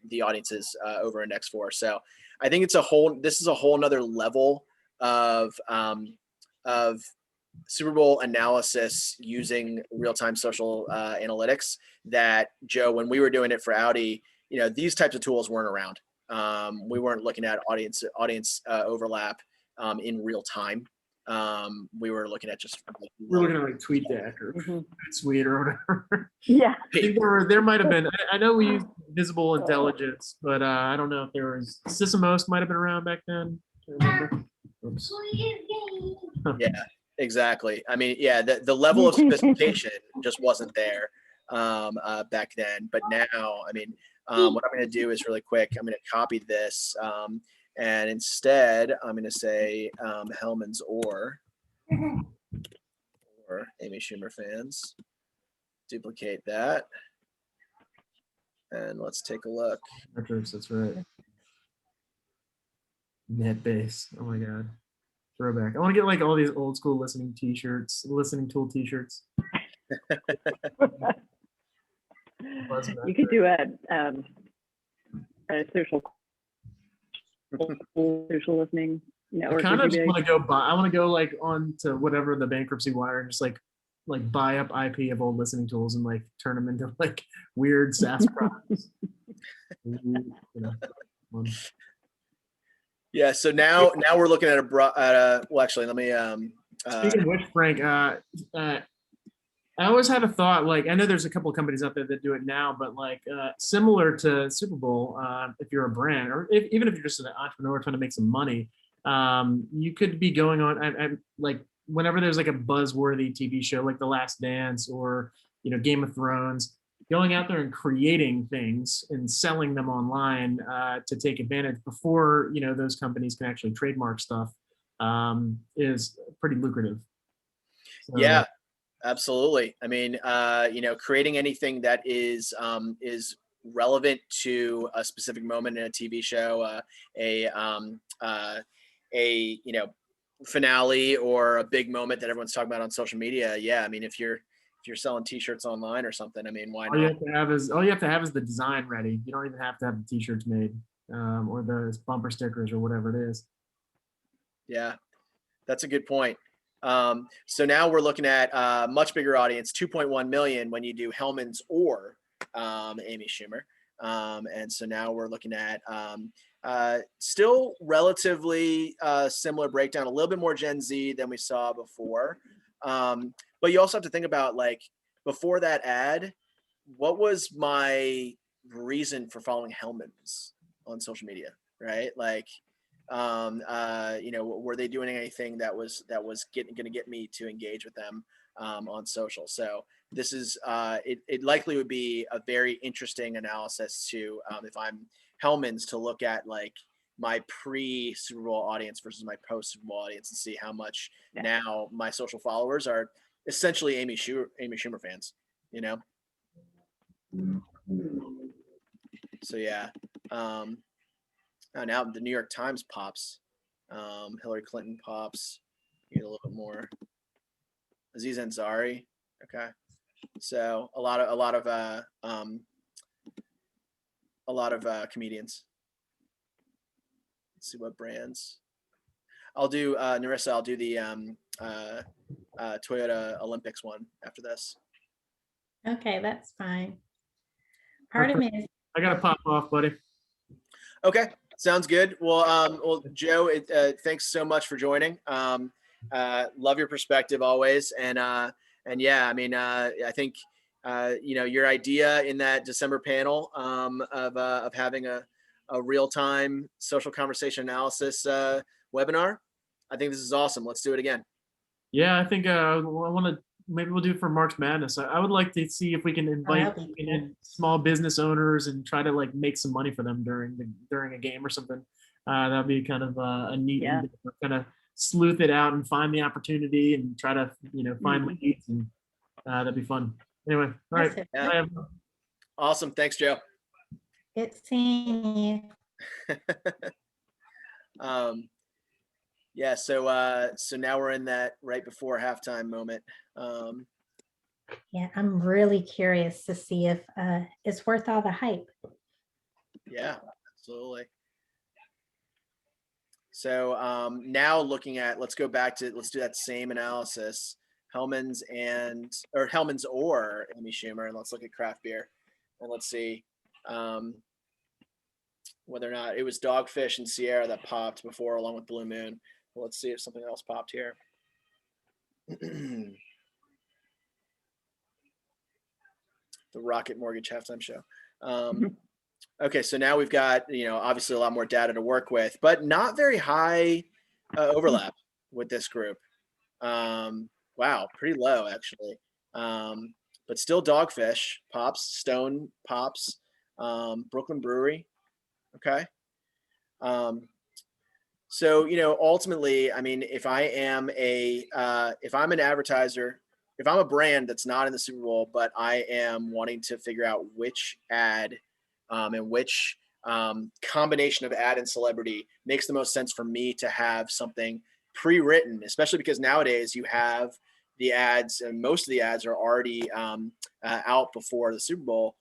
the audience is over index for. So I think this is a whole nother level of Super Bowl analysis using real-time social analytics that, Joe, when we were doing it for Audi, these types of tools weren't around. We weren't looking at audience overlap in real time. We were looking at we're looking at like TweetDeck or Tweet or whatever. Yeah. I think there might have been. I know we used Visible Intelligence, but I don't know if there was Sysomos might have been around back then. I remember. Oops. Yeah. Exactly. I mean, yeah, the level of sophistication just wasn't there back then. But now, I mean, what I'm going to do is really quick. I'm going to copy this, and instead, I'm going to say Hellman's or Amy Schumer fans. Duplicate that, and let's take a look. That's right. NetBase. Oh my God. Throwback. I want to get like all these old school listening tool t-shirts. You could do a social listening network. I kind of just want to go buy. I want to go like on to whatever the bankruptcy wire and just like buy up IP of old listening tools and like turn them into like weird SaaS products. Yeah. So now we're looking at well, actually, let me. Speaking of which, Frank, I always had a thought, like, I know there's a couple of companies out there that do it now, but like similar to Super Bowl, if you're a brand, or even if you're just an entrepreneur trying to make some money, you could be going on, like, whenever there's like a buzzworthy TV show like The Last Dance or, Game of Thrones, going out there and creating things and selling them online to take advantage before, those companies can actually trademark stuff is pretty lucrative. So, Yeah, absolutely. I mean, creating anything that is relevant to a specific moment in a TV show, finale or a big moment that everyone's talking about on social media. Yeah, I mean, if you're selling T-shirts online or something, I mean, why all you not? have to have is the design ready. You don't even have to have the T-shirts made or the bumper stickers or whatever it is. Yeah, that's a good point. So now we're looking at a much bigger audience, 2.1 million when you do Hellman's or Amy Schumer. And so now we're looking at still relatively similar breakdown, a little bit more Gen Z than we saw before. But you also have to think about, like, before that ad, what was my reason for following Hellman's on social media, right? Like, were they doing anything that was going to get me to engage with them on social? So this is it likely would be a very interesting analysis to if I'm Hellman's, to look at like my pre Super Bowl audience versus my post Super Bowl audience and see how much now my social followers are essentially Amy Schumer fans, So yeah. Now the New York Times pops, Hillary Clinton pops. You get a little bit more. Aziz Ansari, okay. So a lot of comedians. Let's see what brands. I'll do Narissa. I'll do the Toyota Olympics one after this. Okay, that's fine. Part of me is I gotta pop off, buddy. Okay, sounds good. Well, Joe, thanks so much for joining. Love your perspective always, and yeah, I mean, I think your idea in that December panel of having a real-time social conversation analysis webinar. I think this is awesome. Let's do it again. Yeah, I think I want to. Maybe we'll do it for March Madness. I would like to see if we can invite in small business owners and try to like make some money for them during a game or something. That'd be kind of a neat, kind of sleuth it out and find the opportunity and try to find leads, and that'd be fun. Anyway, all right. Yeah. Awesome. Thanks, Joe. Good seeing you. Yeah, so now we're in that right before halftime moment. Yeah, I'm really curious to see if it's worth all the hype. Yeah, absolutely. So now looking at, let's do that same analysis, Hellman's or Amy Schumer, and let's look at craft beer, and let's see whether or not it was Dogfish and Sierra that popped before, along with Blue Moon. Well, let's see if something else popped here. The Rocket Mortgage halftime show. Okay, so now we've got, obviously a lot more data to work with, but not very high overlap with this group. Wow, pretty low actually. But still Dogfish pops, Stone pops, Brooklyn Brewery. Okay. So, ultimately, I mean, if I'm an advertiser, if I'm a brand that's not in the Super Bowl, but I am wanting to figure out which ad and which combination of ad and celebrity makes the most sense for me to have something pre-written, especially because nowadays you have the ads, and most of the ads are already out before the Super Bowl.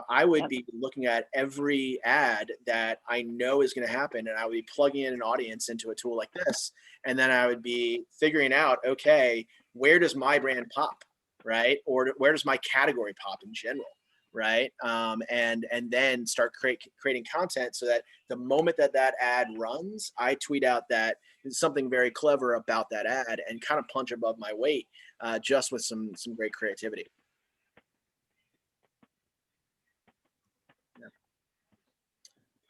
I would be looking at every ad that I know is going to happen, and I would be plugging in an audience into a tool like this. And then I would be figuring out, okay, where does my brand pop, right? Or where does my category pop in general, right? And then start creating content so that the moment that that ad runs, I tweet out that something very clever about that ad and kind of punch above my weight, just with some great creativity.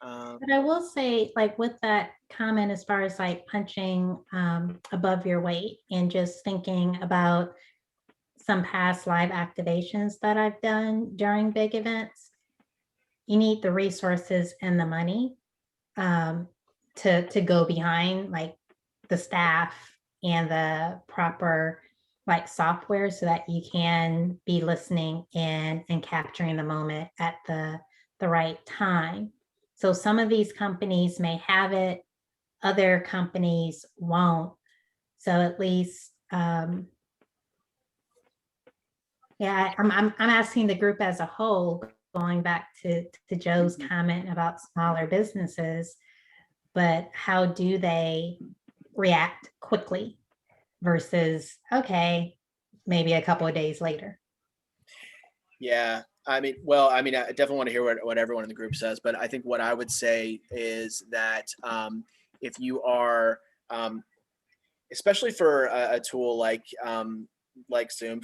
But I will say, like with that comment, as far as like punching above your weight and just thinking about some past live activations that I've done during big events, you need the resources and the money to go behind like the staff and the proper like software so that you can be listening in and capturing the moment at the right time. So some of these companies may have it, other companies won't. So at least, yeah, I'm asking the group as a whole, going back to Joe's comment about smaller businesses, but how do they react quickly versus, okay, maybe a couple of days later? Yeah. I mean, well, I mean, I definitely want to hear what everyone in the group says, but I think what I would say is that if you are, especially for a tool like Zoom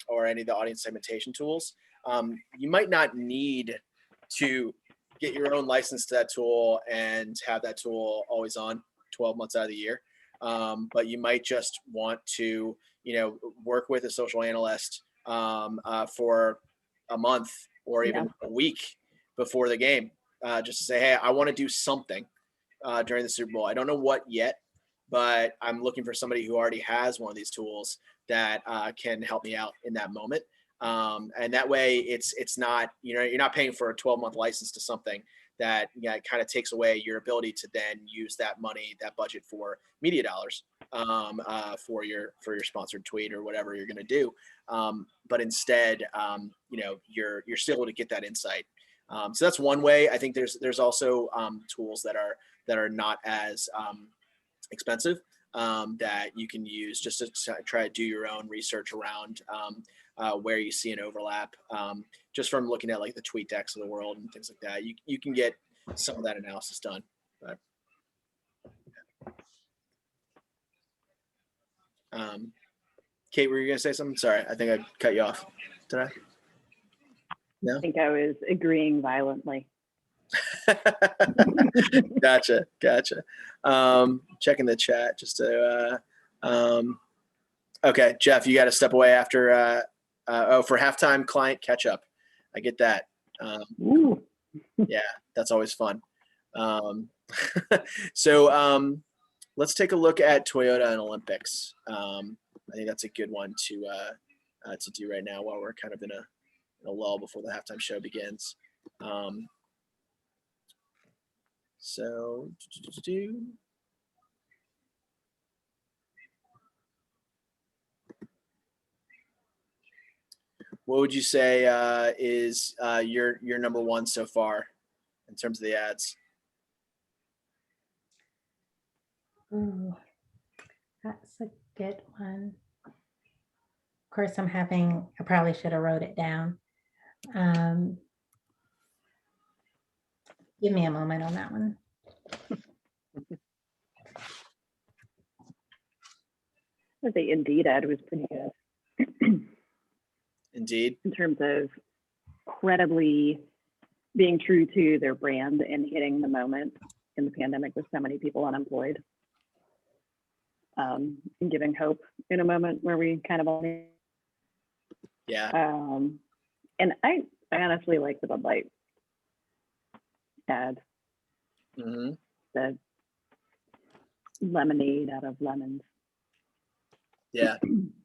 or any of the audience segmentation tools, you might not need to get your own license to that tool and have that tool always on 12 months out of the year. But you might just want to, work with a social analyst for a month or even a week before the game, just to say, hey, I want to do something during the Super Bowl. I don't know what yet, but I'm looking for somebody who already has one of these tools that can help me out in that moment. And that way it's not, you're not paying for a 12-month license to something that kind of takes away your ability to then use that money, that budget for media dollars for your sponsored tweet or whatever you're going to do. But instead, you're still able to get that insight. So that's one way. I think there's also tools that are not as expensive that you can use just to try to do your own research around where you see an overlap, just from looking at like the tweet decks of the world and things like that. You can get some of that analysis done. But, Kate, were you gonna say something? Sorry, I think I cut you off. Did I? No? I think I was agreeing violently. Gotcha. Checking the chat just to okay, Jeff, you got to step away after for halftime client catch up. I get that. Yeah, that's always fun. So let's take a look at Toyota and Olympics. I think that's a good one to do right now while we're kind of in a lull before the halftime show begins. So what would you say is your number one so far in terms of the ads? Ooh, that's a good one. Of course, I probably should have wrote it down. Give me a moment on that one. The Indeed ad was pretty good. Indeed. In terms of credibly being true to their brand and hitting the moment in the pandemic with so many people unemployed, and giving hope in a moment where we kind of all need. Yeah. And I honestly like the Bud Light ad. Mm-hmm. The lemonade out of lemons. Yeah,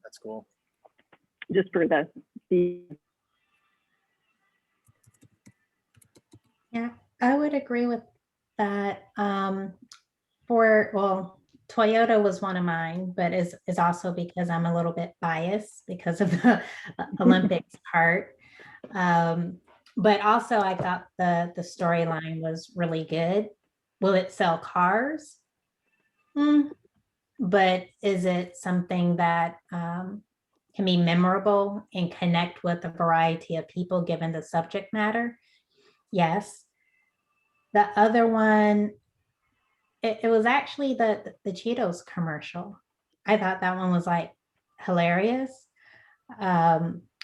that's cool. Just for the Yeah, I would agree with that. Toyota was one of mine, but is also because I'm a little bit biased because of the Olympics part. But also I thought the storyline was really good. Will it sell cars? But is it something that can be memorable and connect with a variety of people given the subject matter. Yes. The other one, it was actually the Cheetos commercial. I thought that one was like hilarious,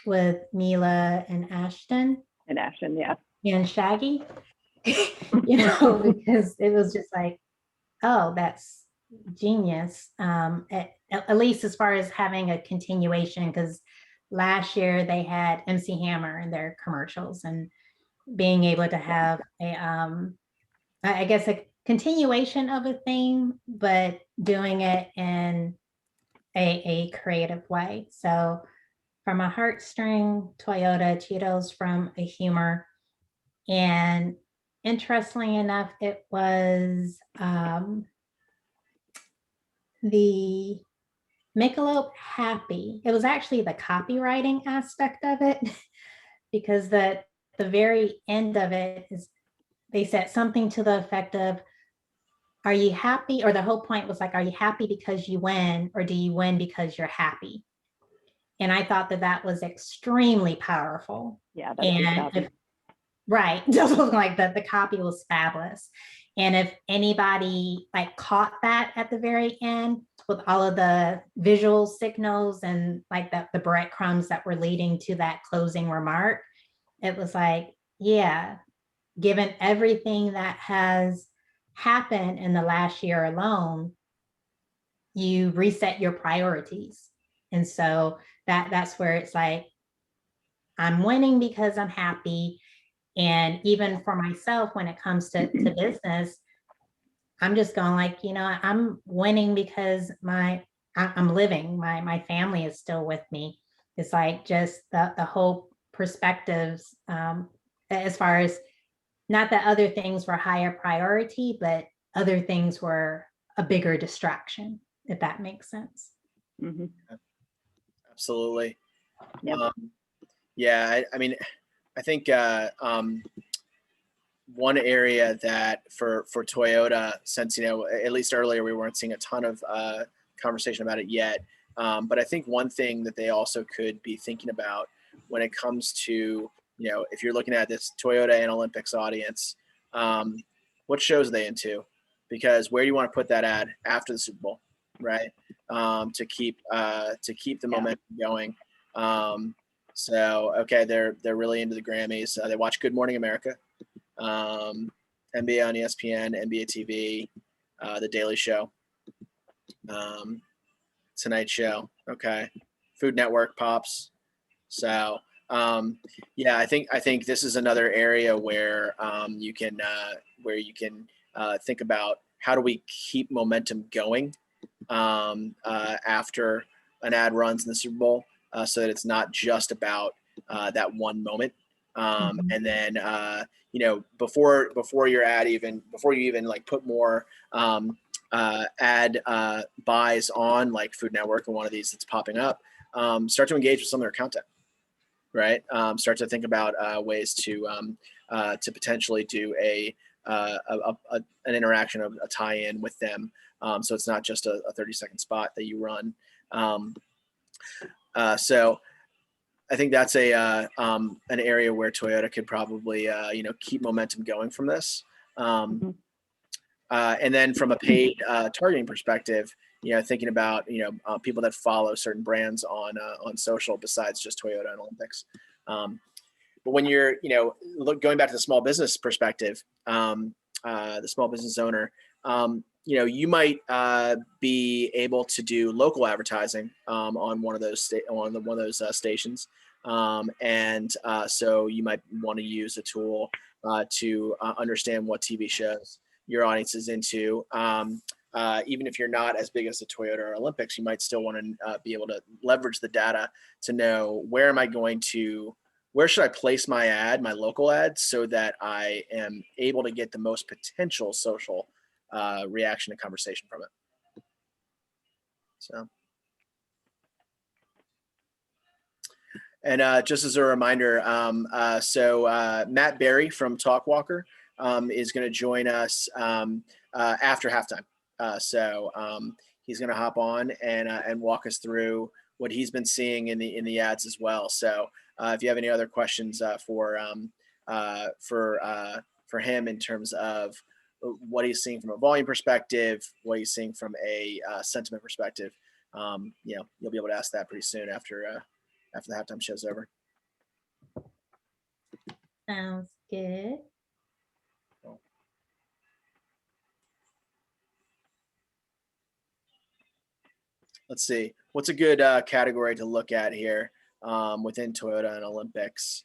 with Mila and Ashton And Ashton, yeah. and Shaggy, because it was just like, oh, that's genius. At least as far as having a continuation, because last year they had MC Hammer in their commercials, and being able to have I guess a continuation of a theme, but doing it in a creative way. So from a heartstring, Toyota, Cheetos from a humor. And interestingly enough, it was the Michelob Happy. It was actually the copywriting aspect of it, because the very end of it is, they said something to the effect of, are you happy? Or the whole point was like, are you happy because you win, or do you win because you're happy? And I thought that was extremely powerful. Yeah, that's good copy. Right. Just like the copy was fabulous. And if anybody like caught that at the very end with all of the visual signals and like the breadcrumbs that were leading to that closing remark, it was like, yeah, given everything that has happened in the last year alone, you reset your priorities. And so that's where it's like, I'm winning because I'm happy. And even for myself, when it comes to business, I'm just going like, I'm winning because I'm living, my family is still with me. It's like just the whole perspectives, as far as, not that other things were higher priority, but other things were a bigger distraction, if that makes sense. Mm-hmm. Absolutely. Yep. Yeah, I mean, I think one area that for Toyota, since, at least earlier we weren't seeing a ton of conversation about it yet, but I think one thing that they also could be thinking about when it comes to, if you're looking at this Toyota and Olympics audience, what shows are they into? Because where do you want to put that ad after the Super Bowl, right? To keep the momentum going. So okay, they're really into the Grammys. They watch Good Morning America, NBA on ESPN, NBA TV, The Daily Show, Tonight Show. Okay, Food Network pops. So yeah, I think this is another area where you can think about, how do we keep momentum going after an ad runs in the Super Bowl, so that it's not just about that one moment. And then before you even like put more ad buys on like Food Network and one of these that's popping up, start to engage with some of their content. Right. Start to think about ways to potentially do an interaction, of a tie-in with them. So it's not just a 30-second spot that you run. So I think that's an area where Toyota could probably keep momentum going from this. And then from a paid targeting perspective, thinking about people that follow certain brands on social besides just Toyota and Olympics. But when you're going back to the small business perspective, the small business owner, you might be able to do local advertising on one of those stations, and so you might want to use a tool to understand what TV shows your audience is into. Even if you're not as big as the Toyota or Olympics, you might still want to be able to leverage the data to know, where should I place my ad, my local ad, so that I am able to get the most potential social reaction and conversation from it. So, and just as a reminder, Matt Berry from Talkwalker is going to join us after halftime. So he's going to hop on and walk us through what he's been seeing in the ads as well. So if you have any other questions for him in terms of what he's seeing from a volume perspective, what he's seeing from a sentiment perspective, you'll be able to ask that pretty soon after the halftime show's over. Sounds good. Let's see. What's a good category to look at here within Toyota and Olympics?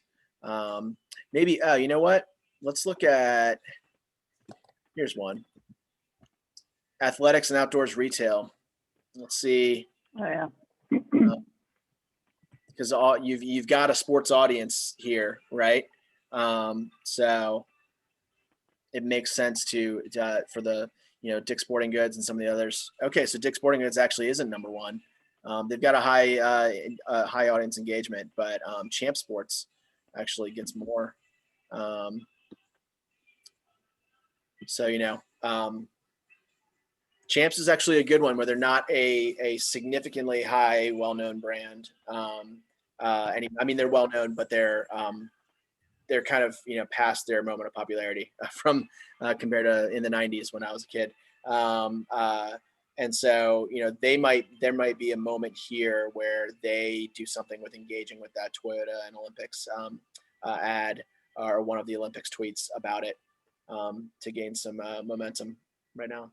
Maybe, you know what? Let's look at, here's one. Athletics and outdoors retail. Let's see. Oh yeah. Because you've got a sports audience here, right? So it makes sense for the Dick's Sporting Goods and some of the others. Okay, so Dick's Sporting Goods actually isn't number one. They've got a high audience engagement, but Champ Sports actually gets more. Champs is actually a good one where they're not a significantly high, well-known brand. They're well-known, but they're kind of past their moment of popularity from compared to in the 90s when I was a kid. And so there might be a moment here where they do something with engaging with that Toyota and Olympics ad or one of the Olympics tweets about it to gain some momentum right now.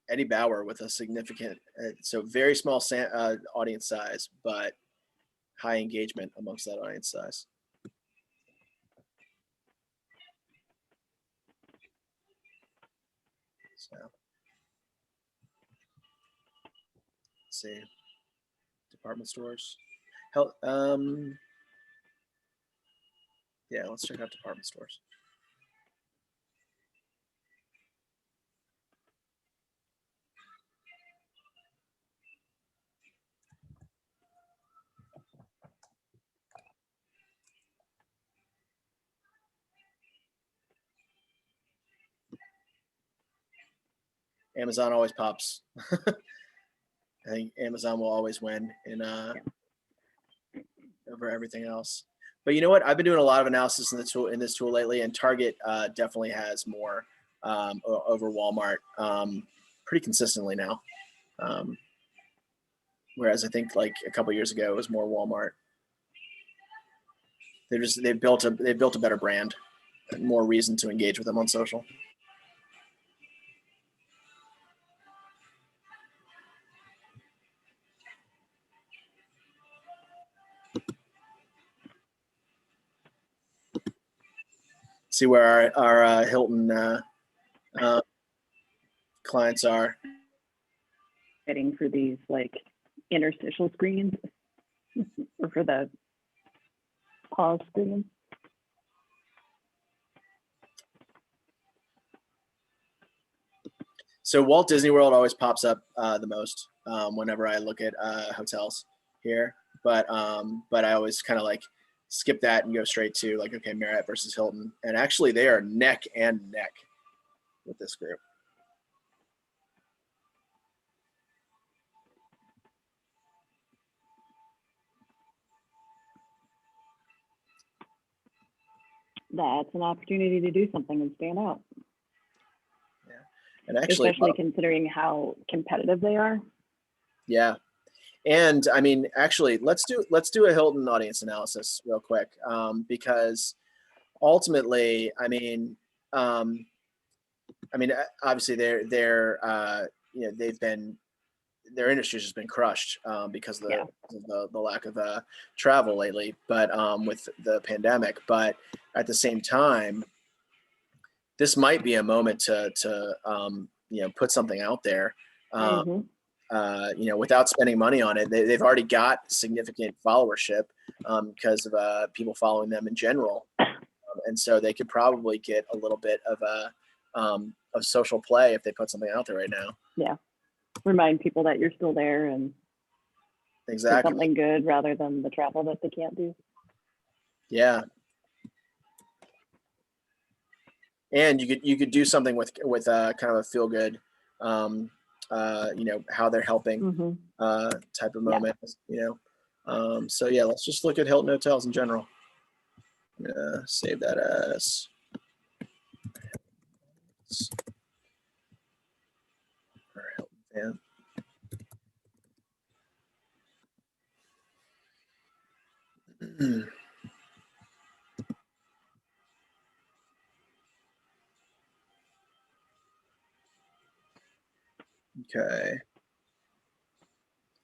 Eddie Bauer with a significant, so very small audience size, but high engagement amongst that audience size. So, let's see, department stores. Yeah, let's check out department stores. Amazon always pops. I think Amazon will always win over everything else. But you know what? I've been doing a lot of analysis in this tool lately, and Target definitely has more over Walmart pretty consistently now. Whereas I think like a couple years ago it was more Walmart. They've built a better brand, and more reason to engage with them on social. See where our Hilton clients are. Waiting for these like interstitial screens or for the pause screen. So Walt Disney World always pops up the most whenever I look at hotels here, but I always kind of like skip that and go straight to like, okay, Marriott versus Hilton, and actually they are neck and neck with this group. That's an opportunity to do something and stand out. Yeah, and actually, especially considering how competitive they are. Yeah, and I mean, actually, let's do a Hilton audience analysis real quick because ultimately, obviously their industry's just been crushed because of the lack of travel lately, but with the pandemic. But at the same time, this might be a moment to put something out there, without spending money on it. They've already got significant followership because of people following them in general, and so they could probably get a little bit of social play if they put something out there right now. Yeah. Remind people that you're still there and exactly something good rather than the travel that they can't do. Yeah. And you could do something with kind of a feel good, how they're helping type of moment, so yeah, let's just look at Hilton hotels in general. I'm gonna save that as Hilton fan. Okay.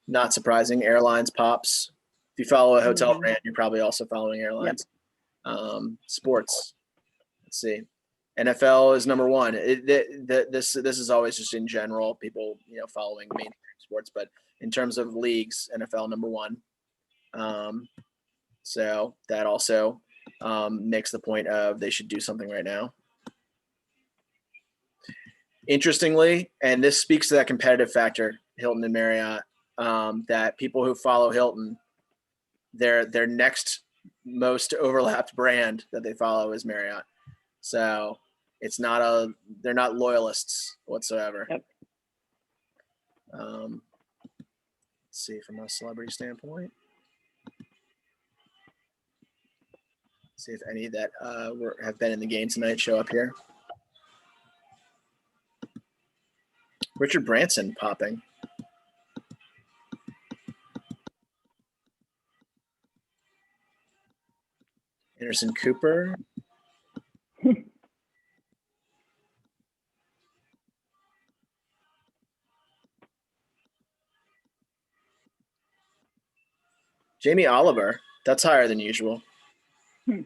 Not surprising. Airlines pops. If you follow a hotel brand, you're probably also following airlines. Sports. Let's see. NFL is number one. This is always just in general people following mainstream sports, but in terms of leagues, NFL number one. So that also makes the point of they should do something right now. Interestingly, and this speaks to that competitive factor, Hilton and Marriott, that people who follow Hilton, their next most overlapped brand that they follow is Marriott. So they're not loyalists whatsoever. Yep. Let's see from a celebrity standpoint. See if any that have been in the game tonight show up here. Richard Branson popping. Anderson Cooper. Jamie Oliver. That's higher than usual. Yeah.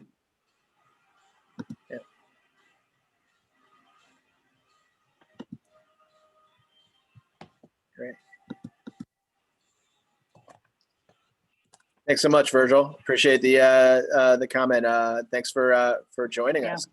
Great. Thanks so much, Virgil. Appreciate the comment. Thanks for joining us.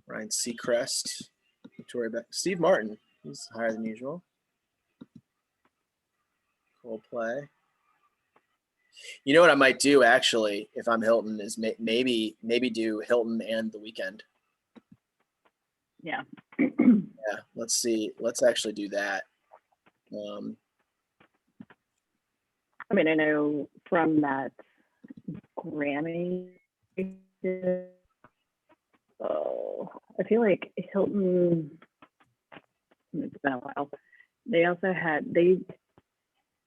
Ryan Seacrest, Victoria Beck, Steve Martin. He's higher than usual. Coldplay. You know what I might do actually, if I'm Hilton, is maybe do Hilton and The Weeknd. Yeah. Yeah. Let's see. Let's actually do that. I mean, I know from that Grammy. Oh, I feel like Hilton. It's been a while. They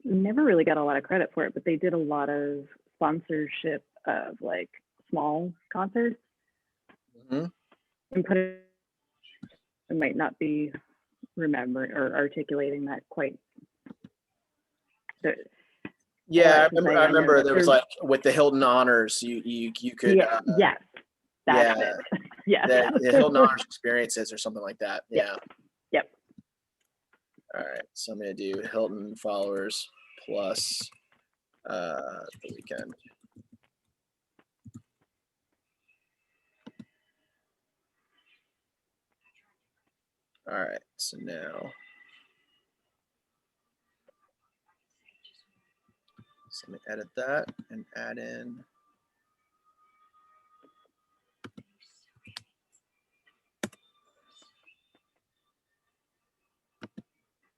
never really got a lot of credit for it, but they did a lot of sponsorship of like small concerts. And I might not be remembering or articulating that quite. Yeah, I remember there was like with the Hilton Honors, you could. Yes. That's it. Yeah. The Hilton Honors experiences or something like that. Yeah. Yep. All right. So I'm going to do Hilton followers plus The Weeknd. All right. So now. So let me edit that and add in.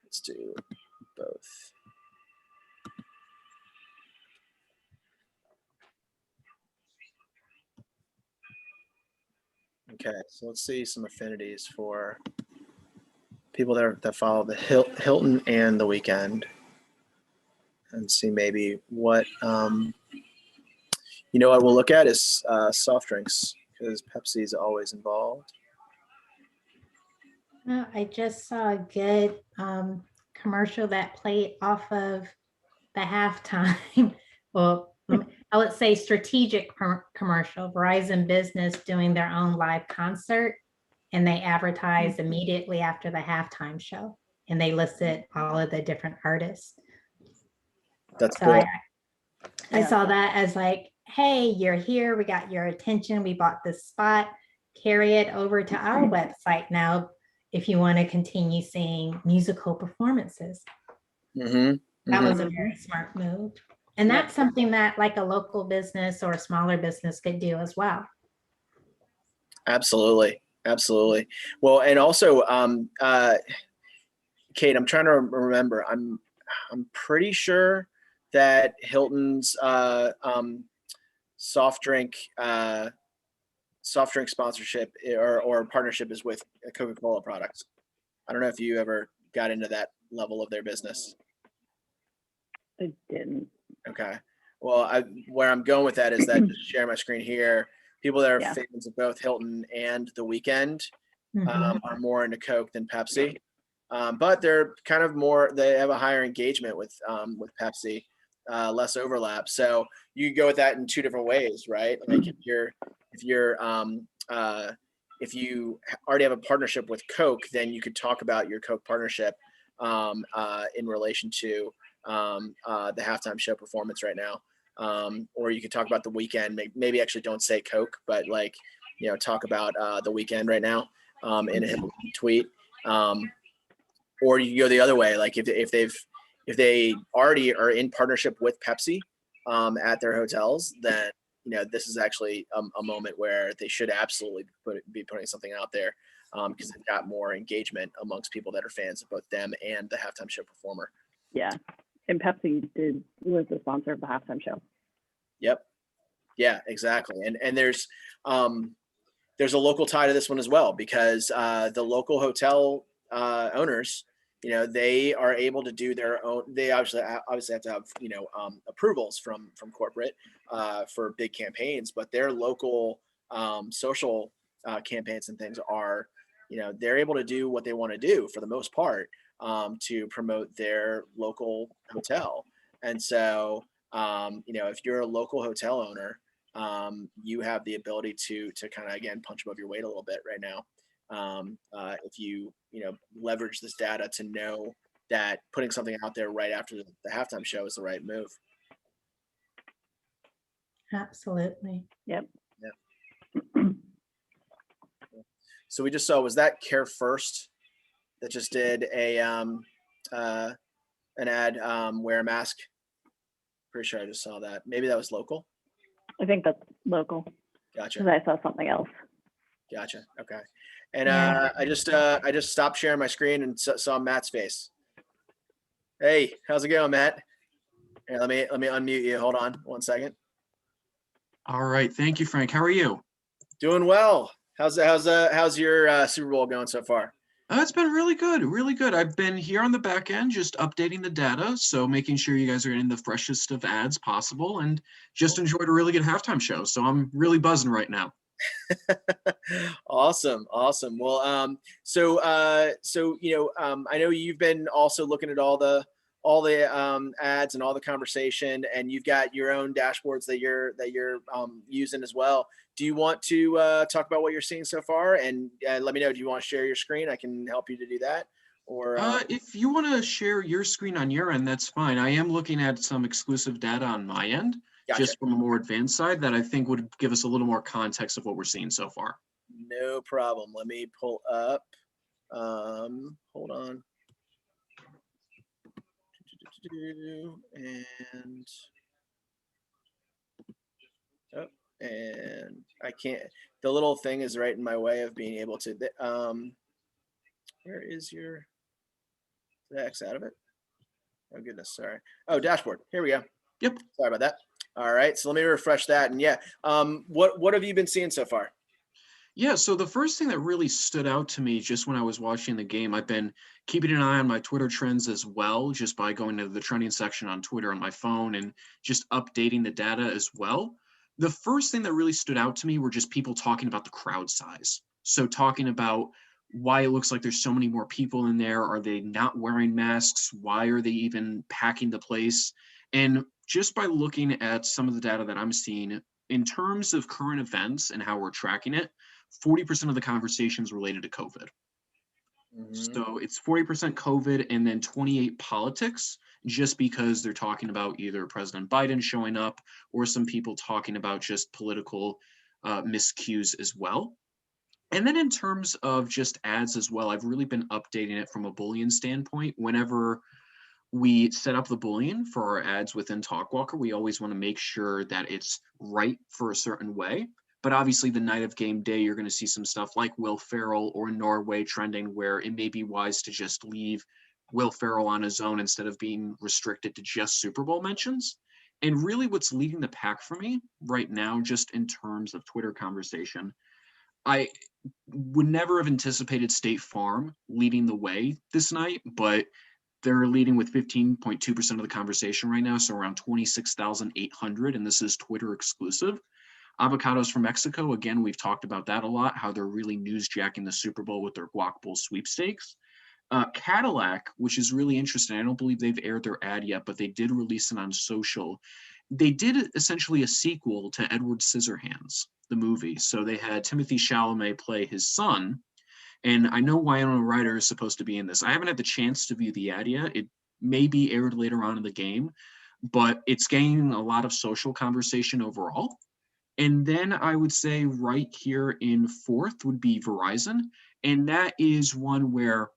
Let's do both. Okay, so let's see some affinities for people that follow the Hilton and The Weeknd, and see maybe what what we'll look at is soft drinks, because Pepsi's always involved. I just saw a good commercial that played off of the halftime. Well, I would say strategic commercial. Verizon Business doing their own live concert, and they advertised immediately after the halftime show, and they listed all of the different artists. That's so cool. I saw that as like, hey, you're here, we got your attention, we bought this spot, carry it over to our website now if you want to continue seeing musical performances. That was a Mhm. very smart move. And Yep. that's something that like a local business or a smaller business could do as well. Absolutely. Absolutely. Well, and also, Kate, I'm trying to remember. I'm pretty sure that Hilton's soft drink soft drink sponsorship or partnership is with Coca-Cola products. I don't know if you ever got into that level of their business. I didn't. Okay. Well, where I'm going with that is that just share my screen here. People that are Yeah. fans of both Hilton and The Weeknd Mhm. are more into Coke than Pepsi. But they're kind of more. They have a higher engagement with Pepsi, less overlap. So you could go with that in two different ways, right? Like if you're if you already have a partnership with Coke, then you could talk about your Coke partnership in relation to the halftime show performance right now. Or you could talk about The Weeknd. Maybe actually don't say Coke, but like talk about The Weeknd right now in a tweet. Or you go the other way, like if they already are in partnership with Pepsi at their hotels, then this is actually a moment where they should absolutely be putting something out there because they've got more engagement amongst people that are fans of both them and the halftime show performer. Yeah. And Pepsi was the sponsor of the halftime show. Yep. Yeah, exactly. And there's a local tie to this one as well because the local hotel owners, they are able to do their own. They obviously have to have approvals from corporate for big campaigns, but their local social campaigns and things are, they're able to do what they want to do for the most part to promote their local hotel. And so, if you're a local hotel owner, you have the ability to kind of again punch above your weight a little bit right now. If you leverage this data to know that putting something out there right after the halftime show is the right move. Absolutely. Yep. Yeah. So we just saw, was that Care First that just did an ad, wear a mask? Pretty sure I just saw that. Maybe that was local. I think that's local Gotcha. because I saw something else. Gotcha. Okay. And Yeah. I just stopped sharing my screen and saw Matt's face. Hey, how's it going, Matt? Here, let me unmute you. Hold on one second. All right. Thank you, Frank. How are you? Doing well. How's your Super Bowl going so far? It's been really good, really good. I've been here on the back end, just updating the data, so making sure you guys are getting the freshest of ads possible, and just enjoyed a really good halftime show. So I'm really buzzing right now. Awesome. Well, I know you've been also looking at all the ads and all the conversation, and you've got your own dashboards that you're using as well. Do you want to talk about what you're seeing so far, and let me know? Do you want to share your screen? I can help you to do that. Or if you want to share your screen on your end, that's fine. I am looking at some exclusive data on my end, Gotcha. just from a more advanced side that I think would give us a little more context of what we're seeing so far. No problem. Let me pull up. Hold on. And I can't. The little thing is right in my way of being able to. Where is your? Did I X out of it? Oh goodness, sorry. Oh, dashboard. Here we go. Yep. Sorry about that. All right, so let me refresh that. And yeah, what have you been seeing so far? Yeah, so the first thing that really stood out to me just when I was watching the game, I've been keeping an eye on my Twitter trends as well, just by going to the trending section on Twitter on my phone and just updating the data as well. The first thing that really stood out to me were just people talking about the crowd size. So talking about why it looks like there's so many more people in there. Are they not wearing masks? Why are they even packing the place? And just by looking at some of the data that I'm seeing in terms of current events and how we're tracking it, 40% of the conversations related to COVID. So it's 40% COVID and then 28 politics, just because they're talking about either President Biden showing up or some people talking about just political miscues as well. And then in terms of just ads as well, I've really been updating it from a Boolean standpoint. Whenever we set up the Boolean for our ads within Talkwalker. We always want to make sure that it's right for a certain way. But obviously, the night of game day, you're going to see some stuff like Will Ferrell or Norway trending, where it may be wise to just leave Will Ferrell on his own instead of being restricted to just Super Bowl mentions. And really, what's leading the pack for me right now, just in terms of Twitter conversation, I would never have anticipated State Farm leading the way this night, but they're leading with 15.2% of the conversation right now, so around 26,800, and this is Twitter exclusive. Avocados from Mexico, again, we've talked about that a lot, how they're really newsjacking the Super Bowl with their Guac Bowl sweepstakes. Cadillac, which is really interesting. I don't believe they've aired their ad yet, but they did release it on social. They did essentially a sequel to Edward Scissorhands, the movie. So they had Timothy Chalamet play his son, and I know Winona Ryder is supposed to be in this. I haven't had the chance to view the ad yet. It may be aired later on in the game, but it's gaining a lot of social conversation overall. And then I would say right here in fourth would be Verizon. And that is one where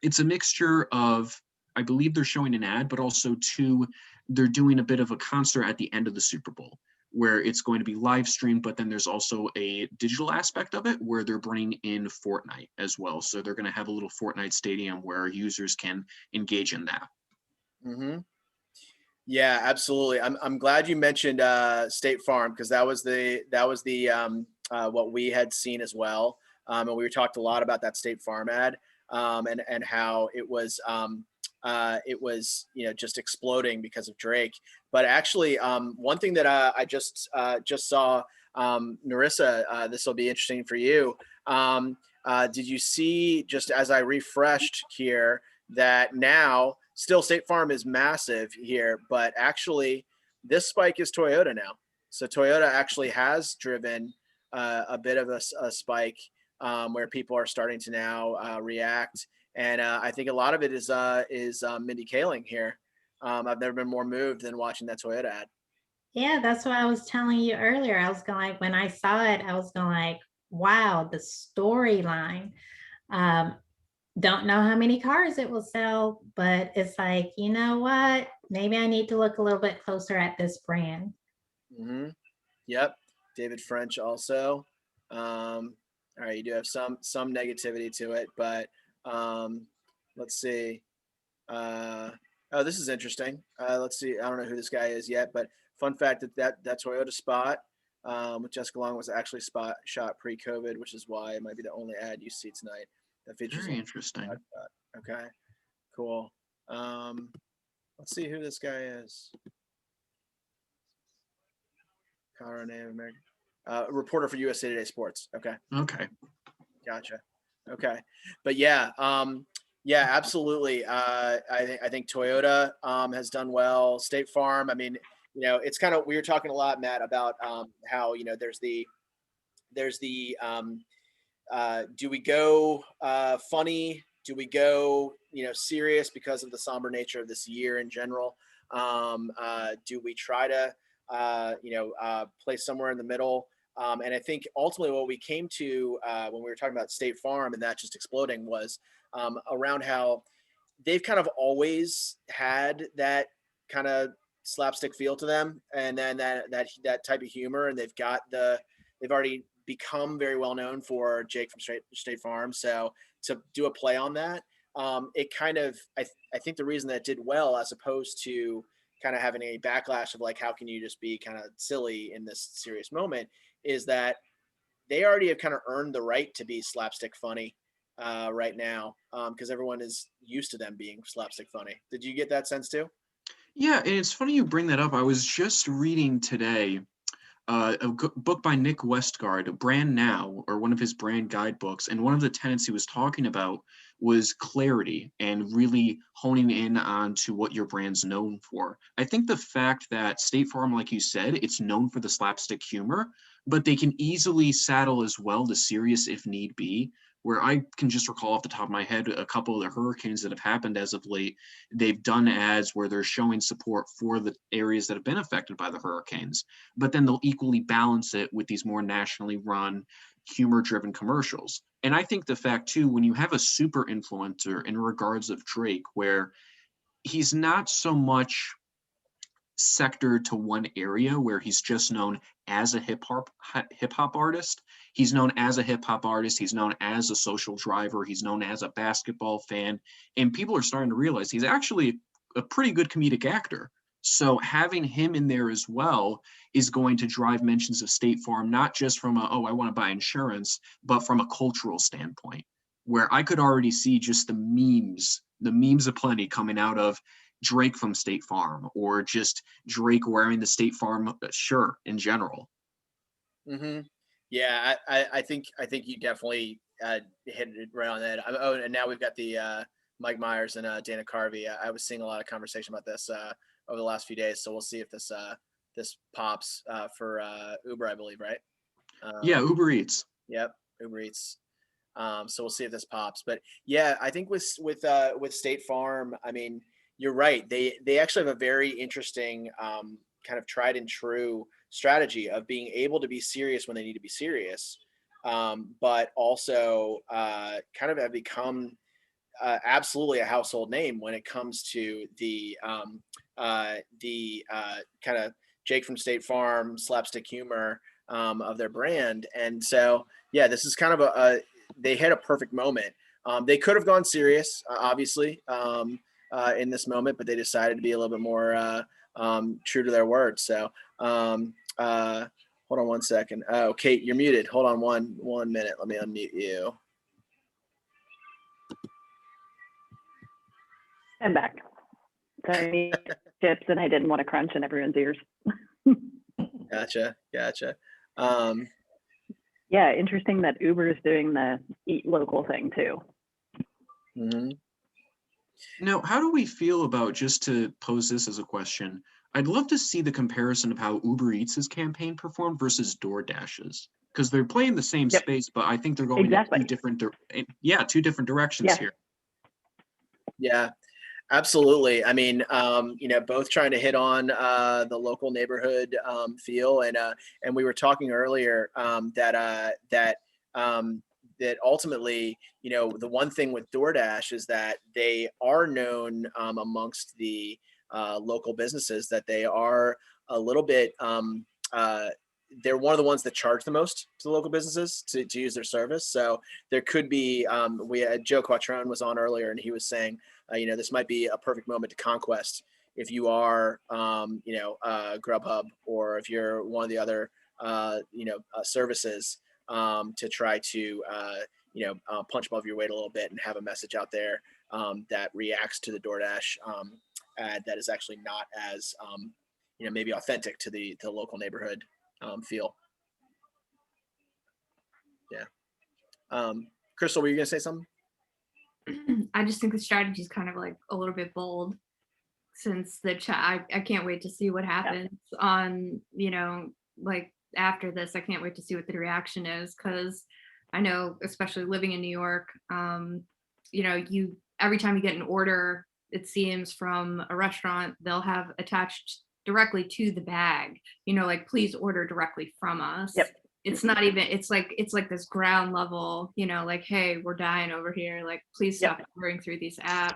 it's a mixture of, I believe they're showing an ad, but also two, they're doing a bit of a concert at the end of the Super Bowl where it's going to be live streamed, but then there's also a digital aspect of it where they're bringing in Fortnite as well. So they're going to have a little Fortnite stadium where users can engage in that. Mm-hmm. Yeah, absolutely. I'm glad you mentioned State Farm, because that was the what we had seen as well, and we talked a lot about that State Farm ad, and how it was just exploding because of Drake. But actually, one thing that I just saw, Narissa, this will be interesting for you. Did you see, just as I refreshed here, that now still State Farm is massive here, but actually this spike is Toyota now. So Toyota actually has driven a bit of a spike, where people are starting to now react. And I think a lot of it is Mindy Kaling here. I've never been more moved than watching that Toyota ad. Yeah, that's what I was telling you earlier. I was going like, when I saw it, I was going like, wow, the storyline. Don't know how many cars it will sell, but it's like, you know what? Maybe I need to look a little bit closer at this brand. Mm-hmm. Yep. David French also. All right, you do have some negativity to it, but let's see. Oh, this is interesting. Let's see. I don't know who this guy is yet, but fun fact that Toyota spot with Jessica Long was actually shot pre-COVID, which is why it might be the only ad you see tonight that features. Very interesting. Okay, cool. Let's see who this guy is. Colorado Native American. Reporter for USA Today Sports. Okay. Okay. Gotcha. Okay. But yeah, yeah, absolutely. I think Toyota has done well. State Farm. I mean, it's kind of, we were talking a lot, Matt, about how there's the do we go funny? Do we go serious because of the somber nature of this year in general? Do we try to play somewhere in the middle? And I think ultimately what we came to when we were talking about State Farm and that just exploding was around how they've kind of always had that kind of slapstick feel to them, and then that type of humor, and they've already become very well known for Jake from State Farm. So to do a play on that, it kind of I think the reason that it did well, as opposed to kind of having a backlash of like, how can you just be kind of silly in this serious moment, is that they already have kind of earned the right to be slapstick funny right now, because everyone is used to them being slapstick funny. Did you get that sense too? Yeah, and it's funny you bring that up. I was just reading today book by Nick Westgard, Brand Now, or one of his brand guidebooks. And one of the tenets he was talking about was clarity and really honing in on to what your brand's known for. I think the fact that State Farm, like you said, it's known for the slapstick humor, but they can easily saddle as well the serious if need be. Where I can just recall off the top of my head a couple of the hurricanes that have happened as of late. They've done ads where they're showing support for the areas that have been affected by the hurricanes, but then they'll equally balance it with these more nationally run, humor-driven commercials. And I think the fact too, when you have a super influencer in regards of Drake, where he's not so much sector to one area where he's just known as a hip hop artist. He's known as a hip hop artist. He's known as a social driver. He's known as a basketball fan. And people are starting to realize he's actually a pretty good comedic actor. So having him in there as well is going to drive mentions of State Farm, not just from oh, I want to buy insurance, but from a cultural standpoint, where I could already see just the memes aplenty coming out of Drake from State Farm, or just Drake wearing the State Farm shirt in general. Mm-hmm. Yeah, I think you definitely hit it right on that. Oh, and now we've got the Mike Myers and Dana Carvey. I was seeing a lot of conversation about this over the last few days, so we'll see if this pops for Uber, I believe, right? Yeah, Uber Eats. Yep, Uber Eats. So we'll see if this pops. But yeah, I think with State Farm, I mean, you're right. They actually have a very interesting kind of tried and true strategy of being able to be serious when they need to be serious, but also kind of have become absolutely a household name when it comes to the kind of Jake from State Farm slapstick humor of their brand. And so, yeah, this is kind of they hit a perfect moment. They could have gone serious, obviously, in this moment, but they decided to be a little bit more true to their word. So, hold on one second. Oh, Kate, you're muted. Hold on one minute. Let me unmute you. I'm back. Sorry, chips, and I didn't want to crunch in everyone's ears. Gotcha. Yeah, interesting that Uber is doing the eat local thing too. Mm-hmm. Now, how do we feel about, just to pose this as a question, I'd love to see the comparison of how Uber Eats' campaign performed versus DoorDash's, because they're playing the same space, but I think they're going in two different directions here. Yeah, absolutely. I mean, both trying to hit on the local neighborhood feel, and we were talking earlier that ultimately, the one thing with DoorDash is that they are known amongst the local businesses that they are a little bit. They're one of the ones that charge the most to the local businesses to use their service. So there could be, we had Joe Quattrone was on earlier, and he was saying, this might be a perfect moment to conquest if you are, Grubhub, or if you're one of the other, services to try to, punch above your weight a little bit and have a message out there that reacts to the DoorDash ad that is actually not as, maybe authentic to the local neighborhood feel. Yeah. Crystal, were you gonna say something? I just think the strategy is kind of like a little bit bold, since the chat. I can't wait to see what happens on, like after this. I can't wait to see what the reaction is, because I know, especially living in New York, you every time you get an order, it seems, from a restaurant, they'll have attached directly to the bag, like, please order directly from us. Yep. It's not even, it's like this ground level, like, hey, we're dying over here, like, please stop ordering through these apps.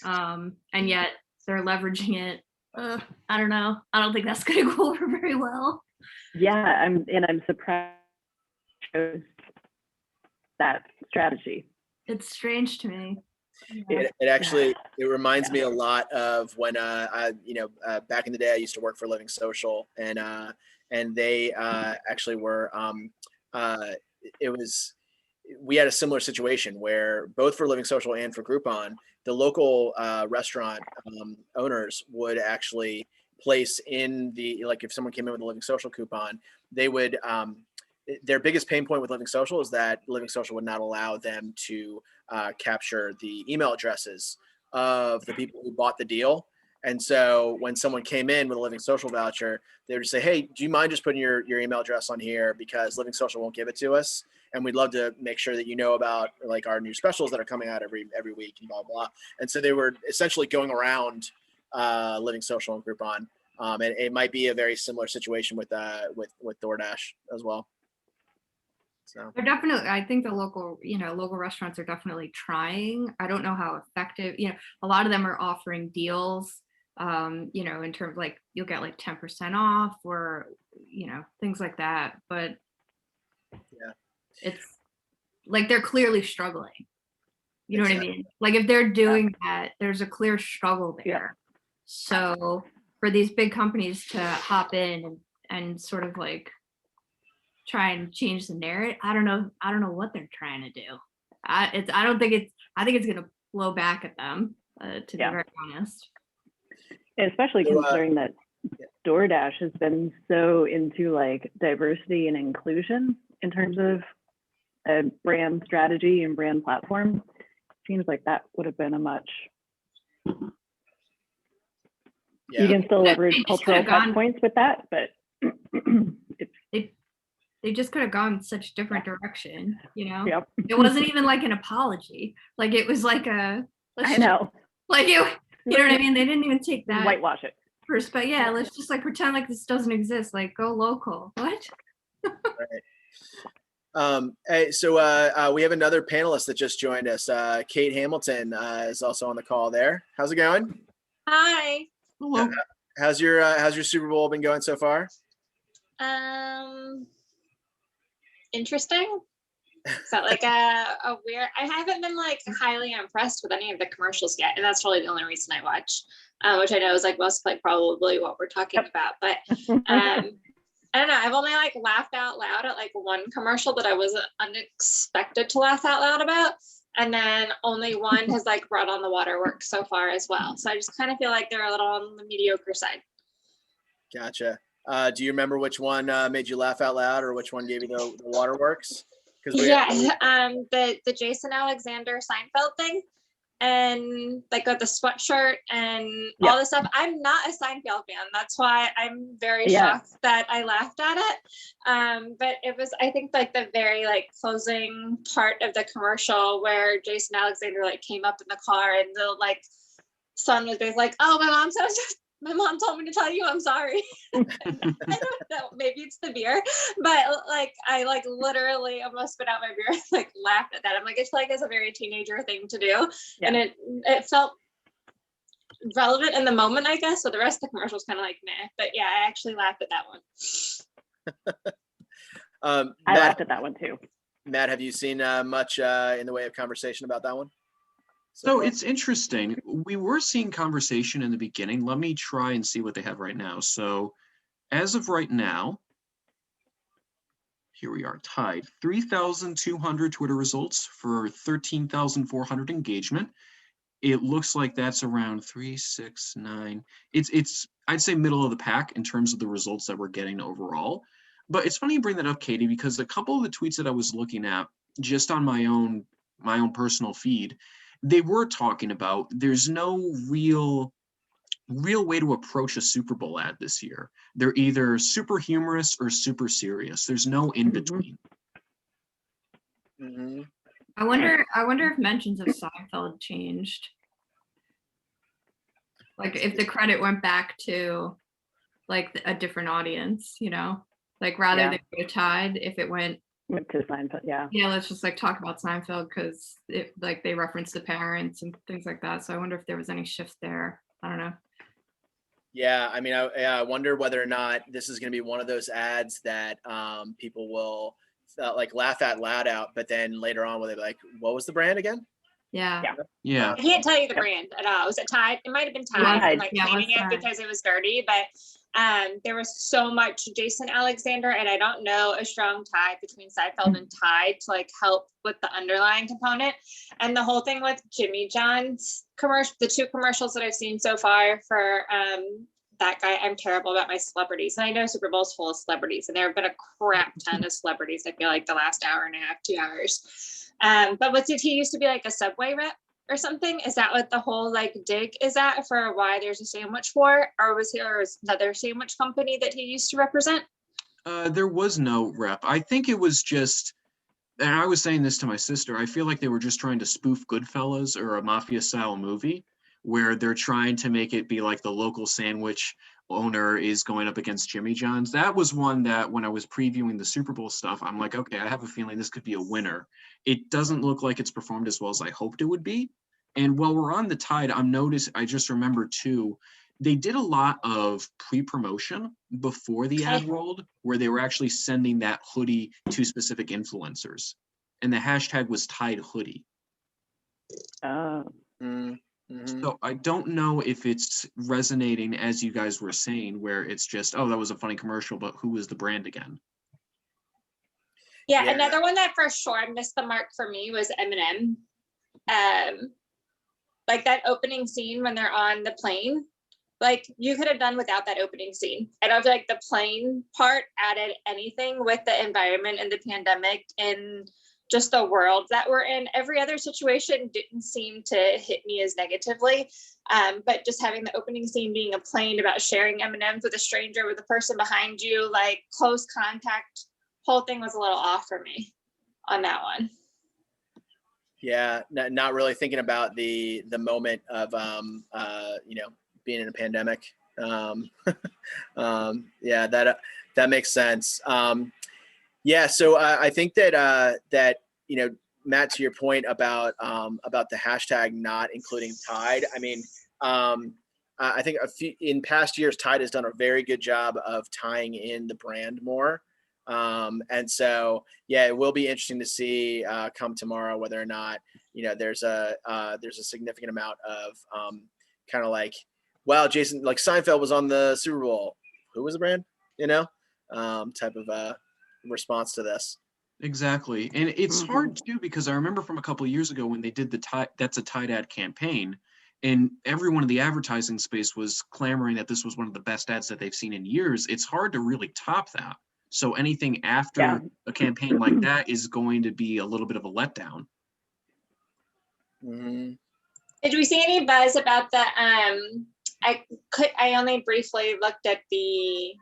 And yet they're leveraging it. I don't know. I don't think that's going to go over very well. Yeah, I'm surprised that strategy. It's strange to me. It actually, it reminds me a lot of when back in the day I used to work for Living Social, and they actually were we had a similar situation where both for Living Social and for Groupon, the local restaurant owners would actually place in if someone came in with a Living Social coupon, they would their biggest pain point with Living Social is that Living Social would not allow them to capture the email addresses of the people who bought the deal. And so when someone came in with a Living Social voucher, they would say, hey, do you mind just putting your email address on here, because Living Social won't give it to us, and we'd love to make sure that you know about like our new specials that are coming out every week, and blah blah. And so they were essentially going around Living Social and Groupon. And it might be a very similar situation with DoorDash as well. So They're definitely, I think the local, local restaurants are definitely trying. I don't know how effective, a lot of them are offering deals, in terms like you'll get like 10% off or, things like that. But yeah, it's like they're clearly struggling. You know what I exactly. mean? Like if they're doing that, there's a clear struggle Yeah. there. So for these big companies to hop in and sort of like try and change the narrative, I don't know what they're trying to do. I think it's gonna blow back at them, to be Yeah. very honest. Especially So, considering that yeah. DoorDash has been so into like diversity and inclusion in terms of a brand strategy and brand platform. Seems like that would have been a much. Yeah. You can still leverage They just cultural could've gone- touch points with that, but it's They just could have gone such different direction, yep. It wasn't even like an apology. Like it was like I know. like you know what I mean? They didn't even take that Whitewash it. perspective. Yeah, let's just like pretend like this doesn't exist. Like go local. What? Right. Hey, so we have another panelist that just joined us. Kate Hamilton is also on the call there. How's it going? Hi. Hello. How's your Super Bowl been going so far? Interesting. So like a weird. I haven't been like highly impressed with any of the commercials yet, and that's probably the only reason I watch, which I know is like most like probably what we're talking about. But I don't know. I've only like laughed out loud at like one commercial that I wasn't unexpected to laugh out loud about. And then only one has like brought on the waterworks so far as well. So I just kind of feel like they're a little on the mediocre side. Gotcha. Do you remember which one made you laugh out loud, or which one gave you the waterworks? The Jason Alexander Seinfeld thing, and like with the sweatshirt and all this stuff. I'm not a Seinfeld fan. That's why I'm very shocked that I laughed at it. But it was, I think, like the very like closing part of the commercial where Jason Alexander like came up in the car and the like son was basically like, "Oh, my mom told me to tell you I'm sorry." I don't know, maybe it's the beer, but like I like literally almost spit out my beer, like laughed at that. I'm like, it's like it's a very teenager thing to do. And it felt relevant in the moment, I guess. So the rest of the commercial is kind of like meh. But yeah, I actually laughed at that one. I laughed at that one too. Matt, have you seen much in the way of conversation about that one? So it's interesting. We were seeing conversation in the beginning. Let me try and see what they have right now. So as of right now, here we are tied. 3,200 Twitter results for 13,400 engagement. It looks like that's around 3, 6, 9. It's I'd say middle of the pack in terms of the results that we're getting overall. But it's funny you bring that up, Katie, because a couple of the tweets that I was looking at just on my own personal feed, they were talking about there's no real way to approach a Super Bowl ad this year. They're either super humorous or super serious. There's no in between. Mm-hmm. I wonder if mentions of Seinfeld changed. Like if the credit went back to like a different audience, like rather than go tied, if it went to Seinfeld, yeah, let's just like talk about Seinfeld because it like they reference the parents and things like that. So I wonder if there was any shift there. I don't know. Yeah, I mean, I wonder whether or not this is going to be one of those ads that people will like laugh out loud out, but then later on, will they be like, "What was the brand again?" Yeah. Yeah. I can't tell you the brand at all. Was it Tide? It might have been Tide. Tide. Like Yeah, cleaning it Tide? because it was dirty, but there was so much Jason Alexander, and I don't know a strong tie between Seinfeld and Tide to like help with the underlying component. And the whole thing with Jimmy John's commercial, the two commercials that I've seen so far for that guy, I'm terrible about my celebrities. And I know Super Bowl's full of celebrities, and there have been a crap ton of celebrities, I feel like the last hour and a half, 2 hours. But did he used to be like a Subway rep or something? Is that what the whole like dig is at for why there's a sandwich war? Or was another sandwich company that he used to represent? There was no rep. I think it was just, and I was saying this to my sister, I feel like they were just trying to spoof Goodfellas or a mafia style movie where they're trying to make it be like the local sandwich owner is going up against Jimmy John's. That was one that when I was previewing the Super Bowl stuff, I'm like, okay, I have a feeling this could be a winner. It doesn't look like it's performed as well as I hoped it would be. And while we're on the Tide, I just remember too, they did a lot of pre-promotion before the ad rolled, where they were actually sending that hoodie to specific influencers. And the hashtag was Tide Hoodie. So I don't know if it's resonating as you guys were saying, where it's just, oh, that was a funny commercial, but who is the brand again? Yeah, another one that for sure missed the mark for me was Eminem. Like that opening scene when they're on the plane, like you could have done without that opening scene. I don't feel like the plane part added anything with the environment and the pandemic and just the world that we're in. Every other situation didn't seem to hit me as negatively. But just having the opening scene being a plane about sharing M&Ms with a stranger, with the person behind you, like close contact, whole thing was a little off for me on that one. Yeah, not really thinking about the moment of being in a pandemic. Yeah, that makes sense. Yeah, so I think that Matt, to your point about the hashtag not including Tide. I mean, I think in past years, Tide has done a very good job of tying in the brand more. And so, yeah, it will be interesting to see come tomorrow whether or not there's a significant amount of kind of like, wow, Jason, like Seinfeld was on the Super Bowl. Who was the brand? Type of response to this. Exactly, and it's hard too because I remember from a couple of years ago when they did the Tide, that's a Tide ad campaign, and everyone in the advertising space was clamoring that this was one of the best ads that they've seen in years. It's hard to really top that. So anything after a campaign like that is going to be a little bit of a letdown. Mm-hmm. Did we see any buzz about the? I only briefly looked at the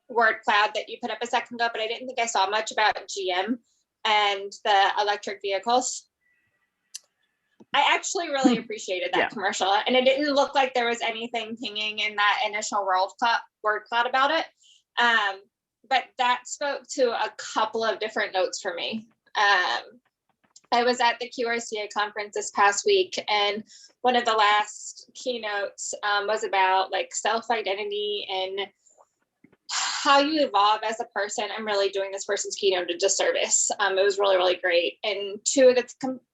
word cloud that you put up a second ago, but I didn't think I saw much about GM and the electric vehicles. I actually really appreciated that commercial, and it didn't look like there was anything pinging in that initial word cloud about it. But that spoke to a couple of different notes for me. I was at the QRCA conference this past week, and one of the last keynotes was about like self-identity and how you evolve as a person. I'm really doing this person's keynote a disservice. It was really, really great. And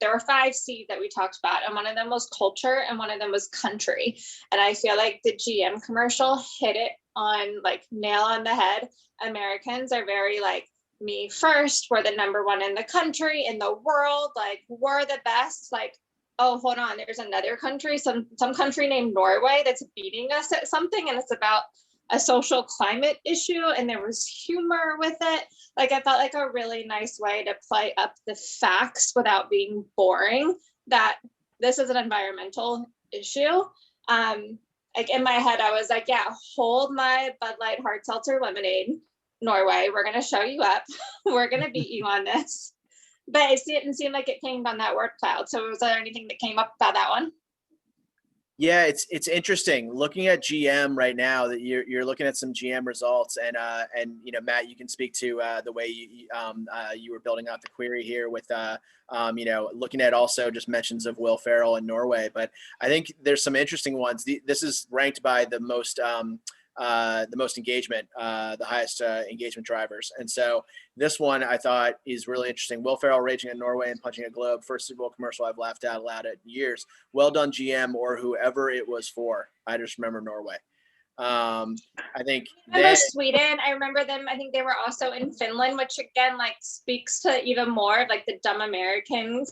there were 5 C's that we talked about, and one of them was culture and one of them was country. And I feel like the GM commercial hit it on like nail on the head. Americans are very like, me first, we're the #1 in the country, in the world, like we're the best. Like, oh, hold on, there's another country, some country named Norway that's beating us at something, and it's about a social climate issue, and there was humor with it. Like, I felt like a really nice way to play up the facts without being boring, that this is an environmental issue. Like in my head, I was like, yeah, hold my Bud Light hard seltzer lemonade, Norway, we're going to show you up. We're going to beat you on this. But it didn't seem like it came on that word cloud. So was there anything that came up about that one? Yeah, it's interesting looking at GM right now. That you're looking at some GM results, and Matt, you can speak to the way you were building out the query here with looking at also just mentions of Will Ferrell in Norway. But I think there's some interesting ones. This is ranked by the most engagement, the highest engagement drivers. And so this one I thought is really interesting. Will Ferrell raging in Norway and punching a globe. First Super Bowl commercial I've laughed out loud at years. Well done, GM, or whoever it was for. I just remember Norway. I think Sweden. I remember them. I think they were also in Finland, which again, like speaks to even more of like the dumb American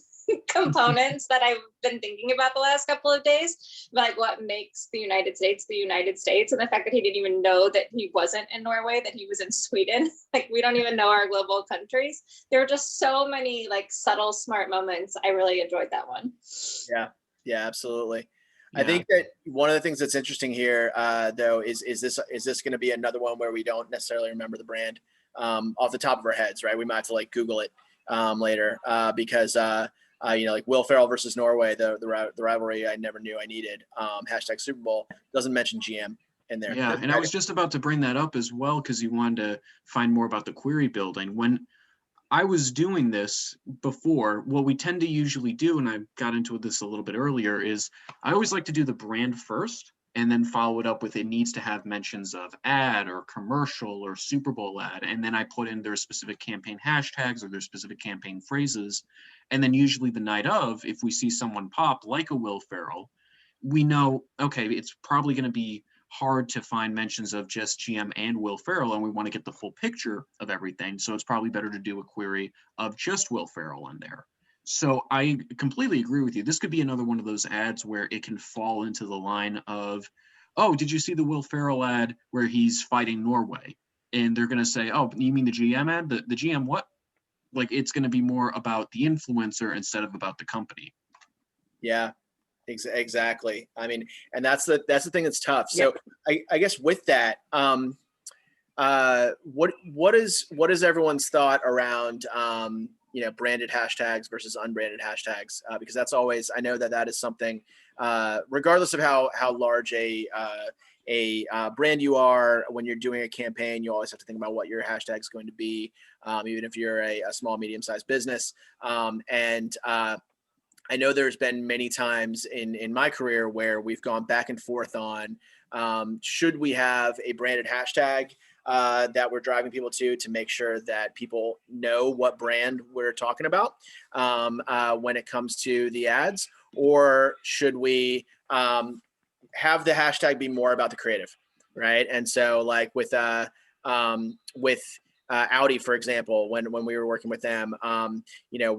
components that I've been thinking about the last couple of days, like what makes the United States, and the fact that he didn't even know that he wasn't in Norway, that he was in Sweden. Like, we don't even know our global countries. There were just so many like subtle, smart moments. I really enjoyed that one. Yeah, absolutely. Yeah. I think that one of the things that's interesting here, though, is this going to be another one where we don't necessarily remember the brand off the top of our heads, right? We might have to like Google it later because like Will Ferrell versus Norway, the rivalry I never knew I needed. Hashtag Super Bowl doesn't mention GM. in there. Yeah, and I was just about to bring that up as well, because you wanted to find more about the query building. When I was doing this before, what we tend to usually do, and I got into this a little bit earlier, is I always like to do the brand first and then follow it up with, it needs to have mentions of ad or commercial or Super Bowl ad. And then I put in their specific campaign hashtags or their specific campaign phrases. And then usually the night of, if we see someone pop like a Will Ferrell, we know, okay, it's probably going to be hard to find mentions of just GM and Will Ferrell, and we want to get the full picture of everything. So it's probably better to do a query of just Will Ferrell in there. So I completely agree with you. This could be another one of those ads where it can fall into the line of, oh, did you see the Will Ferrell ad where he's fighting Norway? And they're going to say, oh, you mean the GM ad? The GM what? Like, it's going to be more about the influencer instead of about the company. Yeah. Exactly. I mean, and that's the thing that's tough. So I guess with that, what is everyone's thought around branded hashtags versus unbranded hashtags? Because that's always, I know that is something, regardless of how large a brand you are, when you're doing a campaign, you always have to think about what your hashtag is going to be, even if you're a small, medium-sized business. I know there's been many times in my career where we've gone back and forth on, should we have a branded hashtag that we're driving people to make sure that people know what brand we're talking about when it comes to the ads, or should we have the hashtag be more about the creative, right? And so like with Audi, for example, when we were working with them,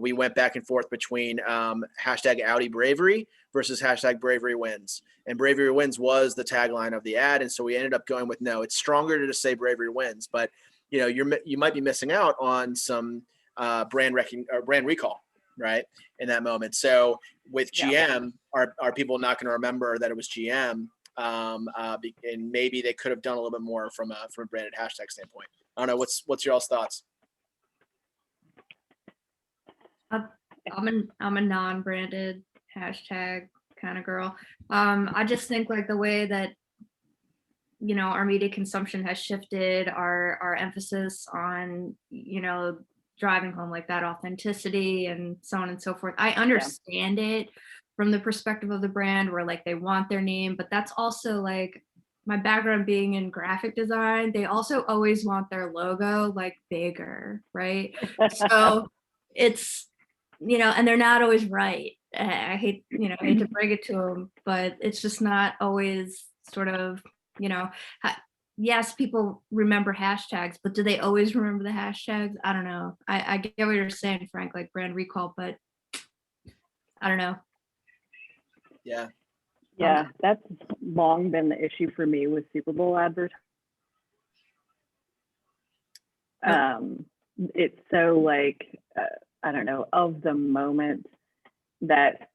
we went back and forth between hashtag Audi Bravery versus hashtag Bravery Wins. And Bravery Wins was the tagline of the ad. And so we ended up going with, no, it's stronger to just say Bravery Wins. But, you might be missing out on some brand recall, right, in that moment. So with GM, are people not going to remember that it was GM? And maybe they could have done a little bit more from a branded hashtag standpoint. I don't know. What's your all's thoughts? I'm a non-branded hashtag kind of girl. I just think like the way that our media consumption has shifted, our emphasis on driving home like that authenticity and so on and so forth. I understand it from the perspective of the brand where like they want their name, but that's also like my background being in graphic design, they also always want their logo like bigger, right? So it's, and they're not always right. I hate to bring it to them, but it's just not always sort of, yes, people remember hashtags, but do they always remember the hashtags? I don't know. I get what you're saying, Frank, like brand recall, but I don't know. Yeah. Yeah, that's long been the issue for me with Super Bowl advertising. It's so like, I don't know, of the moment that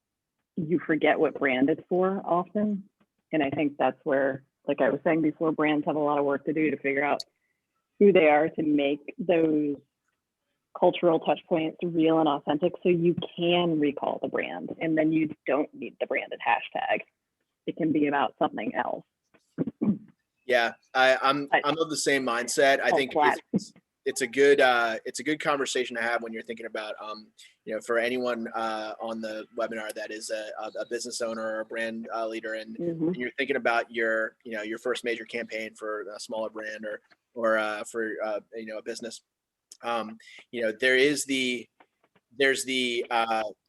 you forget what brand it's for often. And I think that's where, like I was saying before, brands have a lot of work to do to figure out who they are to make those cultural touch points real and authentic so you can recall the brand. And then you don't need the branded hashtag. It can be about something else. Yeah, I'm of the same mindset. I think it's a good conversation to have when you're thinking about for anyone on the webinar that is a business owner or a brand leader, and you're thinking about your first major campaign for a smaller brand or for a business. There's the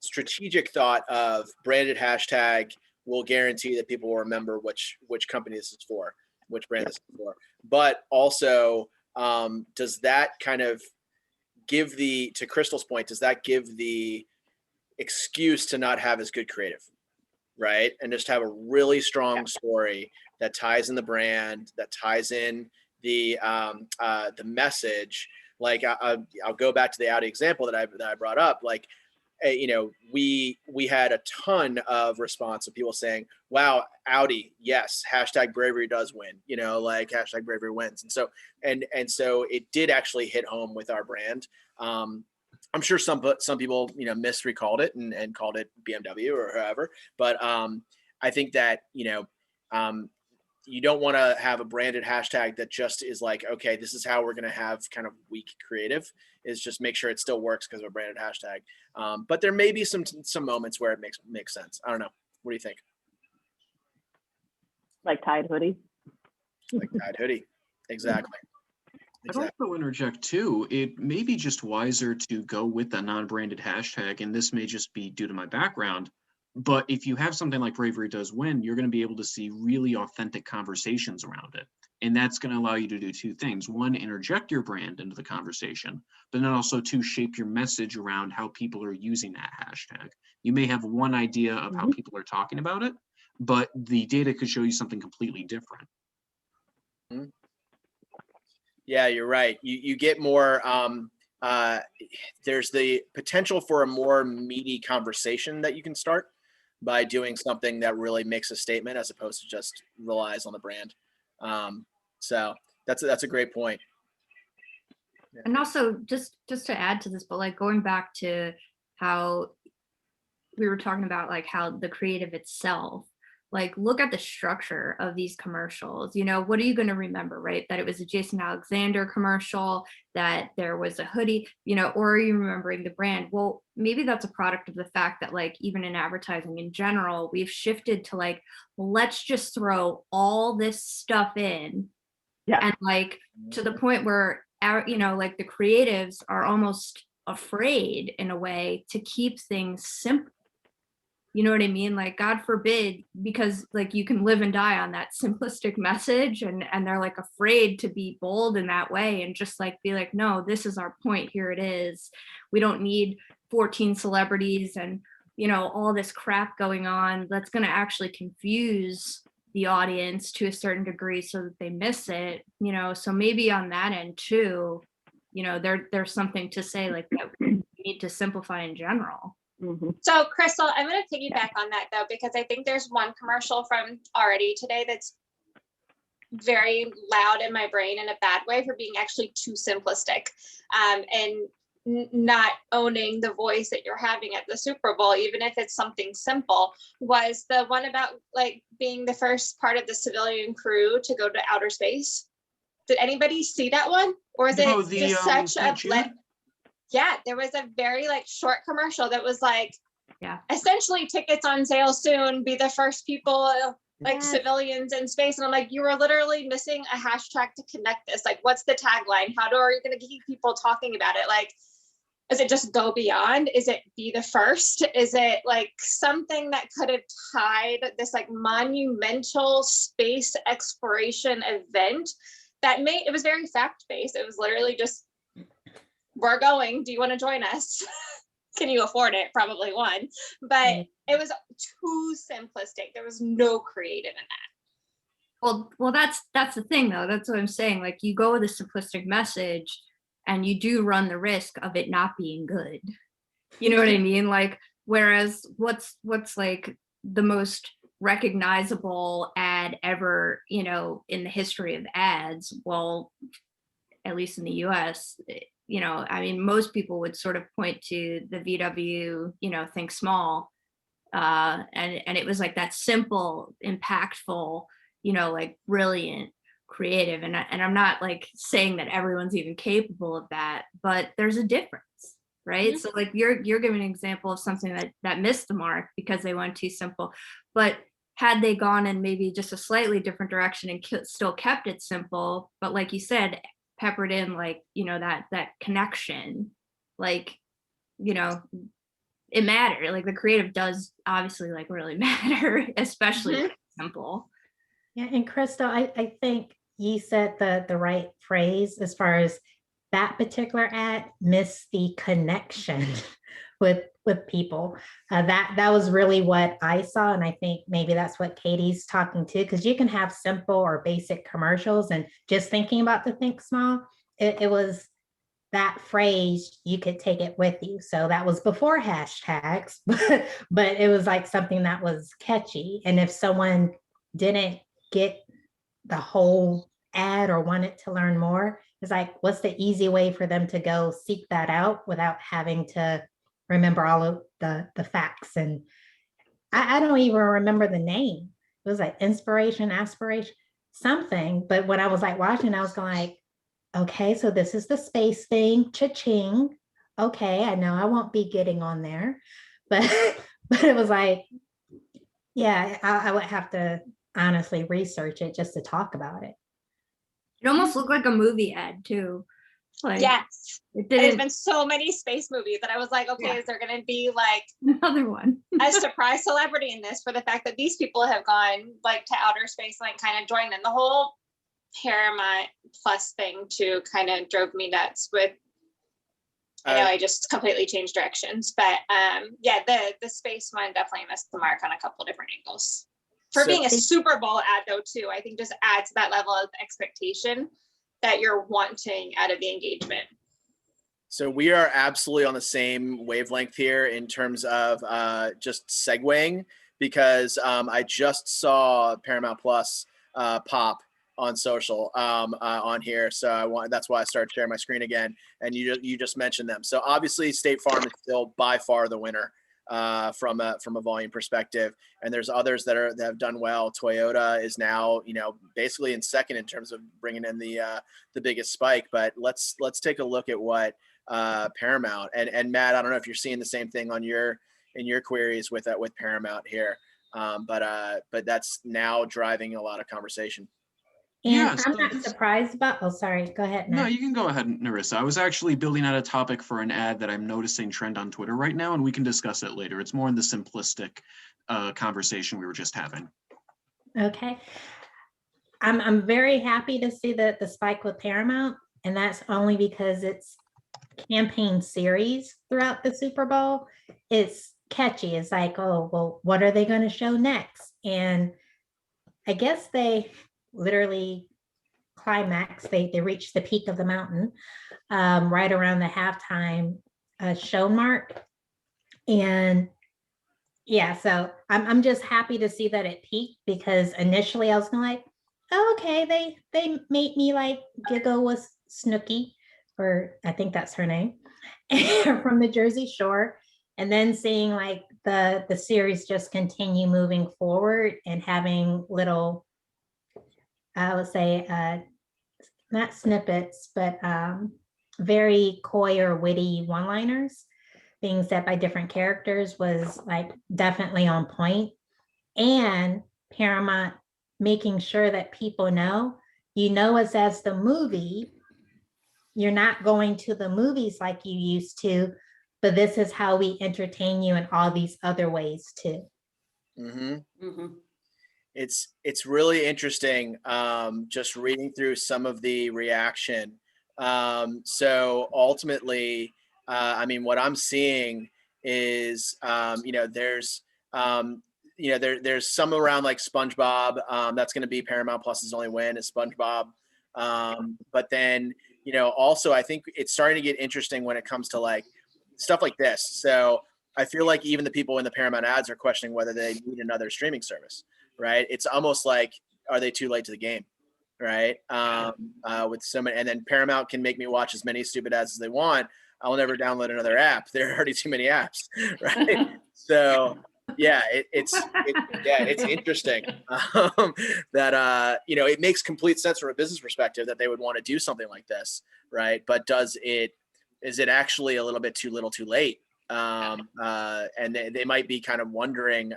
strategic thought of branded hashtag will guarantee that people will remember which company this is for, which brand this is for. But also, does that kind of give to Crystal's point, does that give the excuse to not have as good creative, right? And just have a really strong story that ties in the brand, that ties in the message. Like I'll go back to the Audi example that I brought up. Like, we had a ton of response of people saying, wow, Audi, yes, hashtag bravery does win, like hashtag bravery wins. And so it did actually hit home with our brand. I'm sure some people, misrecalled it and called it BMW or whoever, but I think that, you don't want to have a branded hashtag that just is like, okay, this is how we're going to have kind of weak creative. Is just make sure it still works because of a branded hashtag. But there may be some moments where it makes sense. I don't know. What do you think? Like Tide hoodie. Like Tide hoodie. Exactly. I'd also interject too, it may be just wiser to go with a non-branded hashtag, and this may just be due to my background, but if you have something like Bravery Does Win, you're going to be able to see really authentic conversations around it. And that's going to allow you to do two things. One, interject your brand into the conversation, but then also to shape your message around how people are using that hashtag. You may have one idea of how people are talking about it, but the data could show you something completely different. Mm-hmm. Yeah, you're right. You get more, there's the potential for a more meaty conversation that you can start by doing something that really makes a statement as opposed to just relies on the brand. So that's a great point. Yeah. And also just to add to this, but like going back to how we were talking about like how the creative itself, like look at the structure of these commercials. What are you going to remember, right? That it was a Jason Alexander commercial, that there was a hoodie, or are you remembering the brand? Well, maybe that's a product of the fact that like even in advertising in general, we've shifted to like, let's just throw all this stuff in. Yeah. And like to the point where like the creatives are almost afraid in a way to keep things simple. You know what I mean? Like, God forbid, because like you can live and die on that simplistic message, and they're like afraid to be bold in that way and just like be like, no, this is our point. Here it is. We don't need 14 celebrities and, all this crap going on that's going to actually confuse the audience to a certain degree so that they miss it, so maybe on that end too, there's something to say like that we need to simplify in general. Mm-hmm. So Crystal, I'm going to piggyback on that though, because I think there's one commercial from already today that's very loud in my brain in a bad way for being actually too simplistic, and not owning the voice that you're having at the Super Bowl, even if it's something simple. Was the one about like being the first part of the civilian crew to go to outer space? Did anybody see that one? Or is it just such a blend? Yeah, there was a very like short commercial that was like, essentially tickets on sale soon, be the first people like civilians in space. And I'm like, you were literally missing a hashtag to connect this. Like, what's the tagline? Are you going to keep people talking about it? Like, is it just go beyond? Is it be the first? Is it like something that could have tied this like monumental space exploration event that it was very fact-based. It was literally just, we're going, do you want to join us? Can you afford it? Probably one, but it was too simplistic. There was no creative in that. Well, that's the thing though. That's what I'm saying. Like you go with a simplistic message and you do run the risk of it not being good. You know what I mean? Like, whereas what's like the most recognizable ad ever, in the history of ads, well, at least in the US, I mean, most people would sort of point to the VW, think small. And it was like that simple, impactful, like brilliant, creative. And I'm not like saying that everyone's even capable of that, but there's a difference, right? Mm-hmm. So like you're giving an example of something that missed the mark because they went too simple. But had they gone in maybe just a slightly different direction and still kept it simple, but like you said, peppered in like, that connection, like, it mattered. Like the creative does obviously like really matter, especially when it's simple. Yeah, and Crystal, I think you said the right phrase as far as that particular ad missed the connection with people. That was really what I saw, and I think maybe that's what Katie's talking to, because you can have simple or basic commercials, and just thinking about the think small, it was that phrase, you could take it with you. So that was before hashtags, but it was like something that was catchy. And if someone didn't get the whole ad or wanted to learn more, it's like, what's the easy way for them to go seek that out without having to remember all of the facts? And I don't even remember the name. It was like inspiration, aspiration. something. But when I was like watching, I was going like, okay, so this is the space thing, cha-ching. Okay, I know I won't be getting on there, but but it was like, yeah, I would have to honestly research it just to talk about it. It almost looked like a movie ad too. Like, Yes. it There's didn't. been so many space movies that I was like, okay, Yeah. is there going to be like Another one. a surprise celebrity in this for the fact that these people have gone like to outer space, like kind of joined them. The whole Paramount Plus thing too kind of drove me nuts with, I know I just completely changed directions, but yeah, the space one definitely missed the mark on a couple different angles. For So- being a Super Bowl ad though too, I think just adds that level of expectation that you're wanting out of the engagement. So we are absolutely on the same wavelength here in terms of just segueing, because I just saw Paramount Plus pop on social on here. So that's why I started sharing my screen again. And you just mentioned them. So obviously State Farm is still by far the winner from a volume perspective. And there's others that have done well. Toyota is now, basically in second in terms of bringing in the biggest spike. But let's take a look at what Paramount and Matt, I don't know if you're seeing the same thing in your queries with Paramount here. But that's now driving a lot of conversation. And Yeah, I'm so not surprised about, oh, sorry, go ahead, No, Matt. you can go ahead, Narissa. I was actually building out a topic for an ad that I'm noticing trend on Twitter right now, and we can discuss it later. It's more in the simplistic conversation we were just having. Okay. I'm very happy to see the spike with Paramount, and that's only because it's campaign series throughout the Super Bowl. It's catchy. It's like, oh, well, what are they going to show next? And I guess they literally climax. They reach the peak of the mountain right around the halftime show mark. And yeah, so I'm just happy to see that it peaked, because initially I was like, oh, okay, they made me like giggle with Snooki, or I think that's her name, from the Jersey Shore. And then seeing like the series just continue moving forward and having little, I would say, not snippets, but very coy or witty one-liners, things said by different characters, was like definitely on point. And Paramount making sure that people know, us as the movie, you're not going to the movies like you used to, but this is how we entertain you in all these other ways too. Mm-hmm. Mhm. It's really interesting just reading through some of the reaction. So ultimately, I mean, what I'm seeing is, there's there's some around like SpongeBob. That's going to be Paramount Plus's only win is SpongeBob. But then, also I think it's starting to get interesting when it comes to like stuff like this. So I feel like even the people in the Paramount ads are questioning whether they need another streaming service. Right. It's almost like, are they too late to the game? Right. With so many, and then Paramount can make me watch as many stupid ads as they want. I'll never download another app. There are already too many apps. Right. So yeah, it's interesting that, it makes complete sense from a business perspective that they would want to do something like this. Right. But is it actually a little bit too little too late? And they might be kind of wondering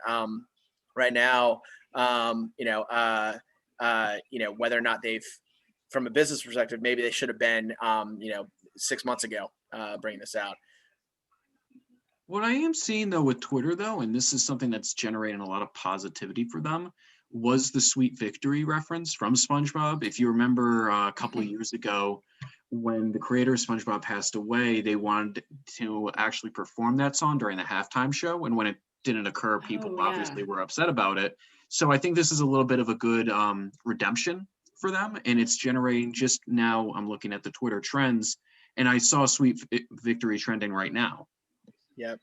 right now, whether or not they've, from a business perspective, maybe they should have been, 6 months ago, bringing this out. What I am seeing though with Twitter though, and this is something that's generating a lot of positivity for them, was the Sweet Victory reference from SpongeBob. If you remember a couple of years ago, when the creator of SpongeBob passed away, they wanted to actually perform that song during the halftime show. And when it didn't occur, people obviously were upset about it. So I think this is a little bit of a good redemption for them. And it's generating, just now I'm looking at the Twitter trends, and I saw Sweet Victory trending right now. Yep.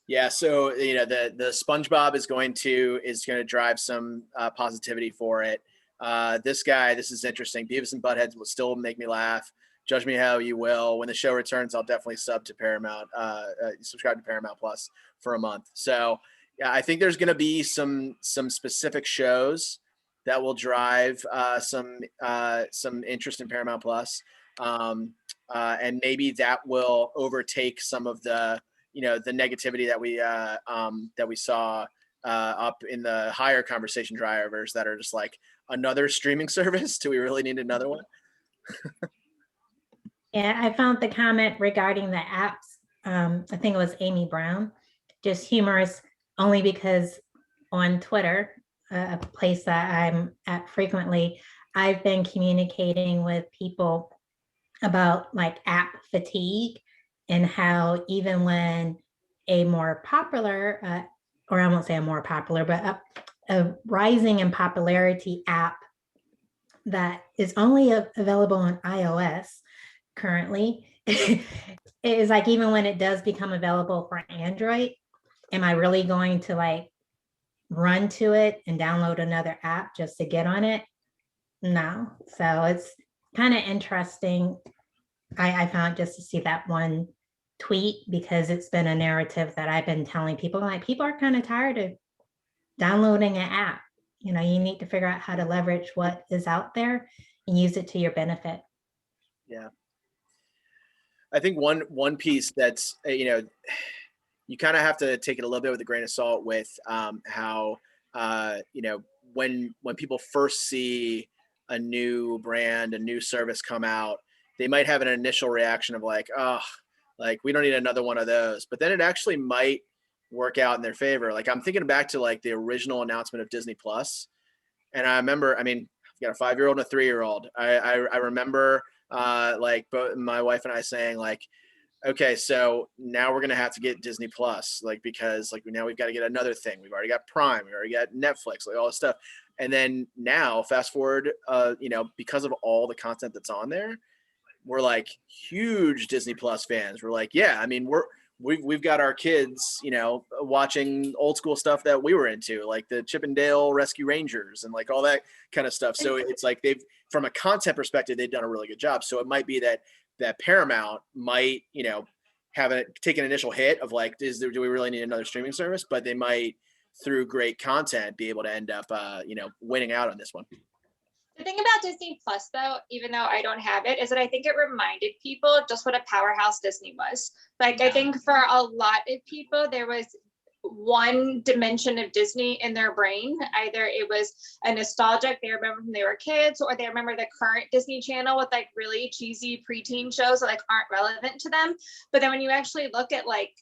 Yeah. So, the SpongeBob is going to drive some positivity for it. This is interesting. Beavis and Butthead will still make me laugh. Judge me how you will. When the show returns, I'll definitely subscribe to Paramount Plus for a month. So yeah, I think there's going to be some specific shows that will drive some interest in Paramount Plus, and maybe that will overtake some of the the negativity that we saw up in the higher conversation drivers that are just like another streaming service. Do we really need another one? Yeah, I found the comment regarding the apps. I think it was Amy Brown, just humorous only because on Twitter, a place that I'm at frequently, I've been communicating with people about like app fatigue and how even when a more popular, or I won't say a more popular, but a rising in popularity app that is only available on iOS currently is like, even when it does become available for Android, am I really going to like run to it and download another app just to get on it? No. So it's kind of interesting. I found just to see that one tweet, because it's been a narrative that I've been telling people, like people are kind of tired of downloading an app. You need to figure out how to leverage what is out there and use it to your benefit. Yeah. I think one piece that's, you kind of have to take it a little bit with a grain of salt with how, when people first see a new brand, a new service come out, they might have an initial reaction of like, oh, like we don't need another one of those. But then it actually might work out in their favor. Like I'm thinking back to like the original announcement of Disney Plus. And I remember, I mean, I've got a 5-year-old and a 3-year-old. I remember like both my wife and I saying like, okay, so now we're gonna have to get Disney Plus, like because like now we've got to get another thing. We've already got Prime, we already got Netflix, like all this stuff. And then now, fast forward, because of all the content that's on there, we're like huge Disney Plus fans. We're like, yeah, I mean, we've got our kids, watching old school stuff that we were into, like the Chip and Dale Rescue Rangers and like all that kind of stuff. So it's like from a content perspective, they've done a really good job. So it might be that Paramount might, have take an initial hit of like, do we really need another streaming service? But they might, through great content, be able to end up, winning out on this one. The thing about Disney Plus, though, even though I don't have it, is that I think it reminded people just what a powerhouse Disney was. Like, I think for a lot of people, there was one dimension of Disney in their brain. Either it was a nostalgic, they remember when they were kids, or they remember the current Disney Channel with like really cheesy preteen shows that like aren't relevant to them. But then when you actually look at like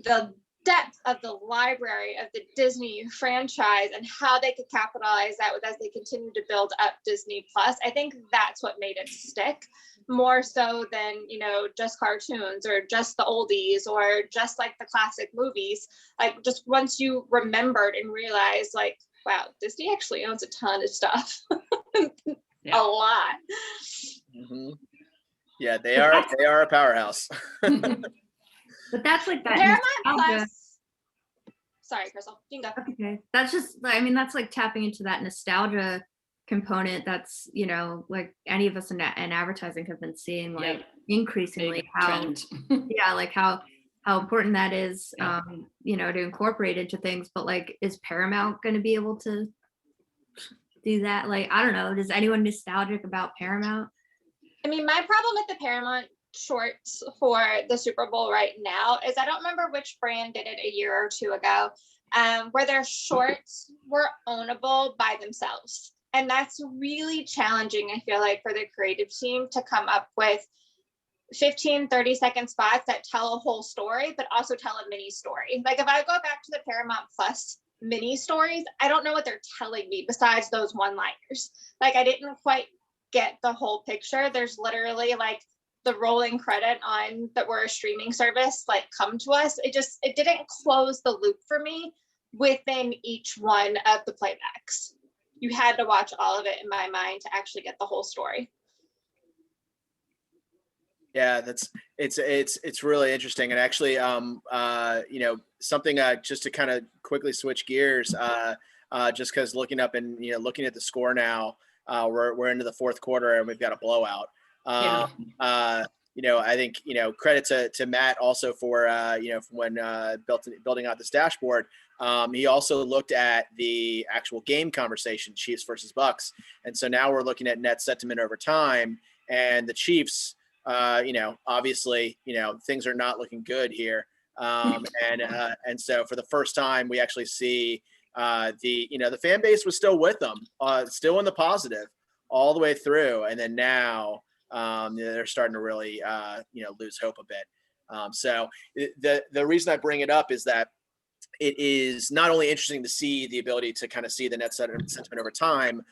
the depth of the library of the Disney franchise and how they could capitalize that as they continue to build up Disney Plus, I think that's what made it stick more so than, just cartoons or just the oldies or just like the classic movies. Like just once you remembered and realized like, wow, Disney actually owns a ton of stuff. A lot. Mm-hmm. Yeah, they are a powerhouse. But that's like that. Paramount Plus. Sorry, Crystal. You can go. Okay. That's just, I mean, that's like tapping into that nostalgia component. That's, like any of us in advertising have been seeing like increasingly how, like how important that is, to incorporate into things. But like, is Paramount going to be able to do that? Like, I don't know. Is anyone nostalgic about Paramount? I mean, my problem with the Paramount shorts for the Super Bowl right now is I don't remember which brand did it a year or two ago, where their shorts were ownable by themselves. And that's really challenging, I feel like, for the creative team to come up with 15, 30-second spots that tell a whole story, but also tell a mini story. Like if I go back to the Paramount Plus mini stories, I don't know what they're telling me besides those one-liners. Like I didn't quite get the whole picture. There's literally like the rolling credit on that we're a streaming service, like come to us. It didn't close the loop for me within each one of the playbacks. You had to watch all of it in my mind to actually get the whole story. Yeah, it's really interesting. And actually, something just to kind of quickly switch gears, just because looking up and looking at the score now, we're into the fourth quarter and we've got a blowout. I think, credit to Matt also for, when building out this dashboard. He also looked at the actual game conversation, Chiefs versus Bucks. And so now we're looking at net sentiment over time, and the Chiefs, obviously, things are not looking good here. And so for the first time, we actually see the fan base was still with them, still in the positive all the way through. And then now they're starting to really, lose hope a bit. So the reason I bring it up is that it is not only interesting to see the ability to kind of see the net sentiment over time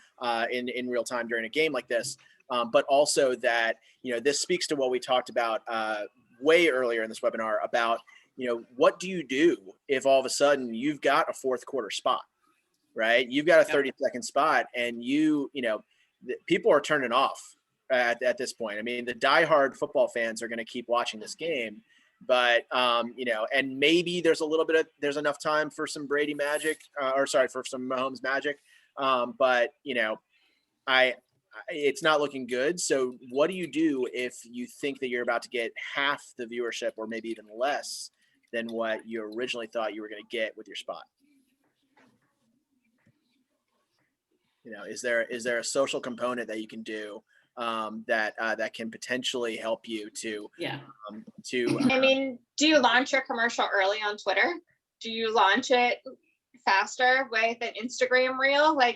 in real time during a game like this, but also that, this speaks to what we talked about way earlier in this webinar about, what do you do if all of a sudden you've got a fourth quarter spot, right? You've got a 30-second spot, and people are turning off at this point. I mean, the diehard football fans are going to keep watching this game, but and maybe there's enough time for some Brady magic, for some Mahomes magic, but it's not looking good. So what do you do if you think that you're about to get half the viewership, or maybe even less than what you originally thought you were going to get with your spot? Is there a social component that you can do that can potentially help you to I mean, do you launch your commercial early on Twitter? Do you launch it faster with an Instagram reel? Where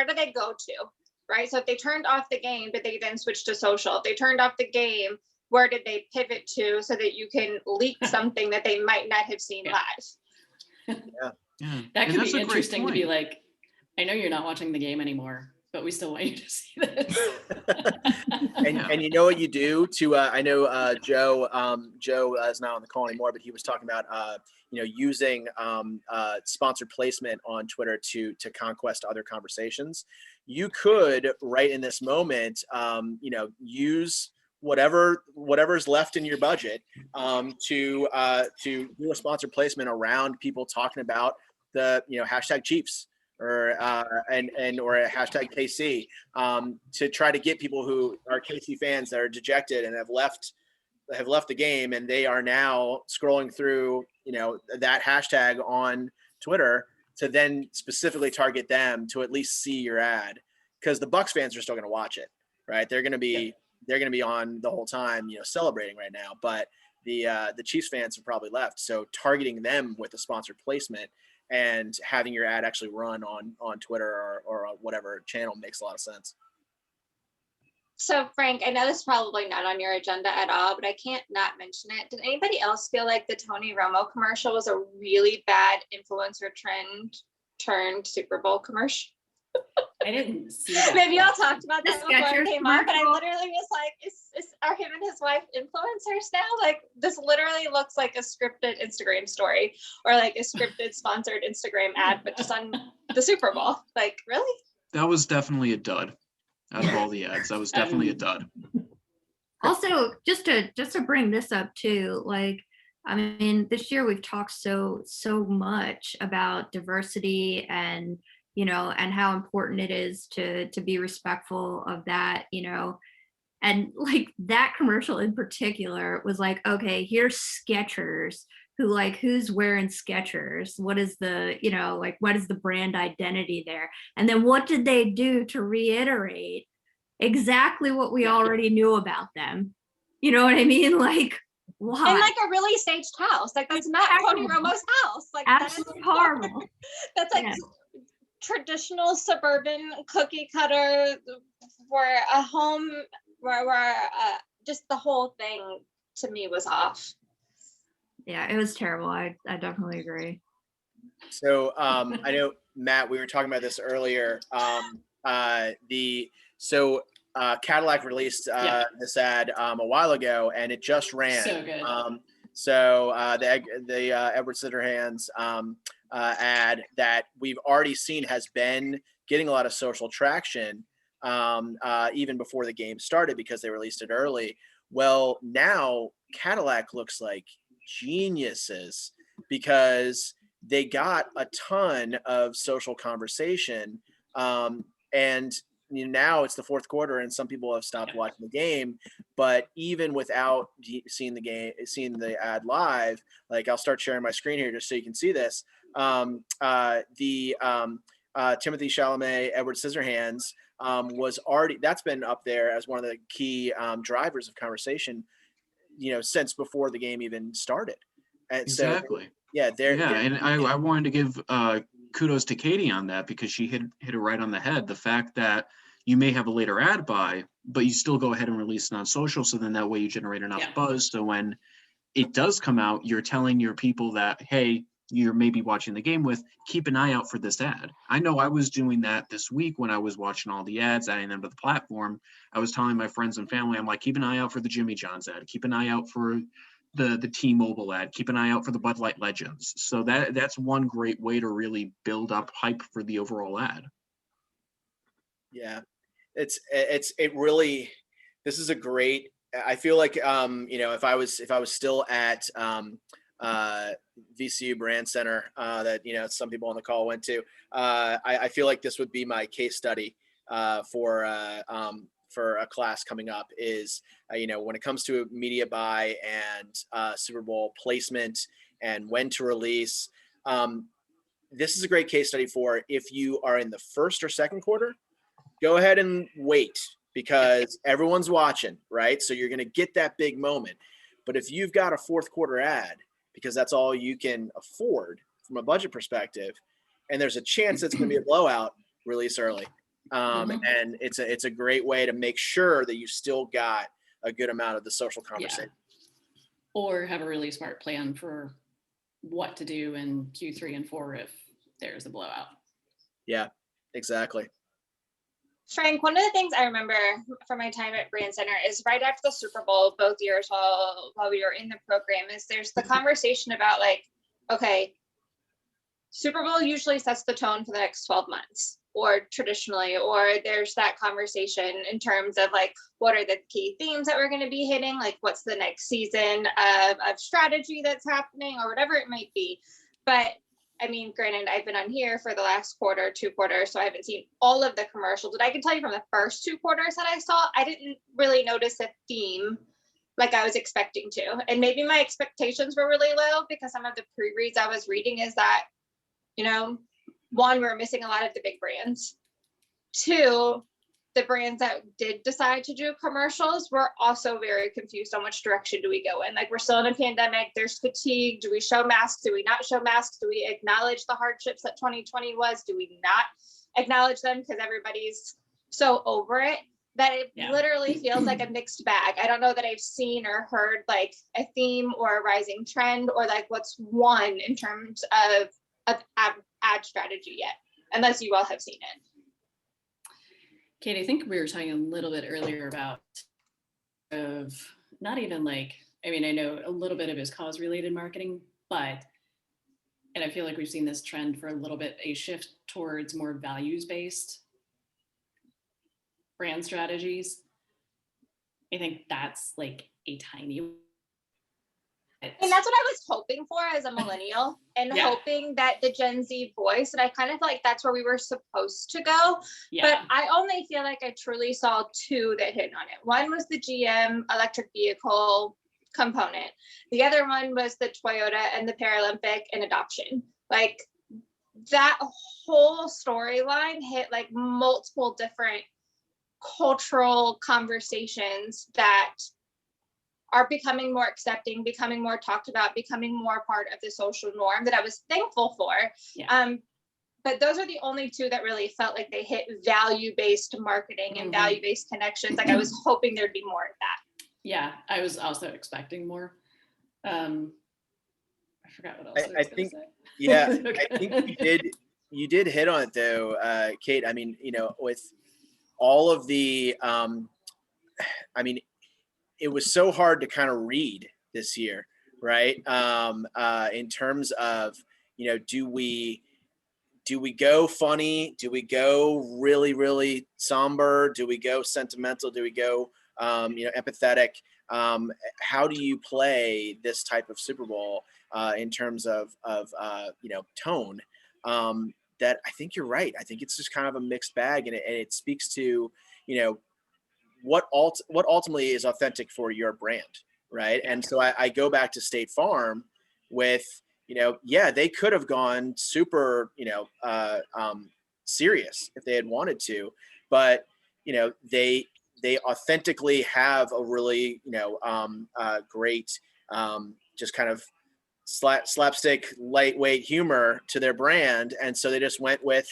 do they go to? Right. So if they turned off the game, but they then switched to social, if they turned off the game, where did they pivot to so that you can leak something that they might not have seen live? Yeah. That could be interesting to be like, I know you're not watching the game anymore, but we still want you to see this. And you know what you do to, I know Joe is not on the call anymore, but he was talking about, using sponsored placement on Twitter to conquest other conversations. You could, right in this moment, use whatever's left in your budget to do a sponsored placement around people talking about the, hashtag Chiefs, or a hashtag KC, to try to get people who are KC fans that are dejected and have left the game, and they are now scrolling through that hashtag on Twitter, to then specifically target them to at least see your ad, because the Bucks fans are still going to watch it, right? They're going to be on the whole time, celebrating right now, but the Chiefs fans have probably left. So targeting them with a sponsored placement and having your ad actually run on Twitter or whatever channel makes a lot of sense. So Frank, I know this is probably not on your agenda at all, but I can't not mention it. Did anybody else feel like the Tony Romo commercial was a really bad influencer trend turned Super Bowl commercial? I didn't see that. Maybe y'all talked about that before it came up, but I commercial. literally was like, are him and his wife influencers now? Like, this literally looks like a scripted Instagram story, or like a scripted sponsored Instagram ad, but just on the Super Bowl. Like, really? That was definitely a dud. Out of all the ads, that was definitely a dud. Also, just to bring this up too, like, I mean, this year we've talked so much about diversity and, and how important it is to be respectful of that, and like that commercial in particular was like, okay, here's Skechers, who's wearing Skechers? What is the, what is the brand identity there? And then what did they do to reiterate exactly what we already knew about them? You know what I mean? Like, why? And like a really staged house. Like, that's not Tony Romo's house. Like, absolutely horrible. That's like traditional suburban cookie cutter for a home where just the whole thing to me was off. Yeah, it was terrible. I definitely agree. So I know, Matt, we were talking about this earlier. Cadillac released this ad a while ago, and it just ran. So good. The Edward Scissorhands ad that we've already seen has been getting a lot of social traction even before the game started, because they released it early. Well, now Cadillac looks like geniuses, because they got a ton of social conversation, and now it's the fourth quarter and some people have stopped watching the game, but even without seeing the ad live, like I'll start sharing my screen here just so you can see this. Timothy Chalamet, Edward Scissorhands that's been up there as one of the key drivers of conversation, since before the game even started. And exactly. So, yeah, and I wanted to give kudos to Katie on that, because she hit it right on the head. The fact that you may have a later ad buy, but you still go ahead and release it on social. So then that way you generate enough buzz. So when it does come out, you're telling your people that, hey, you're maybe watching the game with, keep an eye out for this ad. I know I was doing that this week when I was watching all the ads, adding them to the platform. I was telling my friends and family, I'm like, keep an eye out for the Jimmy John's ad, keep an eye out for the T-Mobile ad, keep an eye out for the Bud Light Legends. So that's one great way to really build up hype for the overall ad. Yeah, it really, this is a great, I feel like, if I was still at VCU Brand Center, that, some people on the call went to, I feel like this would be my case study for a class coming up is, when it comes to media buy and Super Bowl placement and when to release, this is a great case study for if you are in the first or second quarter, go ahead and wait because everyone's watching, right? So you're going to get that big moment. But if you've got a fourth quarter ad, because that's all you can afford from a budget perspective, and there's a chance it's going to be a blowout, release early. And it's a great way to make sure that you still got a good amount of the social conversation. Or have a really smart plan for what to do in Q3 and 4 if there's a blowout. Yeah, exactly. Frank, one of the things I remember from my time at Brand Center is right after the Super Bowl, both years while we were in the program, is there's the conversation about like, okay, Super Bowl usually sets the tone for the next 12 months, or traditionally, or there's that conversation in terms of like, what are the key themes that we're going to be hitting? Like, what's the next season of strategy that's happening, or whatever it might be. But I mean, granted, I've been on here for the last two quarters, so I haven't seen all of the commercials. But I can tell you from the first 2 quarters that I saw, I didn't really notice a theme like I was expecting to. And maybe my expectations were really low because some of the pre-reads I was reading is that, one, we're missing a lot of the big brands. 2, the brands that did decide to do commercials were also very confused on which direction do we go in. Like, we're still in a pandemic, there's fatigue. Do we show masks? Do we not show masks? Do we acknowledge the hardships that 2020 was? Do we not acknowledge them because everybody's so over it that it literally feels like a mixed bag? I don't know that I've seen or heard like a theme or a rising trend or like what's one in terms of ad strategy yet, unless you all have seen it. Kate, I think we were talking a little bit earlier about not even like, I mean, I know a little bit of his cause related marketing, and I feel like we've seen this trend for a little bit, a shift towards more values-based brand strategies. I think that's like a tiny. And that's what I was hoping for as a millennial and hoping that the Gen Z voice, and I kind of feel like that's where we were supposed to go. But I only feel like I truly saw 2 that hit on it. One was the GM electric vehicle component. The other one was the Toyota and the Paralympic and adoption. Like, that whole storyline hit like multiple different cultural conversations that are becoming more accepting, becoming more talked about, becoming more part of the social norm that I was thankful for. But those are the only 2 that really felt like they hit value-based marketing and value-based connections. Like, I was hoping there'd be more of that. Yeah, I was also expecting more. I forgot what else I think, I think you did hit on it though, Kate. I mean, with all of the, it was so hard to kind of read this year, right? In terms of, do we go funny? Do we go really, really somber? Do we go sentimental? Do we go, empathetic? How do you play this type of Super Bowl in terms of tone? that I think you're right. I think it's just kind of a mixed bag, and it speaks to, what ultimately is authentic for your brand, right? And so I go back to State Farm with, yeah, they could have gone super, serious if they had wanted to, but they authentically have a really great just kind of slapstick lightweight humor to their brand, and so they just went with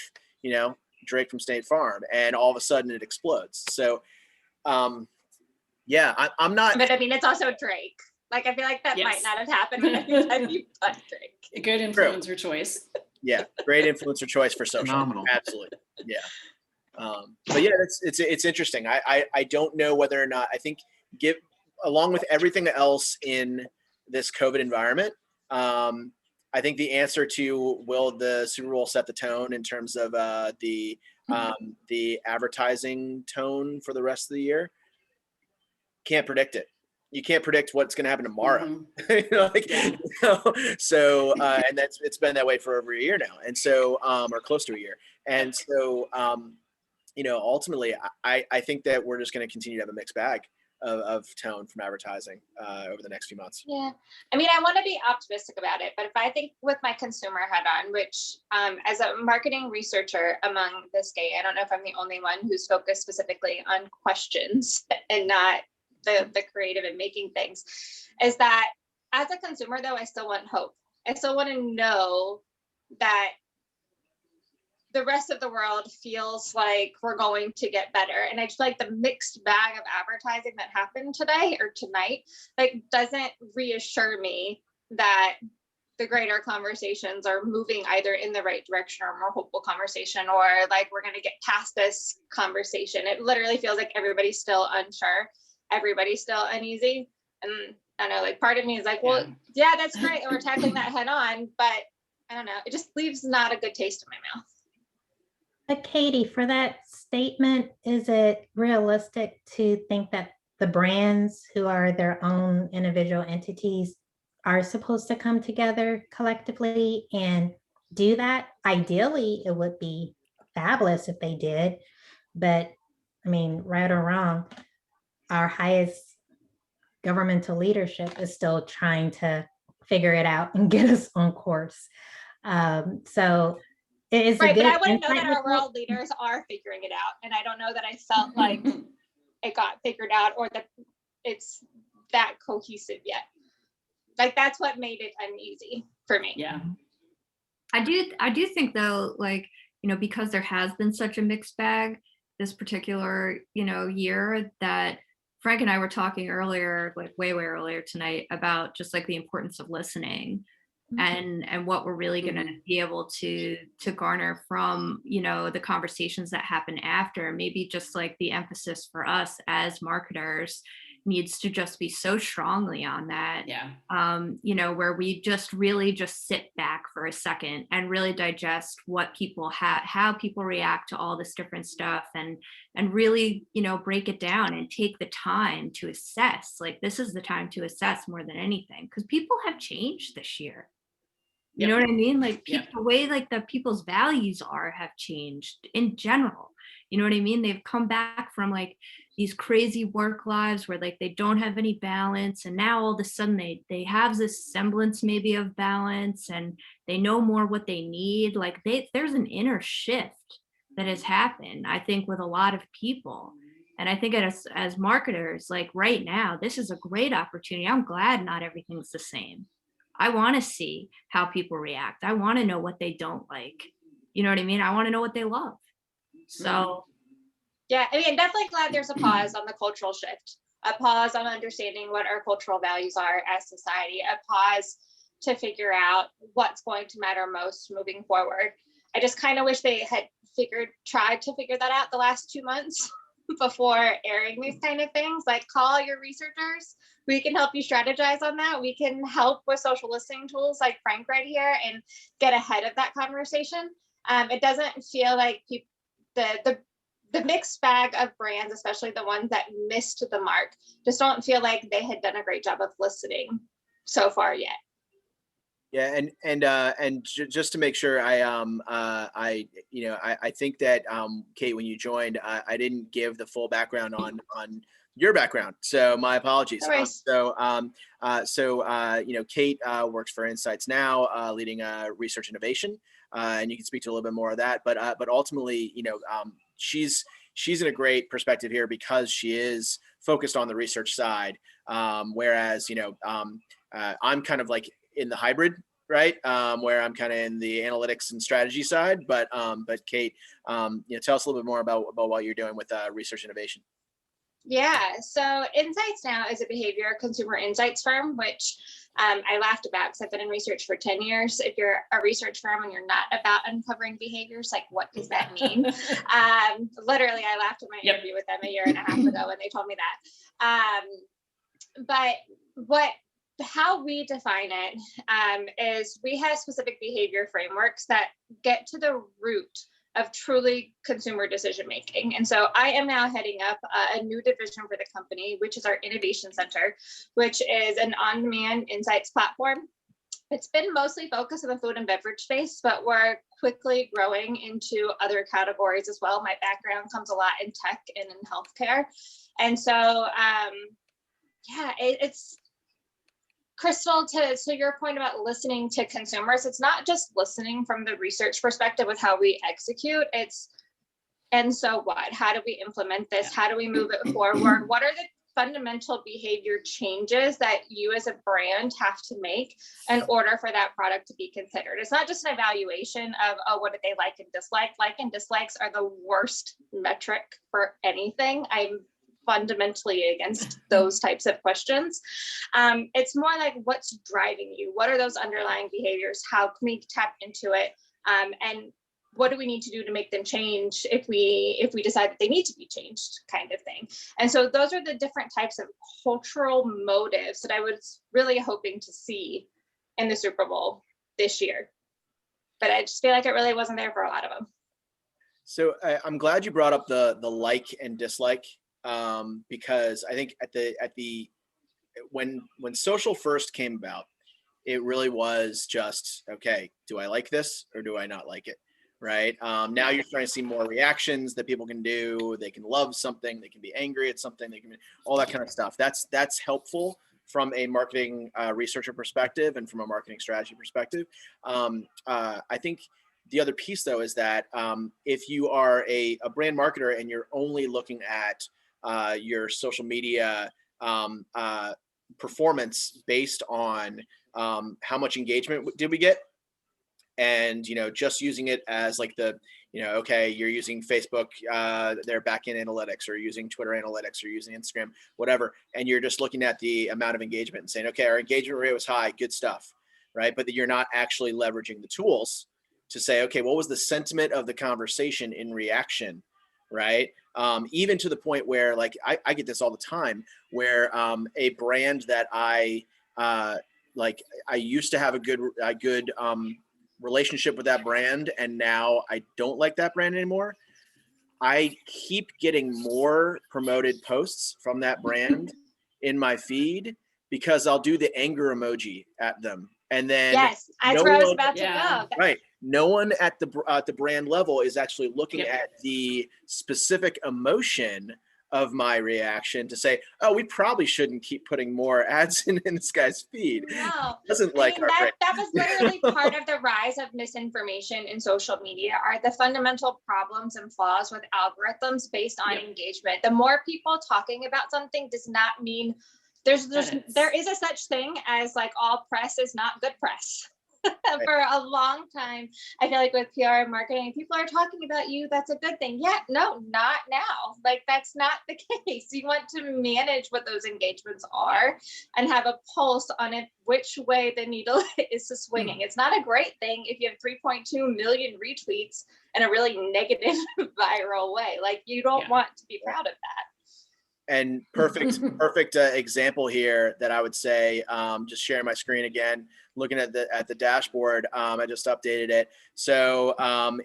Drake from State Farm, and all of a sudden it explodes. So yeah, I'm not. But I mean, it's also Drake. Like, I feel like that might not have happened with anybody but Drake. A good influencer choice. Yeah, great influencer choice for social. Phenomenal. Absolutely. Yeah. But yeah, it's interesting. I don't know whether or not, I think along with everything else in this COVID environment, I think the answer to will the Super Bowl set the tone in terms of the advertising tone for the rest of the year, can't predict it. You can't predict what's going to happen tomorrow. So and it's been that way for over a year now, and so or close to a year, and so ultimately I think that we're just going to continue to have a mixed bag of tone from advertising over the next few months. Yeah, I mean, I want to be optimistic about it, but if I think with my consumer hat on, which as a marketing researcher among this gate, I don't know if I'm the only one who's focused specifically on questions and not the creative and making things, is that as a consumer though, I still want hope. I still want to know that the rest of the world feels like we're going to get better. And I just like the mixed bag of advertising that happened today or tonight, like, doesn't reassure me that the greater conversations are moving either in the right direction or more hopeful conversation, or like we're going to get past this conversation. It literally feels like everybody's still unsure. Everybody's still uneasy. And I don't know, like, part of me is like, well, yeah, that's great. And we're tackling that head on, but I don't know, it just leaves not a good taste in my mouth. But Katie, for that statement, is it realistic to think that the brands who are their own individual entities are supposed to come together collectively and do that? Ideally, it would be fabulous if they did, but I mean, right or wrong, our highest governmental leadership is still trying to figure it out and get us on course. So it is right, a good but I wouldn't know insight that our report. world leaders are figuring it out, and I don't know that I felt like it got figured out or that it's that cohesive yet. Like, that's what made it uneasy for me. Yeah. I do think though, like, because there has been such a mixed bag this particular, year, that Frank and I were talking earlier, like way earlier tonight, about just like the importance of listening and what we're really going to be able to garner from, the conversations that happen after. Maybe just like the emphasis for us as marketers needs to just be so strongly on that. Where we just really just sit back for a second and really digest what people how people react to all this different stuff, and really, break it down and take the time to assess. Like, this is the time to assess more than anything, because people have changed this year. You know what I mean? Like, the way like the people's values have changed in general. You know what I mean? They've come back from like these crazy work lives where like they don't have any balance, and now all of a sudden they have this semblance maybe of balance, and they know more what they need. Like, there's an inner shift that has happened, I think, with a lot of people. And I think as marketers, like right now, this is a great opportunity. I'm glad not everything's the same. I want to see how people react. I want to know what they don't like. You know what I mean? I want to know what they love. So yeah, I mean, I'm definitely glad there's a pause on the cultural shift, a pause on understanding what our cultural values are as society, a pause to figure out what's going to matter most moving forward. I just kind of wish they had tried to figure that out the last 2 months before airing these kind of things. Like, call your researchers. We can help you strategize on that. We can help with social listening tools like Frank right here and get ahead of that conversation. It doesn't feel like the mixed bag of brands, especially the ones that missed the mark, just don't feel like they had done a great job of listening so far yet. Yeah, just to make sure, I think that Kate, when you joined, I didn't give the full background on your background, so my apologies. No worries. Kate works for Insights now, leading research innovation, and you can speak to a little bit more of that. But ultimately, she's in a great perspective here because she is focused on the research side, whereas I'm kind of like in the hybrid, right? Where I'm kind of in the analytics and strategy side, but Kate, tell us a little bit more about what you're doing with research innovation. Yeah, so Insights Now is a behavior consumer insights firm, which I laughed about because I've been in research for 10 years. If you're a research firm and you're not about uncovering behaviors, like what does that mean? Literally, I laughed at my interview with them a year and a half ago when they told me that. But how we define it is we have specific behavior frameworks that get to the root of truly consumer decision making. And so I am now heading up a new division for the company, which is our Innovation Center, which is an on-demand insights platform. It's been mostly focused on the food and beverage space, but we're quickly growing into other categories as well. My background comes a lot in tech and in healthcare. And so, it's Crystal, to your point about listening to consumers, it's not just listening from the research perspective with how we execute, and so what? How do we implement this? How do we move it forward? What are the fundamental behavior changes that you as a brand have to make in order for that product to be considered? It's not just an evaluation of, what do they like and dislike? Like and dislikes are the worst metric for anything. I'm fundamentally against those types of questions. It's more like what's driving you? What are those underlying behaviors? How can we tap into it? And what do we need to do to make them change if we decide that they need to be changed, kind of thing. And so those are the different types of cultural motives that I was really hoping to see in the Super Bowl this year. But I just feel like it really wasn't there for a lot of them. So I'm glad you brought up the like and dislike. Because I think when social first came about, it really was just, okay, do I like this or do I not like it? Right. Now you're starting to see more reactions that people can do. They can love something, they can be angry at something, they can all that kind of stuff. That's helpful from a marketing researcher perspective and from a marketing strategy perspective. I think the other piece though is that if you are a brand marketer and you're only looking at your social media performance based on how much engagement did we get, and just using it as like the okay, you're using Facebook, their backend analytics, or using Twitter analytics, or using Instagram, whatever, and you're just looking at the amount of engagement and saying, okay, our engagement rate was high, good stuff, right? But that you're not actually leveraging the tools to say, okay, what was the sentiment of the conversation in reaction, right? Even to the point where, like, I get this all the time, where a brand that I used to have a good relationship with that brand, and now I don't like that brand anymore. I keep getting more promoted posts from that brand in my feed because I'll do the anger emoji at them. And then yes, that's where I was about to go. Right. No one at the brand level is actually looking at the specific emotion of my reaction to say, oh, we probably shouldn't keep putting more ads in this guy's feed. No, doesn't like our brand. That was literally part of the rise of misinformation in social media, are the fundamental problems and flaws with algorithms based on engagement. The more people talking about something does not mean there is a such thing as like all press is not good press. For a long time, I feel like with PR and marketing, people are talking about you, that's a good thing. Yeah, no, not now. Like, that's not the case. You want to manage what those engagements are and have a pulse on it, which way the needle is swinging. It's not a great thing if you have 3.2 million retweets in a really negative viral way. Like, you don't want to be proud of that. And perfect example here that I would say, just sharing my screen again, looking at the dashboard. I just updated it. So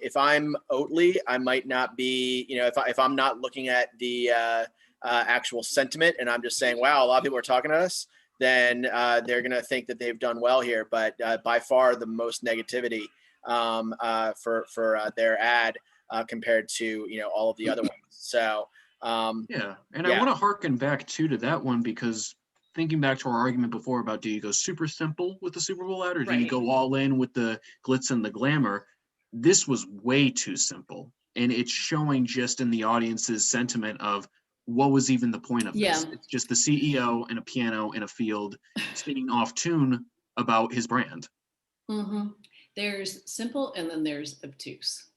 if I'm Oatly, I might not be, if I'm not looking at the actual sentiment and I'm just saying, wow, a lot of people are talking to us, then they're going to think that they've done well here. But by far the most negativity for their ad compared to all of the other ones. So yeah, and I want to harken back to that one, because thinking back to our argument before about, do you go super simple with the Super Bowl ad, or do you go all in with the glitz and the glamour? This was way too simple, and it's showing just in the audience's sentiment of what was even the point of this. It's just the CEO and a piano in a field singing off tune about his brand. Mm-hmm. There's simple and then there's obtuse.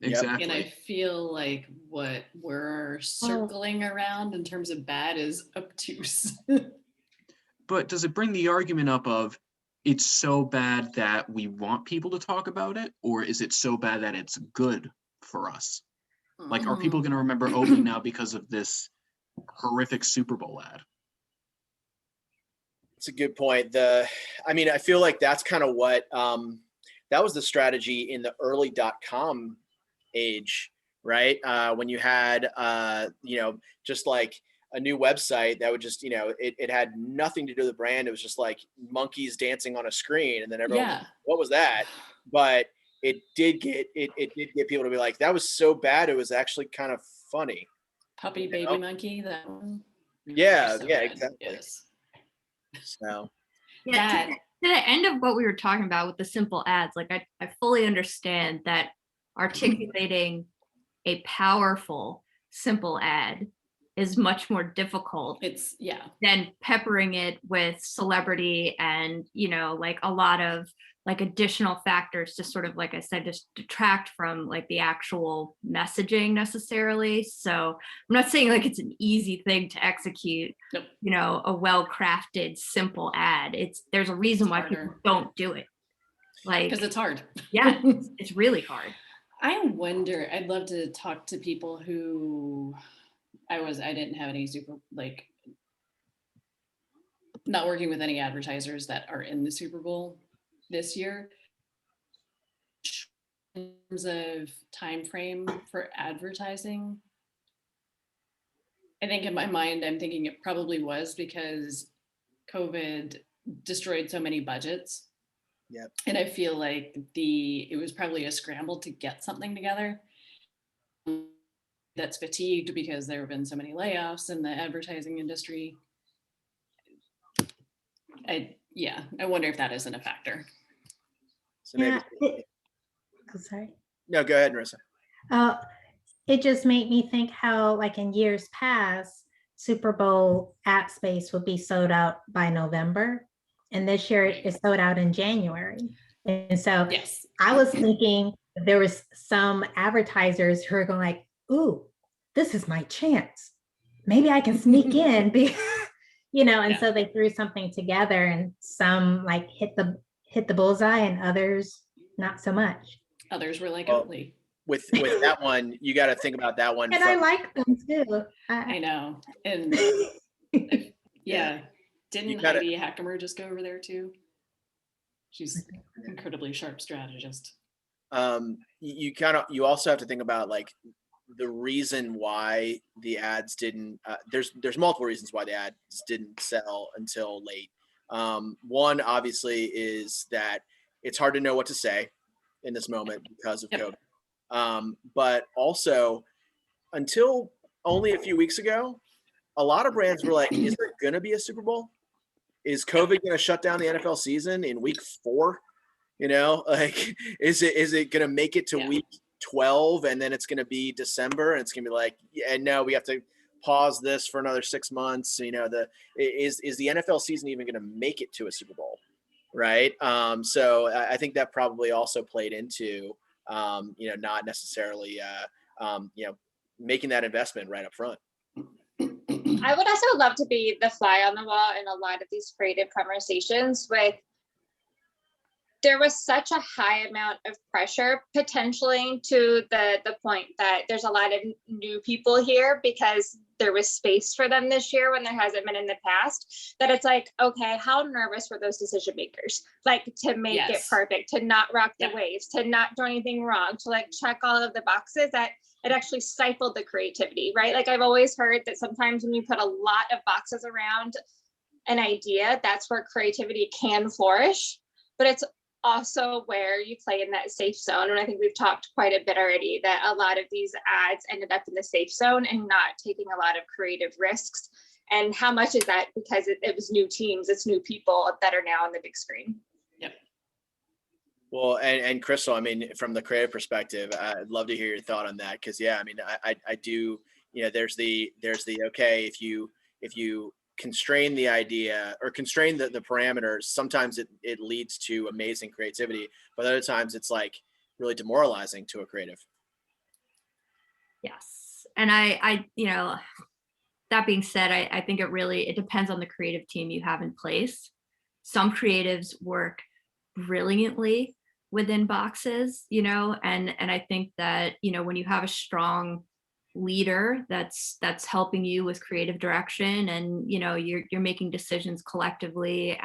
Exactly. And I feel like what we're circling around in terms of bad is obtuse. But does it bring the argument up of it's so bad that we want people to talk about it, or is it so bad that it's good for us? Like, are people going to remember Obi now because of this horrific Super Bowl ad? It's a good point. I feel like that's kind of what that was the strategy in the early .com age, right? When you had just like a new website that would just it had nothing to do with the brand. It was just like monkeys dancing on a screen, and then everyone, what was that? But it did get people to be like, that was so bad it was actually kind of funny. Puppy baby monkey, that one. Yeah, so yeah, bad. exactly. Yes. So yeah, to the end of what we were talking about with the simple ads, like I fully understand that articulating a powerful simple ad is much more difficult than peppering it with celebrity and like a lot of like additional factors to sort of, like I said, just detract from like the actual messaging necessarily. So I'm not saying like it's an easy thing to execute, a well-crafted simple ad. There's a reason why people don't do it, like because it's hard. Yeah, it's really hard. I wonder, I'd love to talk to people who I didn't have any not working with any advertisers that are in the Super Bowl this year. In terms of time frame for advertising, I think in my mind, I'm thinking it probably was because COVID destroyed so many budgets. Yep. And I feel like it was probably a scramble to get something together that's fatigued because there have been so many layoffs in the advertising industry. I wonder if that isn't a factor. So maybe. Sorry. No, go ahead, Marissa. It just made me think how, like in years past, Super Bowl ad space would be sold out by November, and this year it's sold out in January. And so I was thinking there was some advertisers who are going like, "Ooh, this is my chance. Maybe I can sneak in," and so they threw something together, and some like hit the bullseye, and others not so much. Others were like, only. With that one, you got to think about that one. And I like them too. I know. And didn't Heidi Hackemer just go over there too? She's incredibly sharp strategist. You also have to think about like the reason why the ads didn't. There's multiple reasons why the ads didn't sell until late. One obviously is that it's hard to know what to say in this moment because of COVID. But also, until only a few weeks ago, a lot of brands were like, is there going to be a Super Bowl? Is COVID going to shut down the NFL season in week 4? Like, is it going to make it to week 12 and then it's going to be December and it's going to be like, no, we have to pause this for another 6 months. Is the NFL season even going to make it to a Super Bowl? Right. So I think that probably also played into, not necessarily, making that investment right up front. I would also love to be the fly on the wall in a lot of these creative conversations there was such a high amount of pressure potentially to the point that there's a lot of new people here because there was space for them this year when there hasn't been in the past, that it's like, okay, how nervous were those decision makers? Like to make it perfect, to not rock the waves, to not do anything wrong, to like check all of the boxes, that it actually stifled the creativity, right? Like I've always heard that sometimes when you put a lot of boxes around an idea, that's where creativity can flourish, but it's also where you play in that safe zone. And I think we've talked quite a bit already that a lot of these ads ended up in the safe zone and not taking a lot of creative risks. And how much is that because it was new teams, it's new people that are now on the big screen. Yep. Well, and Crystal, I mean, from the creative perspective, I'd love to hear your thought on that. Cause yeah, I mean, I do, you know, there's the, okay, if you constrain the idea or constrain the parameters, sometimes it leads to amazing creativity, but other times it's like really demoralizing to a creative. Yes. And I you know, that being said, I think it depends on the creative team you have in place. Some creatives work brilliantly within boxes, you know, and I think that, you know, when you have a strong leader that's helping you with creative direction, and you know you're making decisions collectively,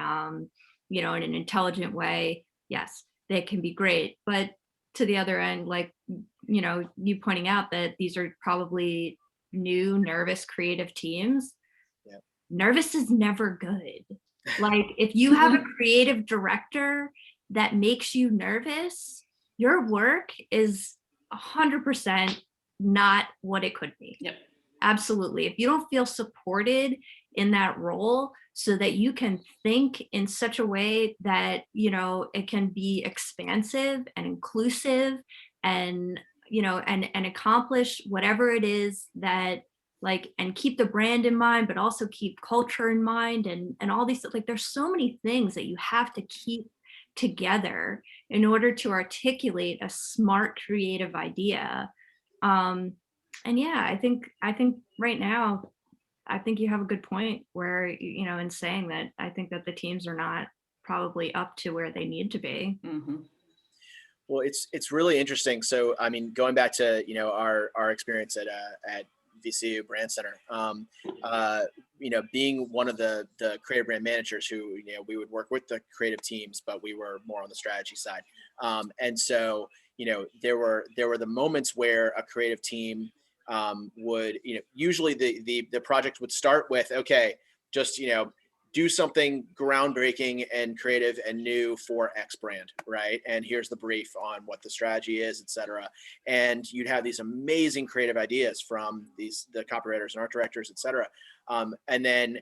you know, in an intelligent way, yes, they can be great. But to the other end, like, you know, you pointing out that these are probably new, nervous, creative teams. Yeah. Nervous is never good. Like if you have a creative director that makes you nervous, your work is 100% not what it could be. Yep. Absolutely. If you don't feel supported in that role so that you can think in such a way that, you know, it can be expansive and inclusive and, you know, and accomplish whatever it is that, like, and keep the brand in mind, but also keep culture in mind, and all these, like, there's so many things that you have to keep together in order to articulate a smart creative idea. And yeah, I think right now, I think you have a good point where, you know, in saying that, I think that the teams are not probably up to where they need to be. Mm-hmm. Well, it's really interesting. So, I mean, going back to, you know, our experience at VCU Brand Center, you know, being one of the creative brand managers who, you know, we would work with the creative teams, but we were more on the strategy side. And so, you know, there were the moments where a creative team would, you know, usually the project would start with, okay, just, you know, do something groundbreaking and creative and new for X brand, right? And here's the brief on what the strategy is, et cetera. And you'd have these amazing creative ideas from the copywriters and art directors, et cetera. And then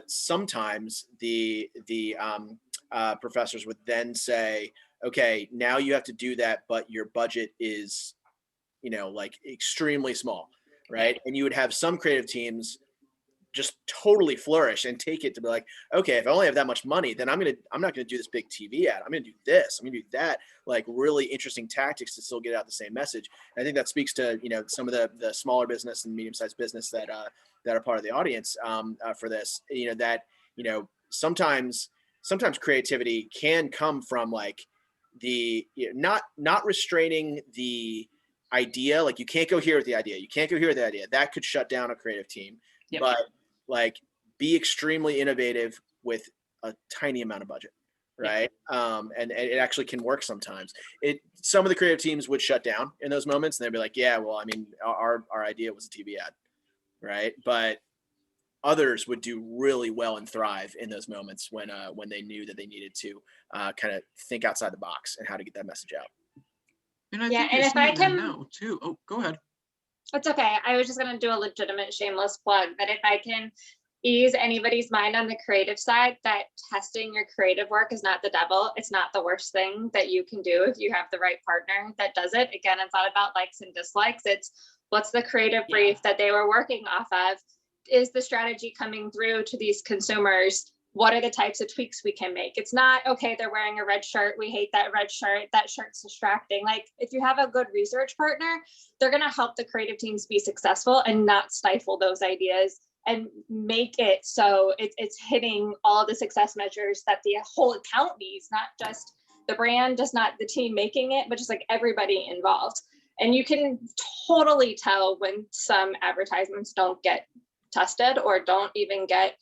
sometimes the professors would then say, okay, now you have to do that, but your budget is, you know, like extremely small, right? And you would have some creative teams just totally flourish and take it to be like, okay, if I only have that much money, then I'm not gonna do this big TV ad. I'm gonna do this. I'm gonna do that. Like really interesting tactics to still get out the same message. And I think that speaks to, you know, some of the smaller business and medium-sized business that are part of the audience for this. You know, that, you know, sometimes creativity can come from like the, you know, not restraining the idea. Like you can't go here with the idea. You can't go here with the idea. That could shut down a creative team. Yep. But like be extremely innovative with a tiny amount of budget, right? And it actually can work sometimes. Some of the creative teams would shut down in those moments, and they'd be like, yeah, well, I mean, our idea was a TV ad, right? But others would do really well and thrive in those moments when they knew that they needed to kind of think outside the box and how to get that message out. And I Yeah, think and you're if I seeing that can, now too. Oh, go ahead. it's okay. I was just going to do a legitimate shameless plug that if I can ease anybody's mind on the creative side, that testing your creative work is not the devil. It's not the worst thing that you can do if you have the right partner that does it. Again, it's not about likes and dislikes. It's what's the creative brief that they were working off of? Is the strategy coming through to these consumers? What are the types of tweaks we can make? It's not, okay, they're wearing a red shirt. We hate that red shirt. That shirt's distracting. Like if you have a good research partner, they're going to help the creative teams be successful and not stifle those ideas and make it so it's hitting all the success measures that the whole account needs, not just the brand, just not the team making it, but just like everybody involved. And you can totally tell when some advertisements don't get tested or don't even get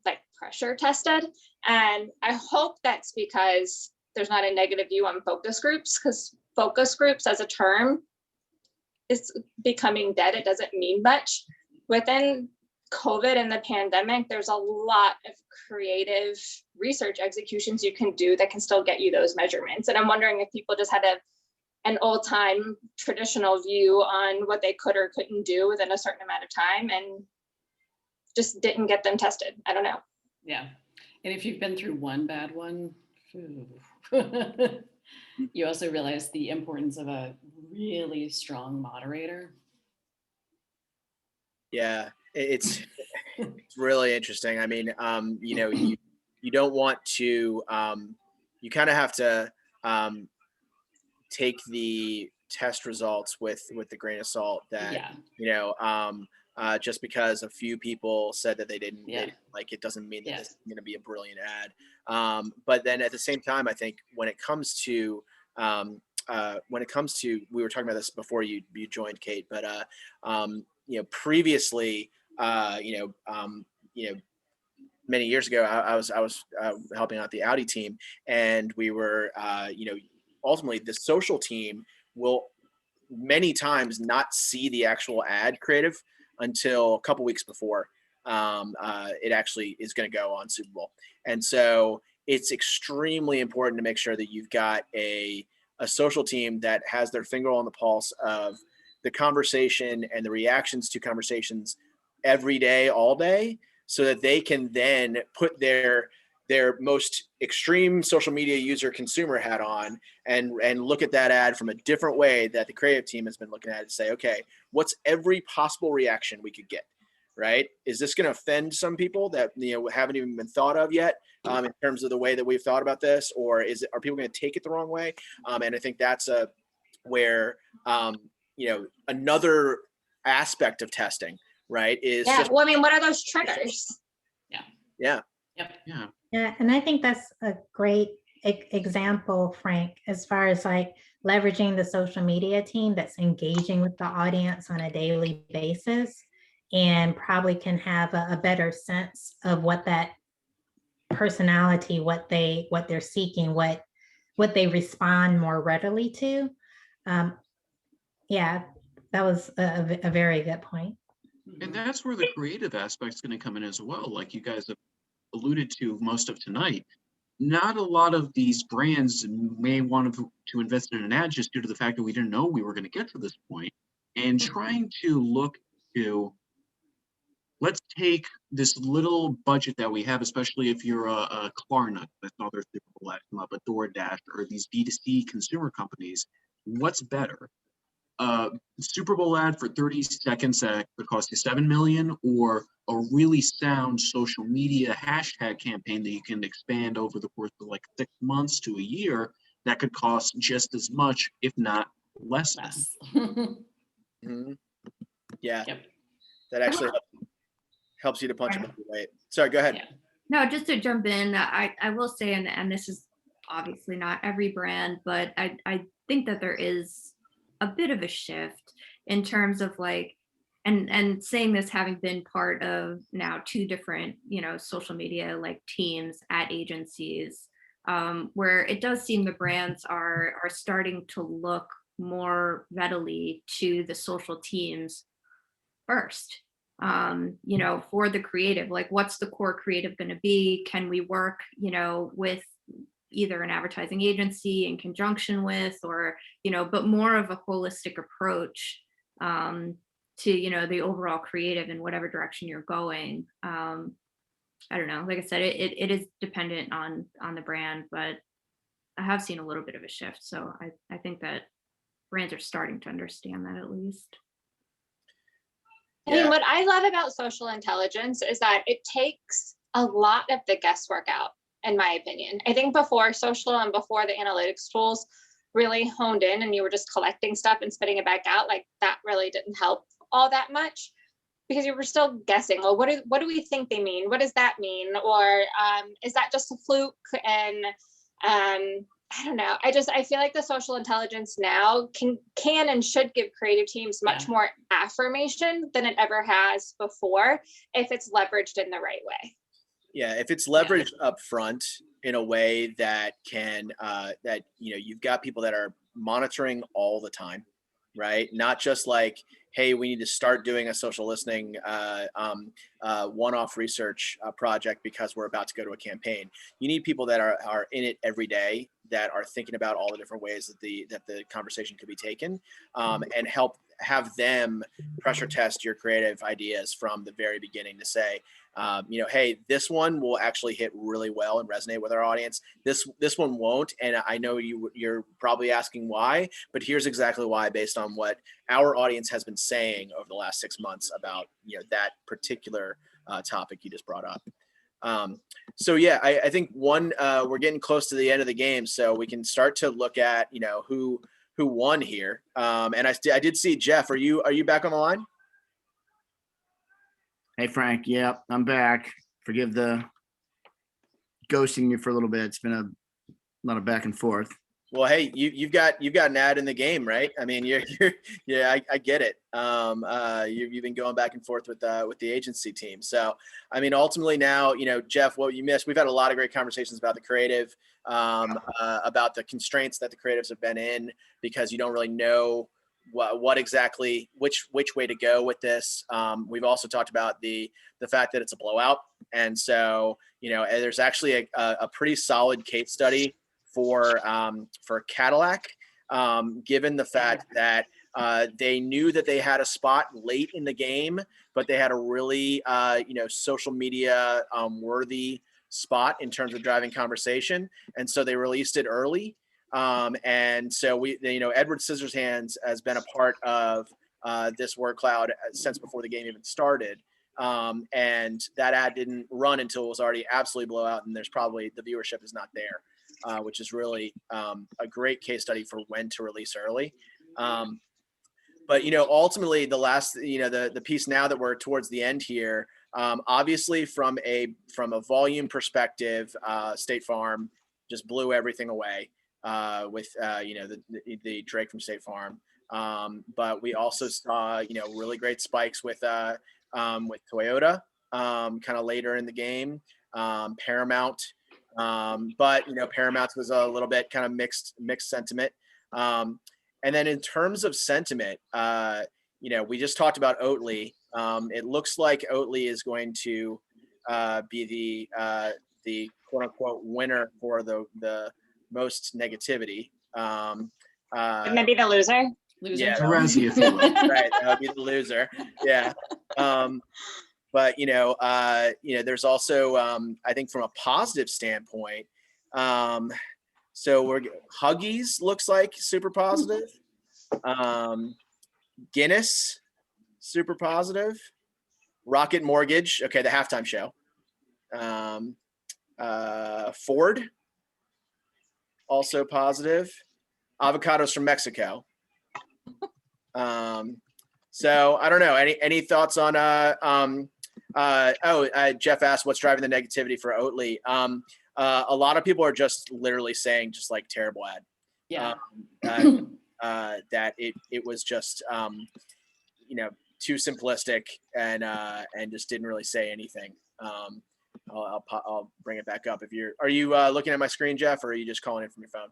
like pressure tested. And I hope that's because there's not a negative view on focus groups, because focus groups as a term is becoming dead. It doesn't mean much within COVID and the pandemic, there's a lot of creative research executions you can do that can still get you those measurements. And I'm wondering if people just had an old time traditional view on what they could or couldn't do within a certain amount of time and just didn't get them tested. I don't know. Yeah. And if you've been through one bad one, you also realize the importance of a really strong moderator. Yeah, it's really interesting. I mean, you know, you don't want to, you kind of have to take the test results with the grain of salt that, Yeah. you know, just because a few people said that they didn't like, it doesn't mean that this is going to be a brilliant ad. But then at the same time, I think when it comes to, we were talking about this before you joined, Kate, but you know, previously, you know, many years ago, I was helping out the Audi team, and we were, you know, ultimately the social team will many times not see the actual ad creative until a couple weeks before it actually is going to go on Super Bowl. And so it's extremely important to make sure that you've got a social team that has their finger on the pulse of the conversation and the reactions to conversations every day, all day, so that they can then put their most extreme social media user consumer hat on and look at that ad from a different way that the creative team has been looking at it and say, okay, what's every possible reaction we could get, right? Is this going to offend some people that, you know, haven't even been thought of yet in terms of the way that we've thought about this, or are people going to take it the wrong way? And I think that's where, you know, another aspect of testing, right, is well, I mean, what are those triggers? Yeah. Yeah, and I think that's a great example, Frank, as far as like leveraging the social media team that's engaging with the audience on a daily basis, and probably can have a better sense of what that personality, what they're seeking, what they respond more readily to. Yeah, that was a very good point. And that's where the creative aspect is going to come in as well. Like you guys have alluded to most of tonight, not a lot of these brands may want to invest in an ad just due to the fact that we didn't know we were going to get to this point. And trying to look to, let's take this little budget that we have, especially if you're a Klarna, that's all their Super Bowl ads come up, a DoorDash, or these D2C consumer companies. What's better? Super Bowl ad for 30 seconds that could cost you $7 million, or a really sound social media hashtag campaign that you can expand over the course of like 6 months to a year that could cost just as much, if not less. Mm-hmm. Yeah. Yep. That actually helps you to punch above your weight. Sorry, go ahead. Yeah. No, just to jump in, I will say, and this is obviously not every brand, but I think that there is a bit of a shift in terms of like, and saying this having been part of now 2 different, you know, social media like teams at agencies, where it does seem the brands are starting to look more readily to the social teams first, you know, for the creative, like what's the core creative going to be? Can we work, you know, with either an advertising agency in conjunction with, or, you know, but more of a holistic approach to, you know, the overall creative in whatever direction you're going. I don't know, like I said, it is dependent on the brand, but I have seen a little bit of a shift. So I think that brands are starting to understand that at least. I mean, what I love about social intelligence is that it takes a lot of the guesswork out, in my opinion. I think before social and before the analytics tools really honed in and you were just collecting stuff and spitting it back out, like that really didn't help all that much, because you were still guessing, well, what do we think they mean? What does that mean? Or is that just a fluke? And I don't know. I feel like the social intelligence now can and should give creative teams much more affirmation than it ever has before, if it's leveraged in the right way. Yeah, if it's leveraged up front in a way that can that, you know, you've got people that are monitoring all the time, right? Not just like, hey, we need to start doing a social listening one-off research project because we're about to go to a campaign. You need people that are in it every day, that are thinking about all the different ways that the conversation could be taken, and have them pressure test your creative ideas from the very beginning to say, hey, this one will actually hit really well and resonate with our audience. This one won't, and I know you're probably asking why, but here's exactly why, based on what our audience has been saying over the last 6 months about that particular topic you just brought up. So yeah, I think we're getting close to the end of the game, so we can start to look at who won here. And I did see Jeff. Are you back on the line? Hey, Frank. Yeah, I'm back. Forgive the ghosting you for a little bit. It's been a lot of back and forth. Well, hey, you've got an ad in the game, right? I mean, I get it. You've been going back and forth with the agency team. So, I mean, ultimately now, Jeff, what you missed, we've had a lot of great conversations about the creative, about the constraints that the creatives have been in, because you don't really know what exactly, which way to go with this. We've also talked about the fact that it's a blowout. And so, there's actually a pretty solid case study for Cadillac, given the fact that they knew that they had a spot late in the game, but they had a really social media worthy spot in terms of driving conversation, and so they released it early. And so Edward Scissorhands has been a part of this word cloud since before the game even started. And that ad didn't run until it was already absolutely blowout, and there's probably the viewership is not there. Which is really a great case study for when to release early. But ultimately the last, the piece now that we're towards the end here, obviously from a volume perspective, State Farm just blew everything away with the Drake from State Farm. But we also saw really great spikes with Toyota kind of later in the game, Paramount. But Paramount was a little bit kind of mixed sentiment. And then in terms of sentiment, we just talked about Oatly. It looks like Oatly is going to be the quote unquote winner for the most negativity. Maybe the loser. Yeah, Razzie, if you will. right. That would be the loser. Yeah. But there's also I think from a positive standpoint, so Huggies looks like super positive. Guinness, super positive. Rocket Mortgage, okay, the halftime show. Ford, also positive. Avocados from Mexico. So I don't know. Any thoughts on Jeff asked what's driving the negativity for Oatly. A lot of people are just literally saying just like terrible ad. Yeah. That it was just too simplistic and just didn't really say anything. I'll bring it back up. Are you looking at my screen, Jeff, or are you just calling in from your phone?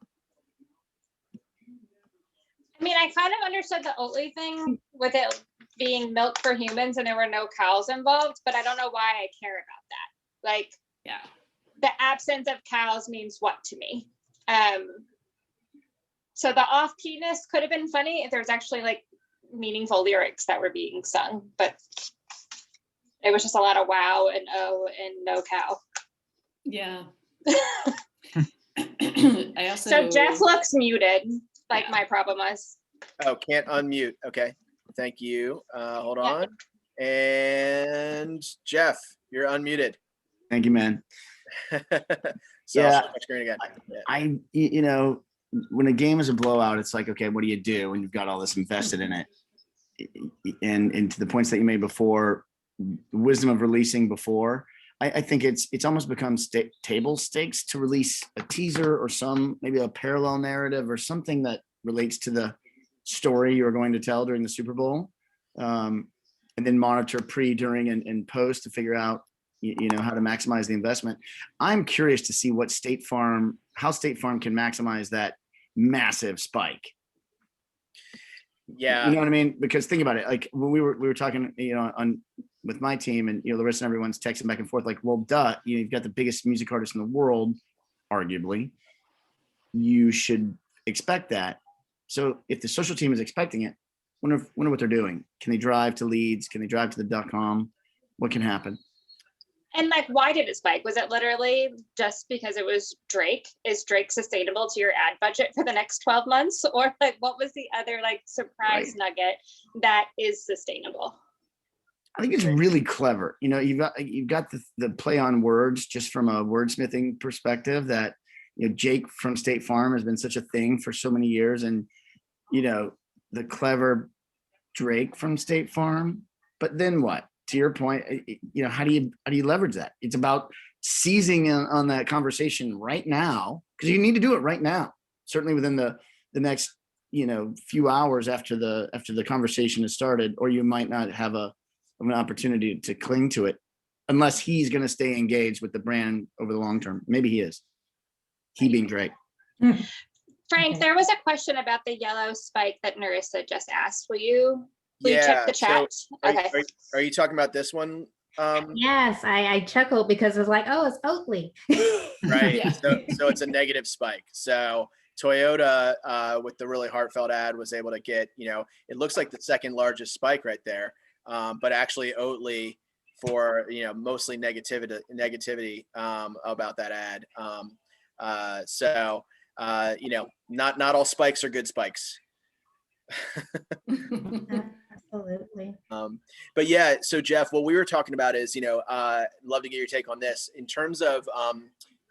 I mean, I kind of understood the Oatly thing with it being milk for humans and there were no cows involved, but I don't know why I care about that. Like, yeah, the absence of cows means what to me? So the off-keyness could have been funny if there's actually like meaningful lyrics that were being sung, but it was just a lot of wow and oh and no cow. Yeah. I also. So Jeff looks muted, like Yeah. my problem was. Oh, can't unmute. Okay. Thank you. Hold on. And Jeff, you're unmuted. Thank you, man. So Yeah. I'll share my screen again. Yeah. When a game is a blowout, it's like, okay, what do you do when you've got all this invested in it? And to the points that you made before, wisdom of releasing before, I think it's almost become table stakes to release a teaser or maybe a parallel narrative or something that relates to the story you're going to tell during the Super Bowl, and then monitor pre, during, and post to figure out how to maximize the investment. I'm curious to see how State Farm can maximize that massive spike. Yeah. You know what I mean? Because think about it. Like when we were talking, on with my team, and Larissa and everyone's texting back and forth. Like, well, duh. You've got the biggest music artist in the world, arguably. You should expect that. So if the social team is expecting it, wonder what they're doing. Can they drive to Leeds? Can they drive to the .com? What can happen? And like, why did it spike? Was it literally just because it was Drake? Is Drake sustainable to your ad budget for the next 12 months? Or like, what was the other like surprise nugget that is sustainable? I think it's really clever. You've got the play on words just from a wordsmithing perspective that, Jake from State Farm has been such a thing for so many years. And, the clever Drake from State Farm, but then what? To your point, how do you leverage that? It's about seizing on that conversation right now, because you need to do it right now. Certainly within the next few hours after the conversation has started, or you might not have an opportunity to cling to it, unless he's going to stay engaged with the brand over the long term. Maybe he is. He being Drake. Frank, there was a question about the yellow spike that Narissa just asked. Will you check the chat? So okay. Are you talking about this one? Yes, I chuckled because it was like, oh, it's Oatly. Right. Yeah. So it's a negative spike. So Toyota, with the really heartfelt ad, was able to get, it looks like the second largest spike right there. But actually Oatly for, mostly negativity about that ad. Not all spikes are good spikes. Absolutely. But yeah, so Jeff, what we were talking about is, love to get your take on this in terms of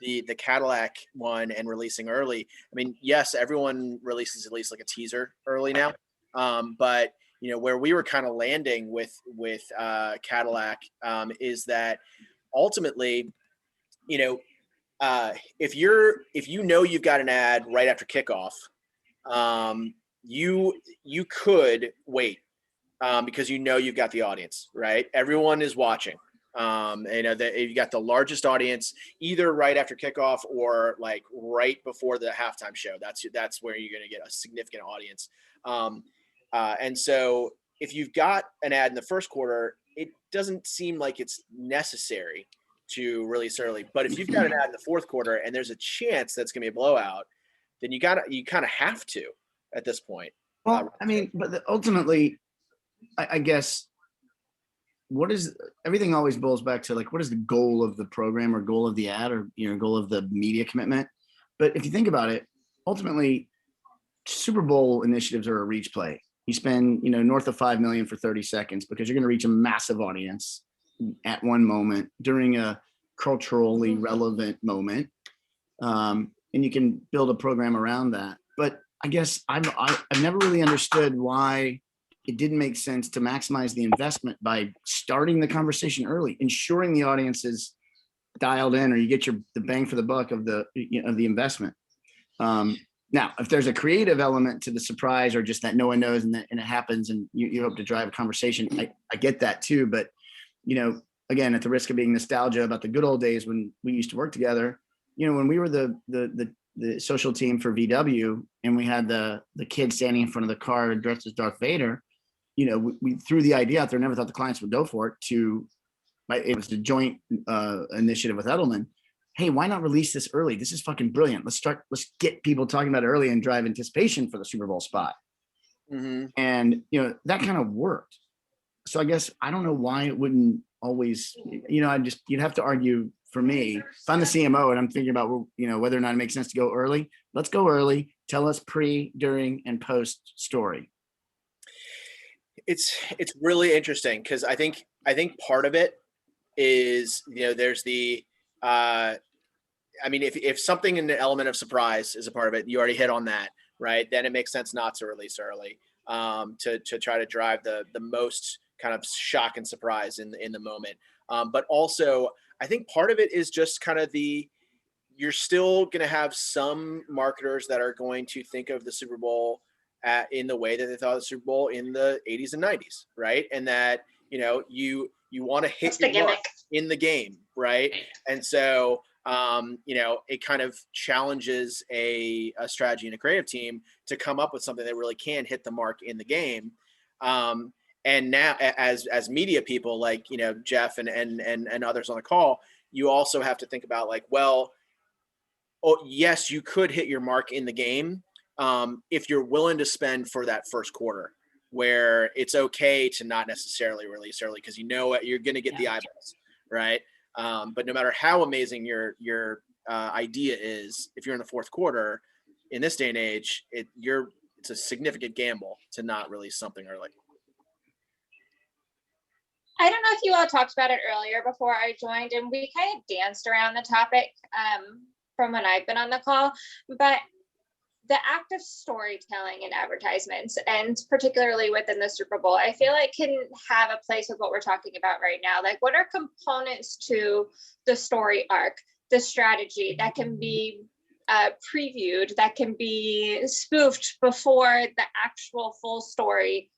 the Cadillac one and releasing early. I mean, yes, everyone releases at least like a teaser early now. But where we were kind of landing with Cadillac is that ultimately, if you've got an ad right after kickoff, you could wait because you've got the audience, right? Everyone is watching. You got the largest audience either right after kickoff or like right before the halftime show. That's where you're going to get a significant audience. And so if you've got an ad in the first quarter, it doesn't seem like it's necessary to release early. But if you've got an ad in the fourth quarter and there's a chance that's going to be a blowout, then you kind of have to at this point. Well, I mean, but ultimately, I guess everything always boils back to like, what is the goal of the program or goal of the ad or, goal of the media commitment? But if you think about it, ultimately Super Bowl initiatives are a reach play. You spend, north of 5 million for 30 seconds because you're going to reach a massive audience at one moment during a culturally relevant moment. And you can build a program around that. But I guess I've never really understood why it didn't make sense to maximize the investment by starting the conversation early, ensuring the audience is dialed in, or you get the bang for the buck of the investment. Now, if there's a creative element to the surprise or just that no one knows and it happens and you hope to drive a conversation, I get that too. But, again, at the risk of being nostalgia about the good old days when we used to work together, when we were the social team for VW and we had the kid standing in front of the car dressed as Darth Vader, we threw the idea out there, never thought the clients would go for it. It was a joint initiative with Edelman. Hey, why not release this early? This is fucking brilliant. Let's get people talking about it early and drive anticipation for the Super Bowl spot. Mm-hmm. And, that kind of worked. So I guess, I don't know why it wouldn't always, you'd have to argue for me, if I'm the CMO and I'm thinking about, whether or not it makes sense to go early, let's go early. Tell us pre, during, and post story. It's really interesting because I think part of it is, there's the, if something in the element of surprise is a part of it, you already hit on that, right? Then it makes sense not to release early, to try to drive the most kind of shock and surprise in the moment. But also, I think part of it is just kind of you're still going to have some marketers that are going to think of the Super Bowl in the way that they thought of the Super Bowl in the 80s and 90s, right? And that, you want to hit your mark in the game, right? And so it kind of challenges a strategy and a creative team to come up with something that really can hit the mark in the game. And now, as media people like Jeff and others on the call, you also have to think about like, well, yes, you could hit your mark in the game if you're willing to spend for that first quarter, where it's okay to not necessarily release early because you're going to get the eyeballs, right? But no matter how amazing your idea is, if you're in the fourth quarter, in this day and age, it's a significant gamble to not release something early. I don't know if you all talked about it earlier before I joined, and we kind of danced around the topic from when I've been on the call, but the act of storytelling in advertisements, and particularly within the Super Bowl, I feel like can have a place with what we're talking about right now. Like, what are components to the story arc, the strategy that can be previewed, that can be spoofed before the actual full story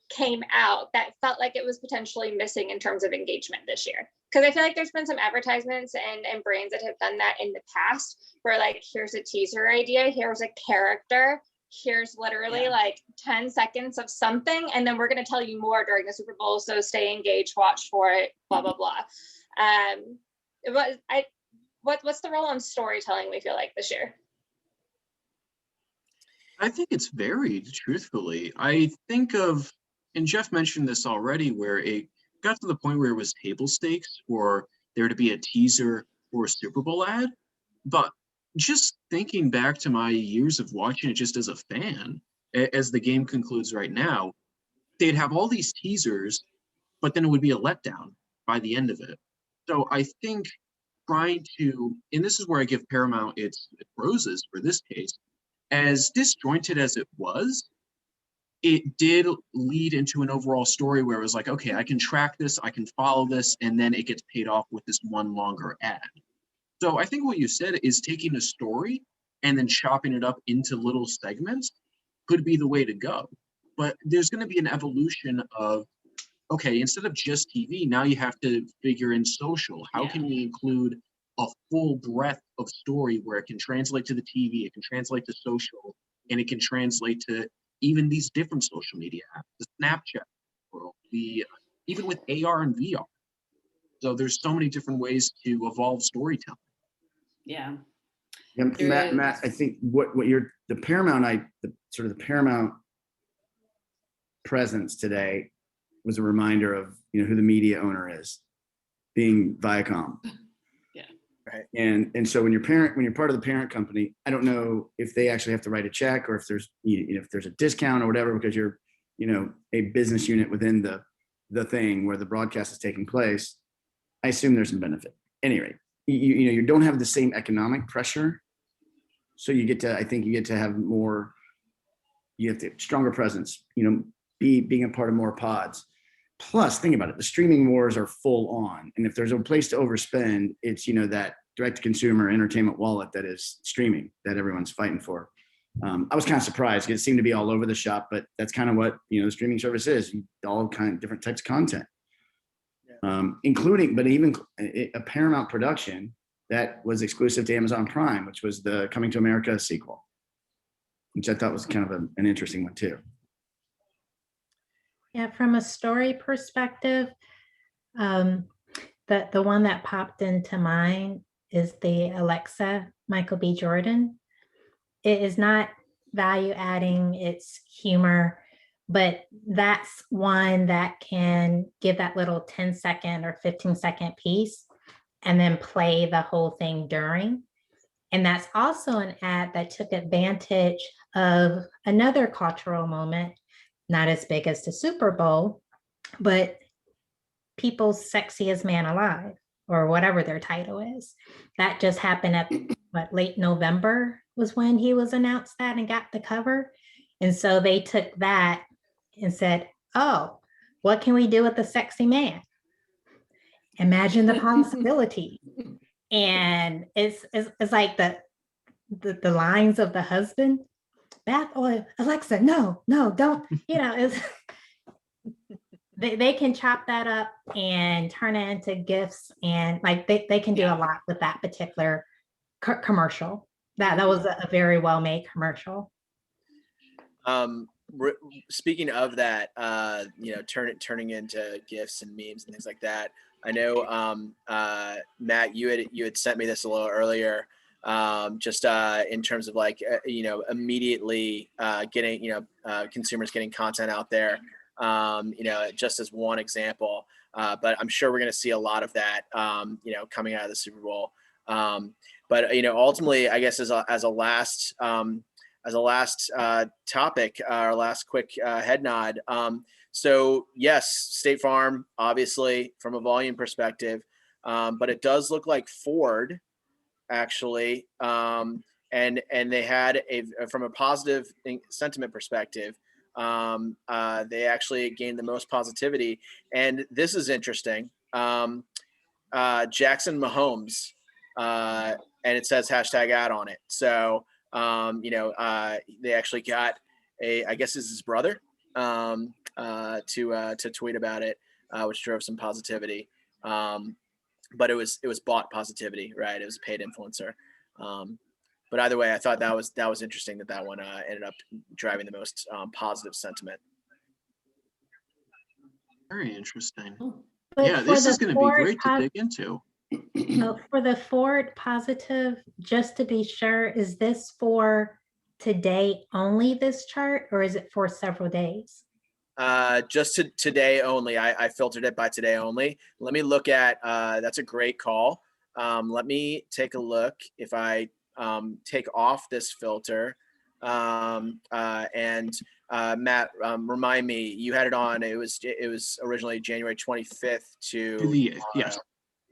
came out, that felt like it was potentially missing in terms of engagement this year? Because I feel like there's been some advertisements and brands that have done that in the past, where like, here's a teaser idea, here's a character, here's literally like 10 seconds of something, and then we're going to tell you more during the Super Bowl, so stay engaged, watch for it, blah blah blah. What's the role on storytelling, we feel like, this year? I think it's varied, truthfully. I think of, and Jeff mentioned this already, where it got to the point where it was table stakes for there to be a teaser or a Super Bowl ad. But just thinking back to my years of watching it just as a fan, as the game concludes right now, they'd have all these teasers, but then it would be a letdown by the end of it. So I think trying to, and this is where I give Paramount its roses for this case, as disjointed as it was, it did lead into an overall story where it was like, okay, I can track this, I can follow this, and then it gets paid off with this one longer ad. So I think what you said is taking a story and then chopping it up into little segments could be the way to go. But there's going to be an evolution of, okay, instead of just TV, now you have to figure in social. How can we include a full breadth of story where it can translate to the TV, it can translate to social, and it can translate to even these different social media apps, the Snapchat world, even with AR and VR. So there's so many different ways to evolve storytelling. Yeah. Matt, I think the Paramount presence today was a reminder of who the media owner is, being Viacom. Right. And so when you're part of the parent company, I don't know if they actually have to write a check or if there's if there's a discount or whatever, because you're a business unit within the thing where the broadcast is taking place. I assume there's some benefit. Anyway, you don't have the same economic pressure, so you get to have more. You have to stronger presence. Being a part of more pods. Plus, think about it, the streaming wars are full on. And if there's a place to overspend, it's, that direct-to-consumer entertainment wallet that is streaming that everyone's fighting for. I was kind of surprised because it seemed to be all over the shop, but that's kind of what, the streaming service is, all kind of different types of content. Including, but even a Paramount production that was exclusive to Amazon Prime, which was the Coming to America sequel, which I thought was kind of an interesting one too. Yeah, from a story perspective, the one that popped into mind is the Alexa Michael B. Jordan. It is not value adding, it's humor, but that's one that can give that little 10-second or 15-second piece and then play the whole thing during. And that's also an ad that took advantage of another cultural moment, not as big as the Super Bowl, but People's Sexiest Man Alive, or whatever their title is. That just happened at late November was when he was announced that and got the cover. And so they took that and said, oh, what can we do with the sexy man? Imagine the possibility. And it's like the lines of the husband, bath oil, Alexa, no, don't, it's they can chop that up and turn it into gifts, and like they can do a lot with that particular commercial. That was a very well made commercial. Speaking of that, turning into gifts and memes and things like that. I know, Matt, you had sent me this a little earlier, just in terms of like, immediately getting, consumers getting content out there, just as one example. But I'm sure we're going to see a lot of that, coming out of the Super Bowl. But ultimately, I guess as a last topic, our last quick head nod. So yes, State Farm, obviously from a volume perspective, but it does look like Ford actually, and they had from a positive sentiment perspective, they actually gained the most positivity. And this is interesting. Jackson Mahomes, and it says #ad on it. So, they actually got I guess it's his brother, to tweet about it, which drove some positivity. But it was bought positivity, right? It was a paid influencer. But either way, I thought that was interesting that one ended up driving the most positive sentiment. Very interesting. But yeah, this is going to be great to dig into. For the Ford positive, just to be sure, is this for today only, this chart, or is it for several days? Just today only. I filtered it by today only. Let me look at, that's a great call. Let me take a look if I take off this filter. And Matt, remind me, you had it on, it was originally January 25th to the 8th, yes.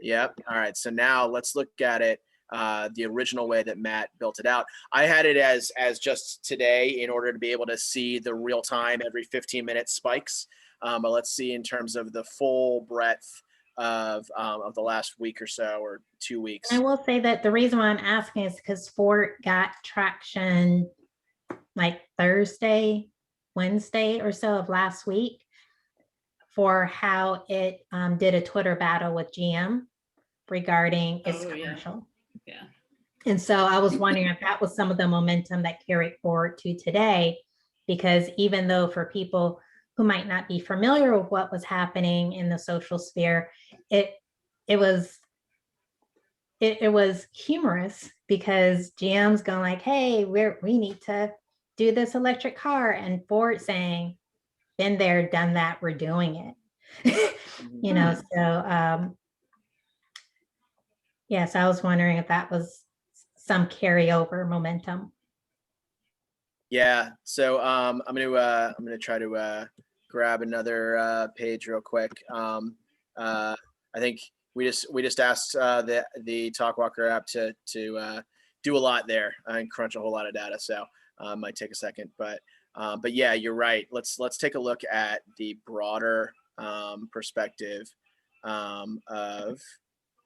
Yep. All right. So now let's look at it the original way that Matt built it out. I had it as just today in order to be able to see the real time every 15-minute spikes. But let's see in terms of the full breadth of the last week or so, or 2 weeks. I will say that the reason why I'm asking is because Ford got traction like Thursday, Wednesday or so of last week for how it did a Twitter battle with GM regarding its commercial. Yeah. And so I was wondering if that was some of the momentum that carried forward to today, because even though for people who might not be familiar with what was happening in the social sphere, it was humorous because GM's going like, hey, we need to do this electric car, and Ford saying, been there, done that, we're doing it. So yes, I was wondering if that was some carryover momentum. Yeah. So I'm gonna try to grab another page real quick. I think we just asked the Talkwalker app to do a lot there and crunch a whole lot of data. So might take a second, but yeah, you're right. Let's take a look at the broader perspective of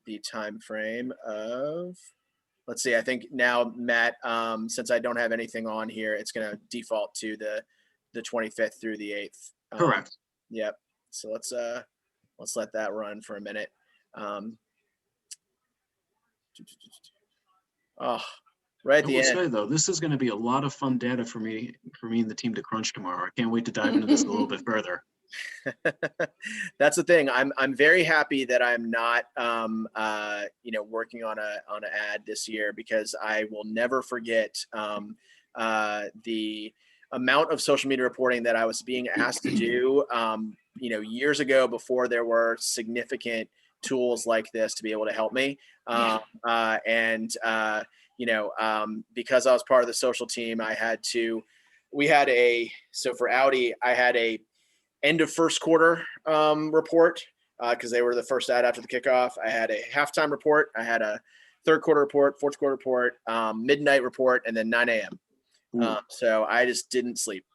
the time frame of. Let's see. I think now, Matt, since I don't have anything on here, it's going to default to the 25th through the 8th. Correct. Yep. So let's let that run for a minute. Right at the end. I will say though, this is going to be a lot of fun data for me and the team to crunch tomorrow. I can't wait to dive into this a little bit further. That's the thing. I'm very happy that I'm not working on an ad this year, because I will never forget the amount of social media reporting that I was being asked to do years ago, before there were significant tools like this to be able to help me. Because I was part of the social team, for Audi, I had a end of first quarter report, because they were the first ad after the kickoff. I had a halftime report. I had a third quarter report, fourth quarter report, midnight report, and then 9 a.m. So I just didn't sleep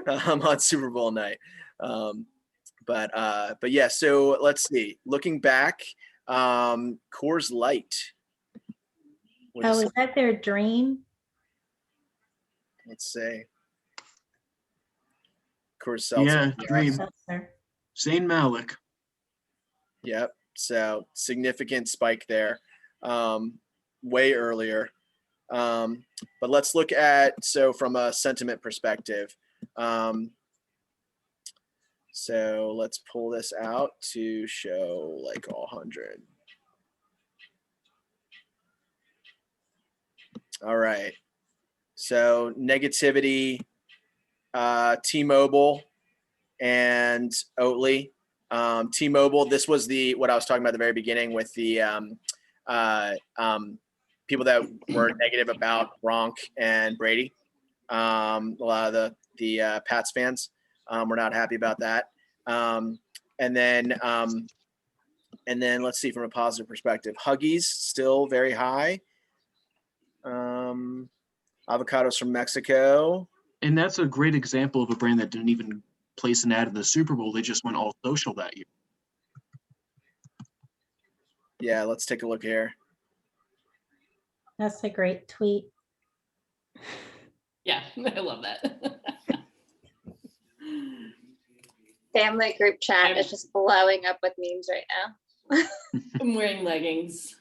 on Super Bowl night. But yeah, so let's see. Looking back, Coors Light. Is that their dream? Let's say. Coors Yeah, dream. Zayn Malik. Yep. So significant spike there, way earlier. But let's look at, so from a sentiment perspective. So let's pull this out to show like all 100. All right. So negativity, T-Mobile and Oatly. T-Mobile, this was what I was talking about at the very beginning with the people that were negative about Gronk and Brady. A lot of the Pats fans were not happy about that. And then let's see from a positive perspective. Huggies still very high. Avocados from Mexico. And that's a great example of a brand that didn't even place an ad in the Super Bowl. They just went all social that year. Yeah, let's take a look here. That's a great tweet. Yeah, I love that. Family group chat is just blowing up with memes right now. I'm wearing leggings.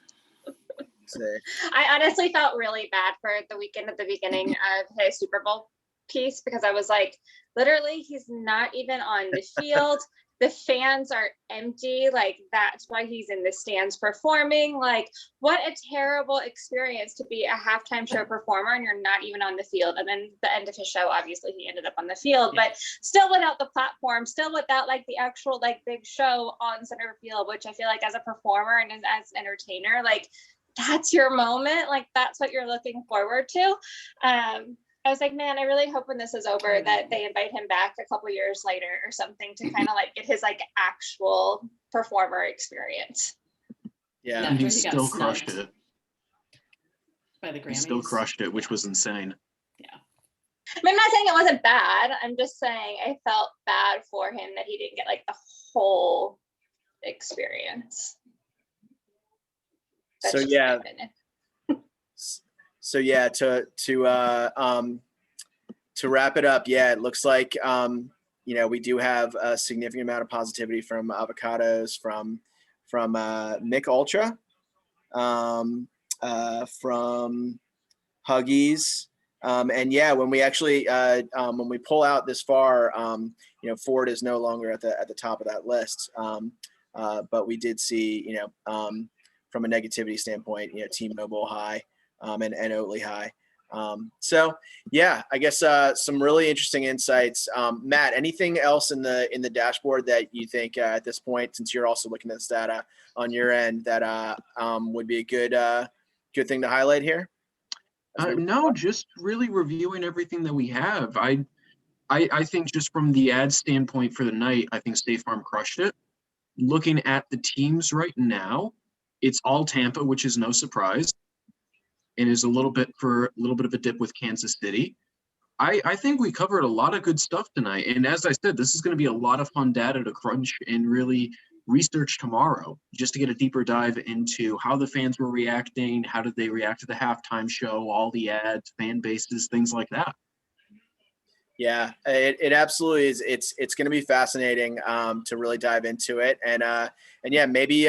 I honestly felt really bad for the weekend at the beginning of his Super Bowl piece, because I was like, literally, he's not even on the field. The fans are empty. Like, that's why he's in the stands performing. Like, what a terrible experience to be a halftime show performer and you're not even on the field. And then the end of his show, obviously he ended up on the field, but still without the platform, still without like the actual like big show on center field, which I feel like as a performer and as an entertainer, like that's your moment. Like that's what you're looking forward to. I was like, man, I really hope when this is over that they invite him back a couple years later or something to kind of like get his like actual performer experience. Yeah, and he still crushed it. By the Grammys. He still crushed it, which was insane. Yeah. I mean, I'm not saying it wasn't bad. I'm just saying I felt bad for him that he didn't get like the whole experience. That's so just yeah. my opinion. So yeah, to wrap it up, yeah, it looks like we do have a significant amount of positivity from avocados, from Mick Ultra, from Huggies, and yeah, when we actually when we pull out this far, Ford is no longer at the top of that list, but we did see from a negativity standpoint, T-Mobile high. And Oatly high. So yeah, I guess some really interesting insights. Matt, anything else in the dashboard that you think at this point, since you're also looking at this data on your end, that would be a good thing to highlight here? No, just really reviewing everything that we have. I think just from the ad standpoint for the night, I think State Farm crushed it. Looking at the teams right now, it's all Tampa, which is no surprise. And is a little bit of a dip with Kansas City. I think we covered a lot of good stuff tonight. And as I said, this is going to be a lot of fun data to crunch and really research tomorrow, just to get a deeper dive into how the fans were reacting, how did they react to the halftime show, all the ads, fan bases, things like that. Yeah, it absolutely is. It's going to be fascinating to really dive into it, and yeah, maybe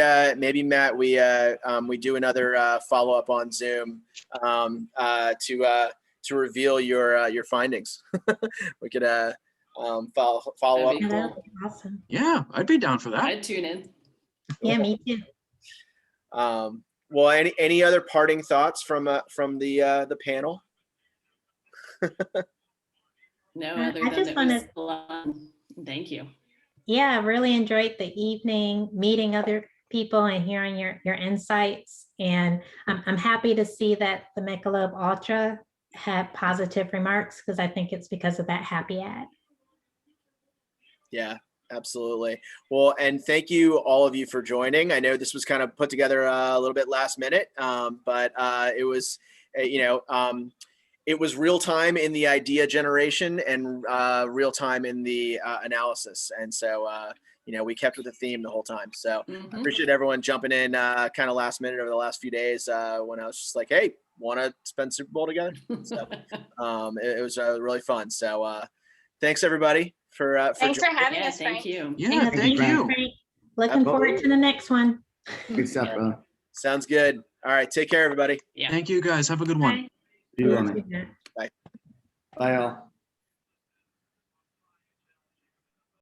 Matt, we do another follow up on Zoom to reveal your findings. We could follow up. Cool. That would be awesome. Yeah, I'd be down for that. I'd tune in. Yeah, me too. Well, any other parting thoughts from the panel? No, other I than just it wanna- was a lot. Thank you. Yeah, I really enjoyed the evening, meeting other people and hearing your insights. And I'm happy to see that the Michelob Ultra had positive remarks, because I think it's because of that happy ad. Yeah, absolutely. Well, and thank you all of you for joining. I know this was kind of put together a little bit last minute, but it was, it was real time in the idea generation and real time in the analysis. And so, we kept with the theme the whole time. So I appreciate everyone jumping in kind of last minute over the last few days when I was just like, hey, want to spend Super Bowl together? So it was really fun. So thanks everybody for Thanks for joining. having Yeah, us, thank Frank. you. Yeah, thank you. Frank. Looking forward to the next one. Good stuff, brother. Sounds good. All right, take care, everybody. Yeah. Thank you guys. Have a good one. Bye. See you You on too, it. Matt. Bye, all.